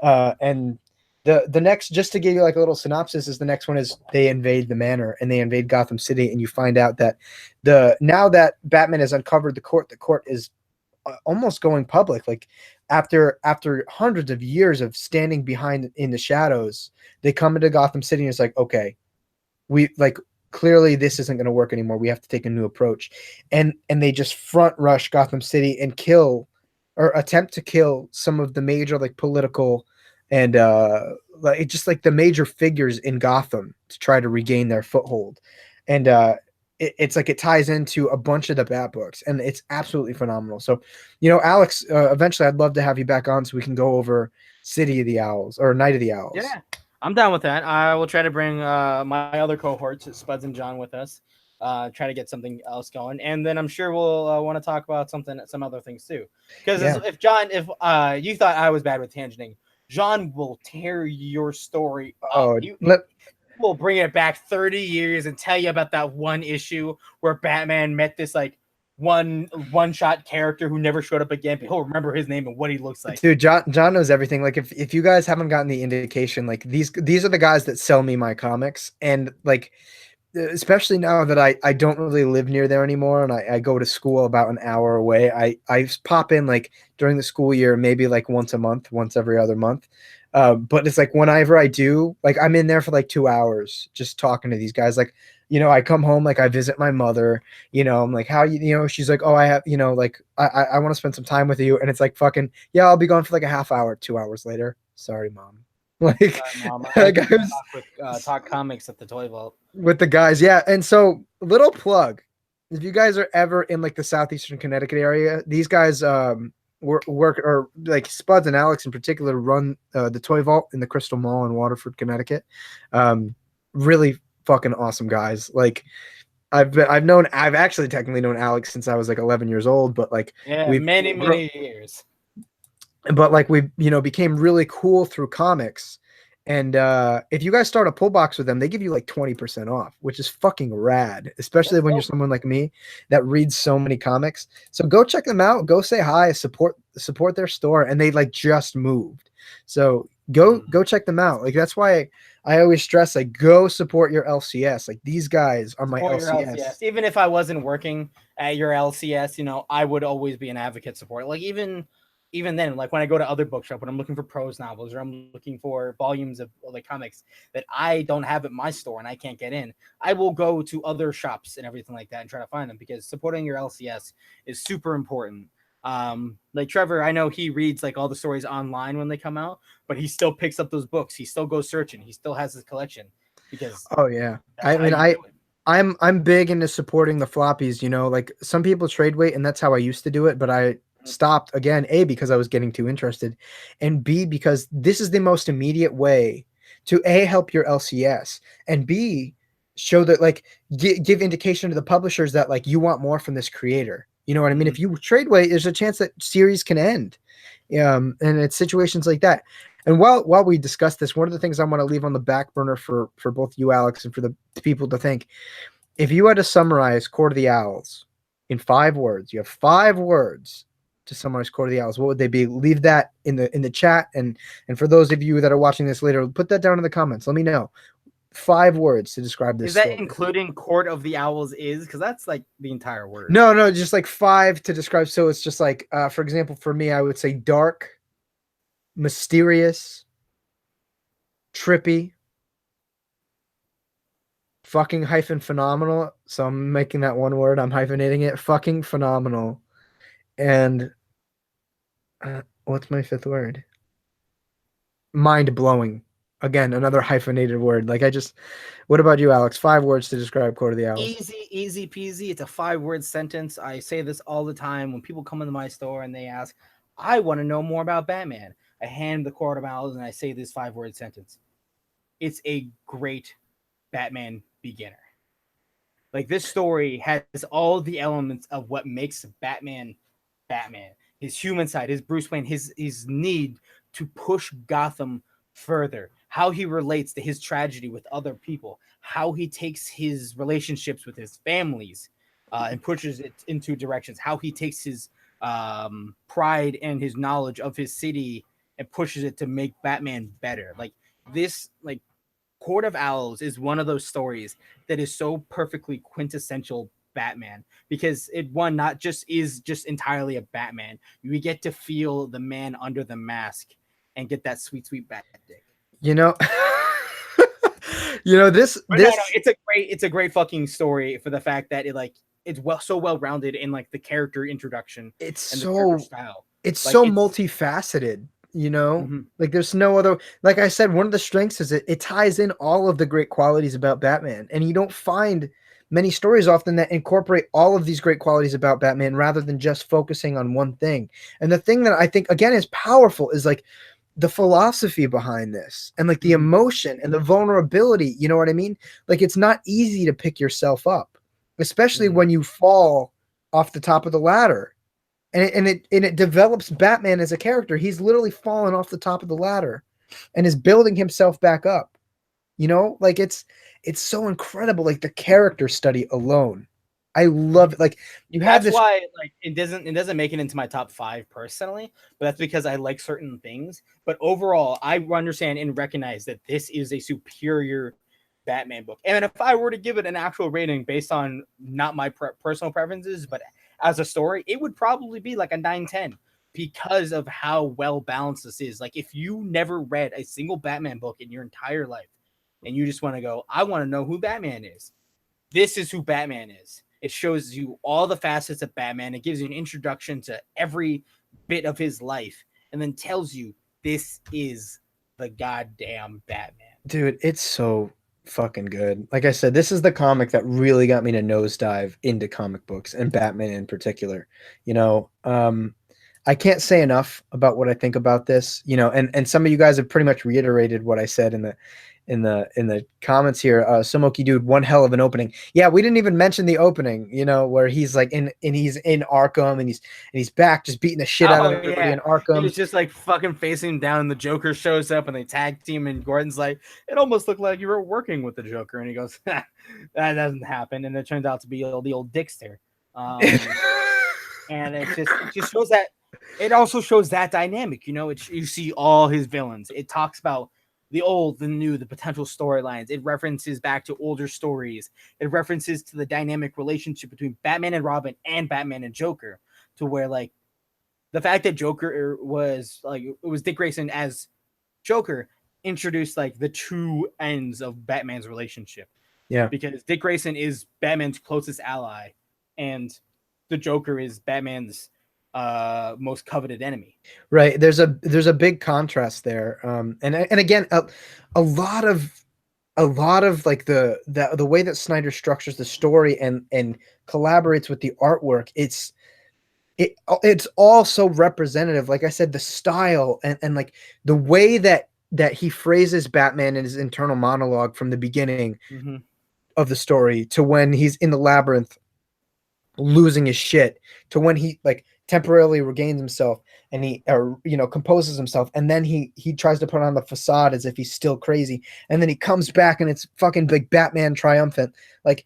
And the next, just to give you like a little synopsis, is the next one is they invade the manor and they invade Gotham City, and you find out that now that Batman has uncovered the court is almost going public. Like after hundreds of years of standing behind in the shadows, they come into Gotham City, and it's like, okay, we like clearly this isn't going to work anymore. We have to take a new approach, and they just front rush Gotham City and kill or attempt to kill some of the major like political and like just like the major figures in Gotham to try to regain their foothold. And it's like it ties into a bunch of the Bat books, and it's absolutely phenomenal. So, Alex, eventually I'd love to have you back on so we can go over City of the Owls or Night of the Owls. Yeah, I'm down with that. I will try to bring my other cohorts, Spuds and John, with us. Try to get something else going, and then I'm sure we'll want to talk about some other things too. Because if you thought I was bad with tangenting, John will tear your story up. Oh, Will bring it back 30 years and tell you about that one issue where Batman met this like one-shot character who never showed up again, but he'll remember his name and what he looks like. Dude, John knows everything. Like if you guys haven't gotten the indication, like these are the guys that sell me my comics, and like especially now that I don't really live near there anymore, and I go to school about an hour away. I pop in like during the school year, maybe like once a month, once every other month. But it's like whenever I do, like I'm in there for like 2 hours just talking to these guys. Like, I come home, like I visit my mother, I'm like, how she's like, oh, I have, like I want to spend some time with you. And it's like, fucking, yeah, I'll be gone for like a half hour, 2 hours later. Sorry, mom. Like, Mom, I I was talk comics at the Toy Vault. with the guys, yeah. And so, little plug: if you guys are ever in like the southeastern Connecticut area, these guys work or like Spuds and Alex in particular run the Toy Vault in the Crystal Mall in Waterford, Connecticut. Really fucking awesome guys. Like, I've actually technically known Alex since I was like 11 years old, but like Yeah, we've many years. but like we became really cool through comics. And if you guys start a pull box with them, they give you like 20% off, which is fucking rad, especially That's when you're dope. someone like me that reads so many comics. So go check them out, go say hi, support their store. And they like just moved, so go check them out. Like, that's why I always stress, like, go support your LCS. Like, these guys are my Support your LCS. LCS. Even if I wasn't working at your LCS, you know, I would always be an advocate support. Like, even then, like when I go to other bookshop, when I'm looking for prose novels or I'm looking for volumes of like comics that I don't have at my store and I can't get in, I will go to other shops and everything like that and try to find them, because supporting your LCS is super important. Like Trevor, I know he reads like all the stories online when they come out, but he still picks up those books. He still goes searching. He still has his collection, because Oh yeah. that's how I mean, you do it. I'm big into supporting the floppies, you know, like some people trade weight, and that's how I used to do it, but I stopped again, A, because I was getting too interested, and B, because this is the most immediate way to A, help your LCS, and B, show that, like, give indication to the publishers that like you want more from this creator. You know what I mean? If you trade weight, there's a chance that series can end. And it's situations like that. And while we discuss this, one of the things I want to leave on the back burner for both you, Alex, and for the people to think: if you had to summarize Court of the Owls in 5 words, you have 5 words to summarize Court of the Owls, what would they be? Leave that in the chat, and for those of you that are watching this later, put that down in the comments. Let me know 5 words to describe this Is that story. including Court of the Owls? Because that's like the entire word. No, just like 5 to describe. So it's just like, for example, for me, I would say dark, mysterious, trippy, fucking hyphen phenomenal. So I'm making that one word. I'm hyphenating it. Fucking phenomenal. And what's my 5th word? Mind blowing. Again, another hyphenated word. Like, what about you, Alex? 5 words to describe Court of the Owls. Easy peasy. It's a 5-word sentence. I say this all the time when people come into my store and they ask, I want to know more about Batman. I hand the Court of Owls and I say this 5-word sentence. It's a great Batman beginner. Like, this story has all the elements of what makes Batman Batman. His human side, his Bruce Wayne, his need to push Gotham further, how he relates to his tragedy with other people, how he takes his relationships with his families and pushes it into directions, how he takes his pride and his knowledge of his city and pushes it to make Batman better. Like, this, like, Court of Owls is one of those stories that is so perfectly quintessential Batman, because it not just is just entirely a Batman. You get to feel the man under the mask and get that sweet bat dick. You know, this. No, it's a great fucking story for the fact that it's so well rounded in like the character introduction. It's and so the character style. It's like, so multifaceted. Like, there's no other. Like I said, one of the strengths is it ties in all of the great qualities about Batman, and you don't find many stories often that incorporate all of these great qualities about Batman rather than just focusing on one thing. And the thing that I think again is powerful is like the philosophy behind this, and like the emotion and the vulnerability. You know what I mean? Like, it's not easy to pick yourself up, especially when you fall off the top of the ladder. And it develops Batman as a character. He's literally fallen off the top of the ladder and is building himself back up. Like, it's so incredible. Like, the character study alone, I love it. Like, you have that's this. why like it doesn't make it into my top 5 personally, but that's because I like certain things. But overall, I understand and recognize that this is a superior Batman book. And if I were to give it an actual rating based on not my personal preferences, but as a story, it would probably be like a 9/10 because of how well balanced this is. Like, if you never read a single Batman book in your entire life and you just want to go, I want to know who Batman is, this is who Batman is. It shows you all the facets of Batman. It gives you an introduction to every bit of his life and then tells you this is the goddamn Batman. Dude, it's so fucking good. Like I said, this is the comic that really got me to nosedive into comic books and Batman in particular. You know, I can't say enough about what I think about this, you know, and some of you guys have pretty much reiterated what I said in the comments here. Sumoki dude, one hell of an opening. Yeah, we didn't even mention the opening, you know, where he's like he's in Arkham and he's back just beating the shit out of everybody in Arkham. He's just like fucking facing down and the Joker shows up and they tag team and Gordon's like, it almost looked like you were working with the Joker, and he goes, that doesn't happen, and it turns out to be the old Dickster. And it just shows that. It also shows that dynamic, you know. You see all his villains. It talks about the old, the new, the potential storylines. It references back to older stories. It references to the dynamic relationship between Batman and Robin and Batman and Joker, to where like the fact that Joker was like, it was Dick Grayson as Joker introduced like the two ends of Batman's relationship. Yeah, because Dick Grayson is Batman's closest ally, and the Joker is Batman's most coveted enemy. Right. There's a big contrast there. And again, a lot of like the way that Snyder structures the story and collaborates with the artwork, it's all so representative. Like I said, the style and like the way that he phrases Batman in his internal monologue from the beginning of the story to when he's in the labyrinth losing his shit, to when he like temporarily regains himself and he composes himself, and then he tries to put on the facade as if he's still crazy, and then he comes back and it's fucking big Batman triumphant. Like,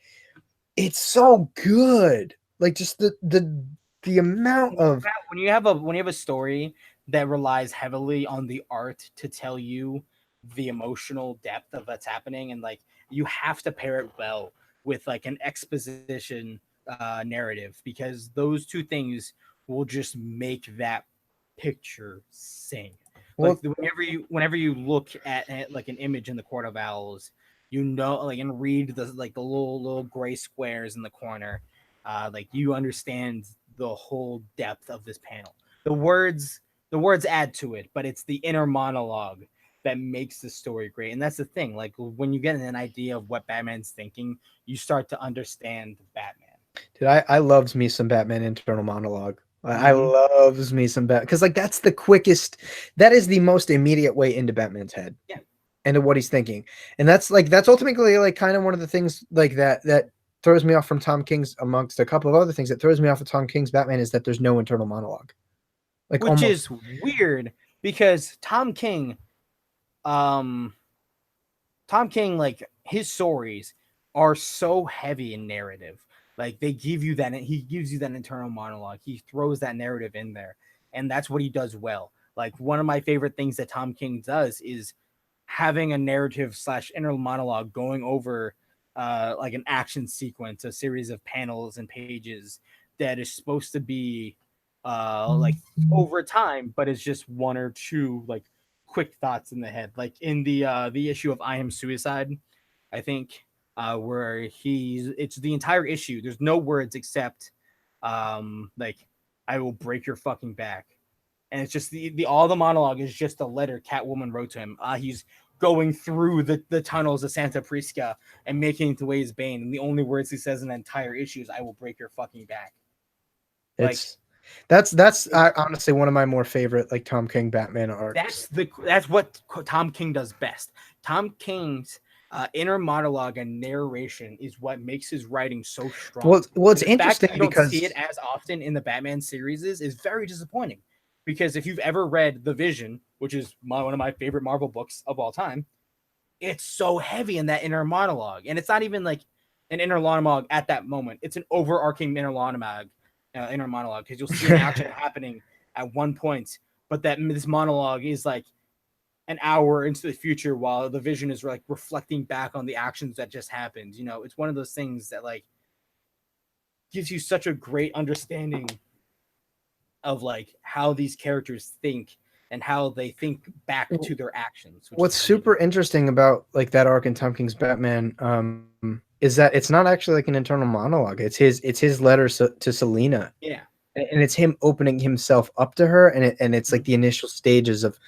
it's so good. Like, just the amount of when you have a story that relies heavily on the art to tell you the emotional depth of what's happening, and like you have to pair it well with like an exposition narrative, because those two things will just make that picture sing. Like, whenever you look at like an image in the Court of Owls, you know, like, and read the little gray squares in the corner, like you understand the whole depth of this panel. The words add to it, but it's the inner monologue that makes the story great. And that's the thing. Like, when you get an idea of what Batman's thinking, you start to understand Batman. Dude, I loves me some Batman internal monologue. I loves me some Batman, because like that is the most immediate way into Batman's head. Yeah. Into what he's thinking. And that's ultimately like kind of one of the things like that throws me off from Tom King's, amongst a couple of other things that throws me off of Tom King's Batman, is that there's no internal monologue. Like, which is weird, because Tom King, like, his stories are so heavy in narrative. Like, he gives you that internal monologue. He throws that narrative in there, and that's what he does well. Like, one of my favorite things that Tom King does is having a narrative / inner monologue going over like an action sequence, a series of panels and pages that is supposed to be like over time, but it's just one or two like quick thoughts in the head. Like in the issue of I Am Suicide, I think, where it's the entire issue. There's no words except like, I will break your fucking back. And it's just all the monologue is just a letter Catwoman wrote to him. He's going through the tunnels of Santa Prisca and making it to Ways Bane, and the only words he says in the entire issue is "I will break your fucking back." That's honestly one of my more favorite like Tom King Batman arcs. That's what Tom King does best. Tom King's inner monologue and narration is what makes his writing so strong. Well, it's interesting you don't see it as often in the Batman series is very disappointing. Because if you've ever read The Vision, which is one of my favorite Marvel books of all time, it's so heavy in that inner monologue. And it's not even like an inner monologue at that moment. It's an overarching inner monologue, because you'll see an action happening at one point, but this monologue is like an hour into the future, while The Vision is like reflecting back on the actions that just happened. You know, it's one of those things that like gives you such a great understanding of like how these characters think and how they think back to their actions. What's super interesting about like that arc in Tom King's Batman is that it's not actually like an internal monologue. It's his letter to Selina. Yeah. And it's him opening himself up to her, and it's like the initial stages of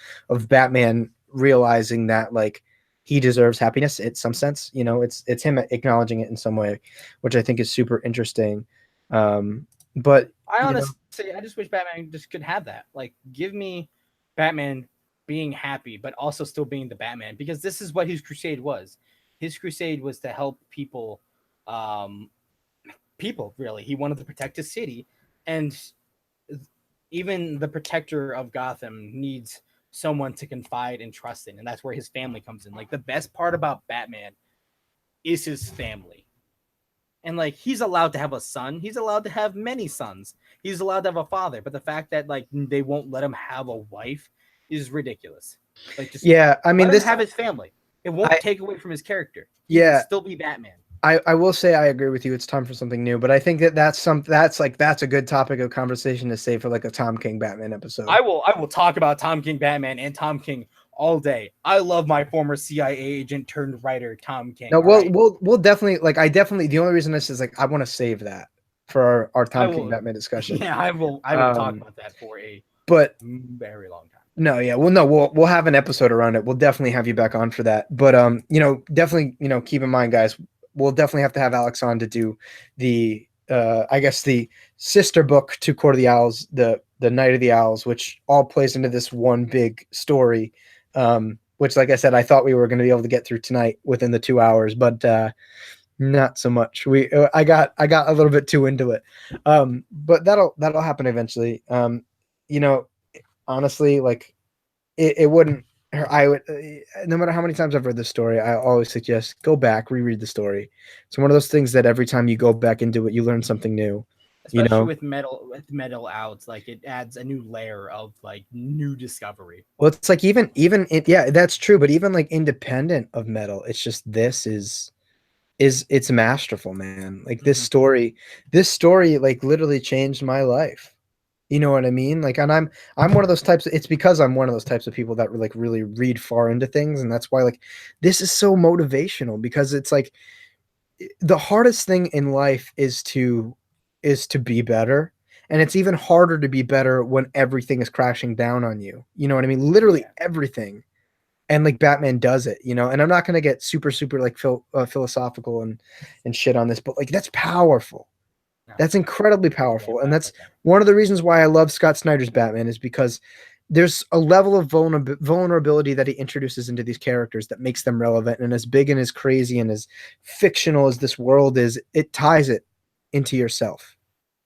Batman realizing that like he deserves happiness in some sense. You know, it's him acknowledging it in some way, which I think is super interesting. But I you know, honestly, I just wish Batman just could have that. Like, give me Batman being happy, but also still being the Batman, because this is what his crusade was. His crusade was to help people, um, people really. He wanted to protect his city, and even the protector of Gotham needs someone to confide and trust in, and that's where his family comes in. Like, the best part about Batman is his family. And like, he's allowed to have a son, he's allowed to have many sons, he's allowed to have a father, but the fact that like they won't let him have a wife is ridiculous. Like, just yeah, I mean let him this. have his family. It won't take away from his character. He can Yeah, still be Batman. I will say I agree with you. It's time for something new, but I think that's a good topic of conversation to say for like a Tom King Batman episode. I will talk about Tom King Batman and Tom King all day. I love my former CIA agent turned writer Tom King. No, Right? we'll definitely like the only reason this is like I want to save that for our I Tom King will. Batman discussion. Yeah, I will talk about that for a But very long time. no, yeah, well, no, we'll have an episode around it. We'll definitely have you back on for that. But you know, definitely, you know, keep in mind, guys, we'll definitely have to have Alex on to do the I guess the sister book to Court of the Owls, the Night of the Owls, which all plays into this one big story. Which, like I said, I thought we were going to be able to get through tonight within the 2 hours, but not so much. I got a little bit too into it. But that'll happen eventually. You know, honestly, like it wouldn't. I would, no matter how many times I've read this story, I always suggest go back, reread the story. It's one of those things that every time you go back into it, you learn something new. Especially You know, with metal outs, like it adds a new layer of like new discovery. well, it's like even yeah, that's true. But even like independent of metal, it's just it's masterful, man. Like this story like literally changed my life. You know what I mean? Like, and I'm one of those types. It's because I'm one of those types of people that like really read far into things, and that's why like this is so motivational, because it's like the hardest thing in life is to be better, and it's even harder to be better when everything is crashing down on you. You know what I mean? Literally everything. And like Batman does it, you know. And I'm not gonna get super like philosophical and shit on this, but like that's powerful. No, That's incredibly I can't powerful. And laugh that's at that. one of the reasons why I love Scott Snyder's Batman, is because there's a level of vulnerability that he introduces into these characters that makes them relevant. And as big and as crazy and as fictional as this world is, it ties it into yourself.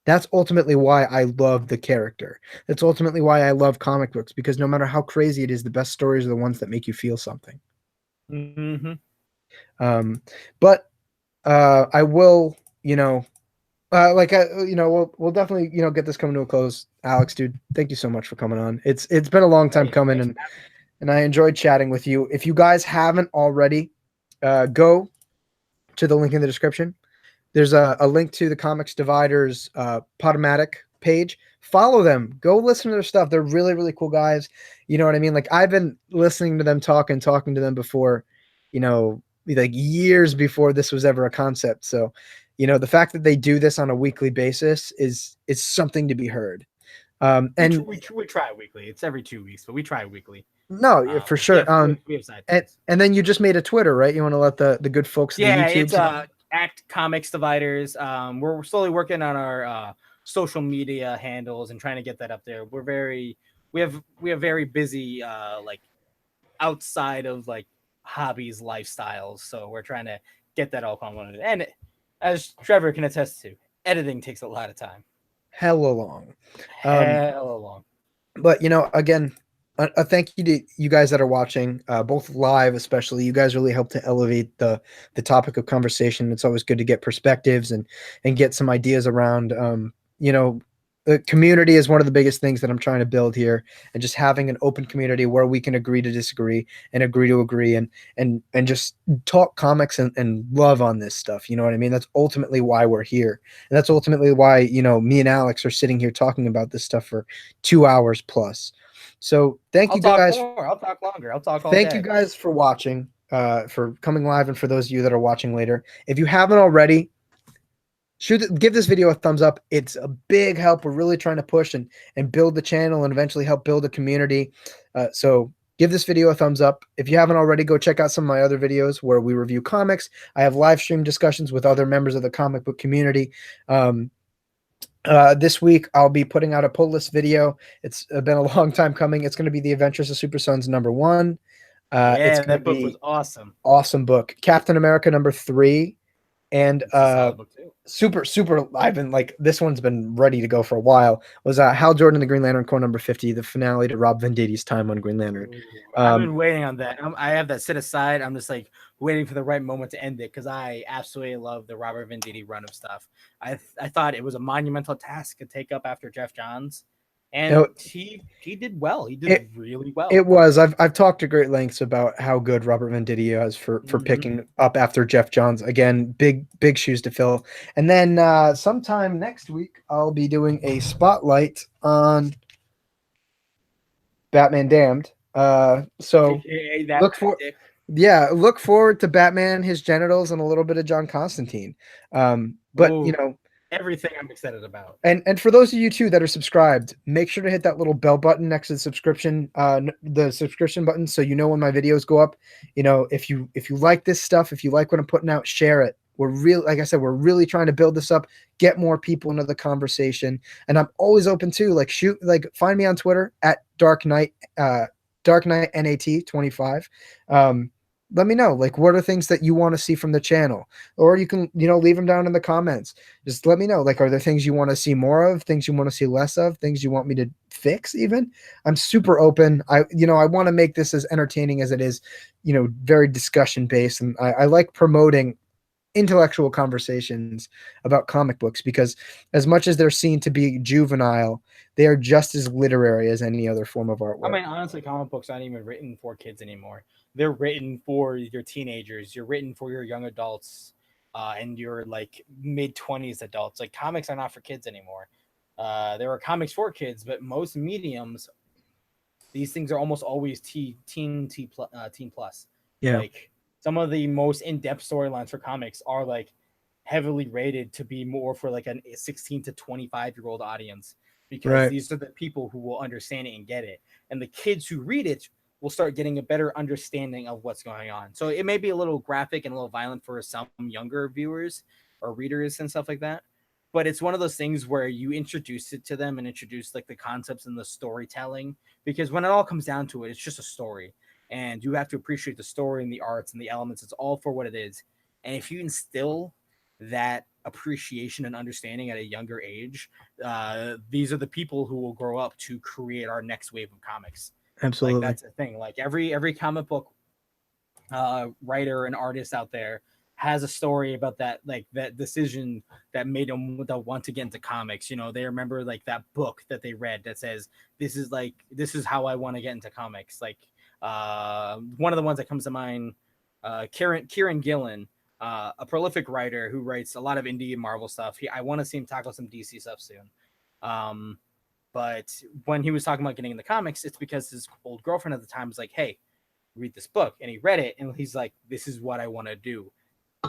That's ultimately why I love the character. That's ultimately why I love comic books, because no matter how crazy it is, the best stories are the ones that make you feel something. Mm-hmm. But I will, you know, you know, we'll definitely, you know, get this coming to a close. Alex, dude, thank you so much for coming on. It's been a long time Hey, coming, thanks. and I enjoyed chatting with you. If you guys haven't already, go to the link in the description. There's a link to the Comics Dividers Podomatic page. Follow them. Go listen to their stuff. They're really cool guys. You know what I mean? Like, I've been listening to them talking to them before, you know, like years before this was ever a concept. So, you know, the fact that they do this on a weekly basis is something to be heard. And We try weekly. It's every 2 weeks, but we try weekly. no, yeah, for We sure. we have side And things. then you just made a Twitter, right? You want to let the good folks of the Yeah, YouTubes it's Act Comics Dividers. We're slowly working on our social media handles and trying to get that up there. We have very busy like outside of like hobbies, lifestyles. So we're trying to get that all on. And as Trevor can attest to, editing takes a lot of time. hella long. Hell long. But you know, again, a thank you to you guys that are watching, both live, especially. You guys really help to elevate the topic of conversation. It's always good to get perspectives and get some ideas around. You know, the community is one of the biggest things that I'm trying to build here, and just having an open community where we can agree to disagree and agree to agree, and just talk comics and love on this stuff. You know what I mean? That's ultimately why we're here, and that's ultimately why, you know, me and Alex are sitting here talking about this stuff for 2 hours plus. So thank you guys. More. I'll talk longer. I'll talk all Thank day. you guys for watching, for coming live, and for those of you that are watching later. If you haven't already, give this video a thumbs up. It's a big help. We're really trying to push and build the channel and eventually help build a community. So give this video a thumbs up. If you haven't already, go check out some of my other videos where we review comics. I have live stream discussions with other members of the comic book community. This week I'll be putting out a pull list video. It's been a long time coming. It's going to be The Adventures of Super Sons #1. It's going that to book be was awesome. awesome book. Captain America #3, and It's a solid book too. super. I've been like, this one's been ready to go for a while. Was Hal Jordan and the Green Lantern Corps #50, the finale to Rob Venditti's time on Green Lantern. I've been waiting on that. I have that set aside. I'm just like waiting for the right moment to end it because I absolutely love the Robert Venditti run of stuff. I thought it was a monumental task to take up after Jeff Johns, and he did well. He did really well. It was. I've talked to great lengths about how good Robert Venditti is for picking up after Jeff Johns. Again, big shoes to fill. And then sometime next week I'll be doing a spotlight on Batman Damned. So look forward to Batman, his genitals, and a little bit of John Constantine. But Ooh, you know, everything I'm excited about. And for those of you too that are subscribed, make sure to hit that little bell button next to the subscription button, so you know when my videos go up. You know, if you like this stuff, if you like what I'm putting out, share it. We're really, like I said, we're really trying to build this up, get more people into the conversation, and I'm always open to find me on Twitter at DarkKnightNat25. Let me know, like, what are things that you want to see from the channel, or you can, leave them down in the comments. Just let me know, like, are there things you want to see more of, things you want to see less of, things you want me to fix? Even I'm super open. I want to make this as entertaining as it is, very discussion based, and I like promoting intellectual conversations about comic books, because as much as they're seen to be juvenile, they are just as literary as any other form of artwork. I mean, honestly, comic books aren't even written for kids anymore. They're written for your teenagers. You're written for your young adults, and your like mid-20s adults. Like, comics are not for kids anymore. There are comics for kids, but most mediums, these things are almost always teen plus. Yeah. Like, some of the most in-depth storylines for comics are like heavily rated to be more for like a 16 to 25-year-old audience, because these are the people who will understand it and get it. And the kids who read it will start getting a better understanding of what's going on. So it may be a little graphic and a little violent for some younger viewers or readers and stuff like that. But it's one of those things where you introduce it to them and introduce like the concepts and the storytelling, because when it all comes down to it, it's just a story. And you have to appreciate the story and the arts and the elements. It's all for what it is. And if you instill that appreciation and understanding at a younger age, these are the people who will grow up to create our next wave of comics. Absolutely. Like, that's the thing. Like, every comic book writer and artist out there has a story about that, like that decision that made them want to get into comics. They remember like that book that they read that says, this is how I want to get into comics. Like, one of the ones that comes to mind, Kieran Gillen, a prolific writer who writes a lot of indie and Marvel stuff. I want to see him tackle some DC stuff soon. But when he was talking about getting into comics, it's because his old girlfriend at the time was like, hey, read this book. And he read it, and he's like, this is what I want to do.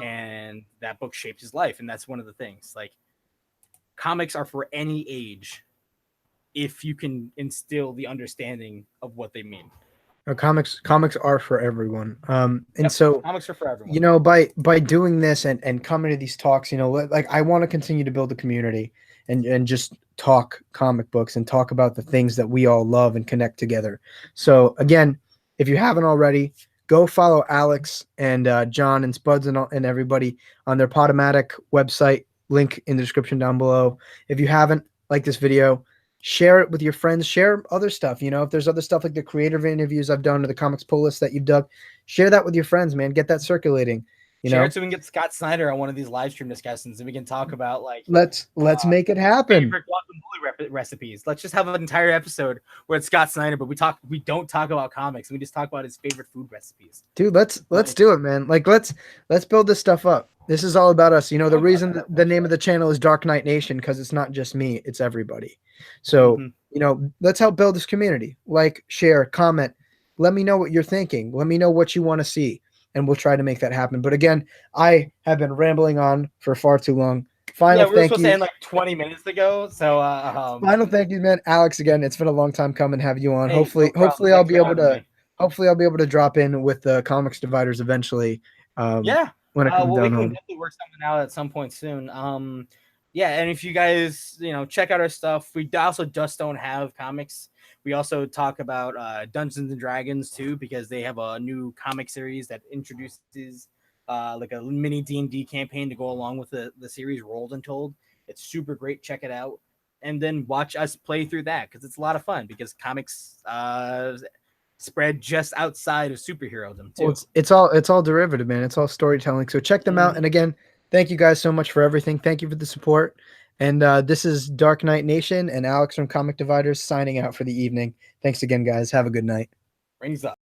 And that book shaped his life. And that's one of the things. Like, comics are for any age if you can instill the understanding of what they mean. Comics are for everyone. So comics are for everyone. By doing this and coming to these talks, like, I want to continue to build a community and just talk comic books and talk about the things that we all love and connect together. So again, if you haven't already, go follow Alex and John and Spuds and everybody on their Podomatic website. Link in the description down below. If you haven't, like this video, share it with your friends, share other stuff. If there's other stuff like the creative interviews I've done or the comics pull list that you've done, share that with your friends, man. Get that circulating. Share it so we can get Scott Snyder on one of these live stream discussions, and we can talk about like let's make it happen. Favorite guacamole recipes. Let's just have an entire episode where it's Scott Snyder, but we don't talk about comics. We just talk about his favorite food recipes. Dude, let's do it, man. Like, let's build this stuff up. This is all about us. The reason the name of the channel is Dark Knight Nation, because it's not just me, it's everybody. So, let's help build this community. Like, share, comment. Let me know what you're thinking. Let me know what you want to see, and we'll try to make that happen. But again, I have been rambling on for far too long. We were supposed to end like 20 minutes ago. So final thank you, man. Alex, again, it's been a long time coming. Have you on. Hopefully I'll be able to hopefully I'll be able to drop in with the Comics Dividers eventually. Yeah. When I come We down can home. definitely work something out at some point soon. Yeah, and if you guys, check out our stuff, we also just don't have comics. We also talk about Dungeons and Dragons too, because they have a new comic series that introduces like a mini D&D campaign to go along with the series Rolled and Told. It's super great. Check it out, and then watch us play through that because it's a lot of fun. Because comics spread just outside of superherodom too. Well, it's all derivative, man. It's all storytelling. So check them out. And again, thank you guys so much for everything. Thank you for the support. And this is Dark Knight Nation and Alex from Comic Dividers signing out for the evening. Thanks again, guys. Have a good night. Rings up.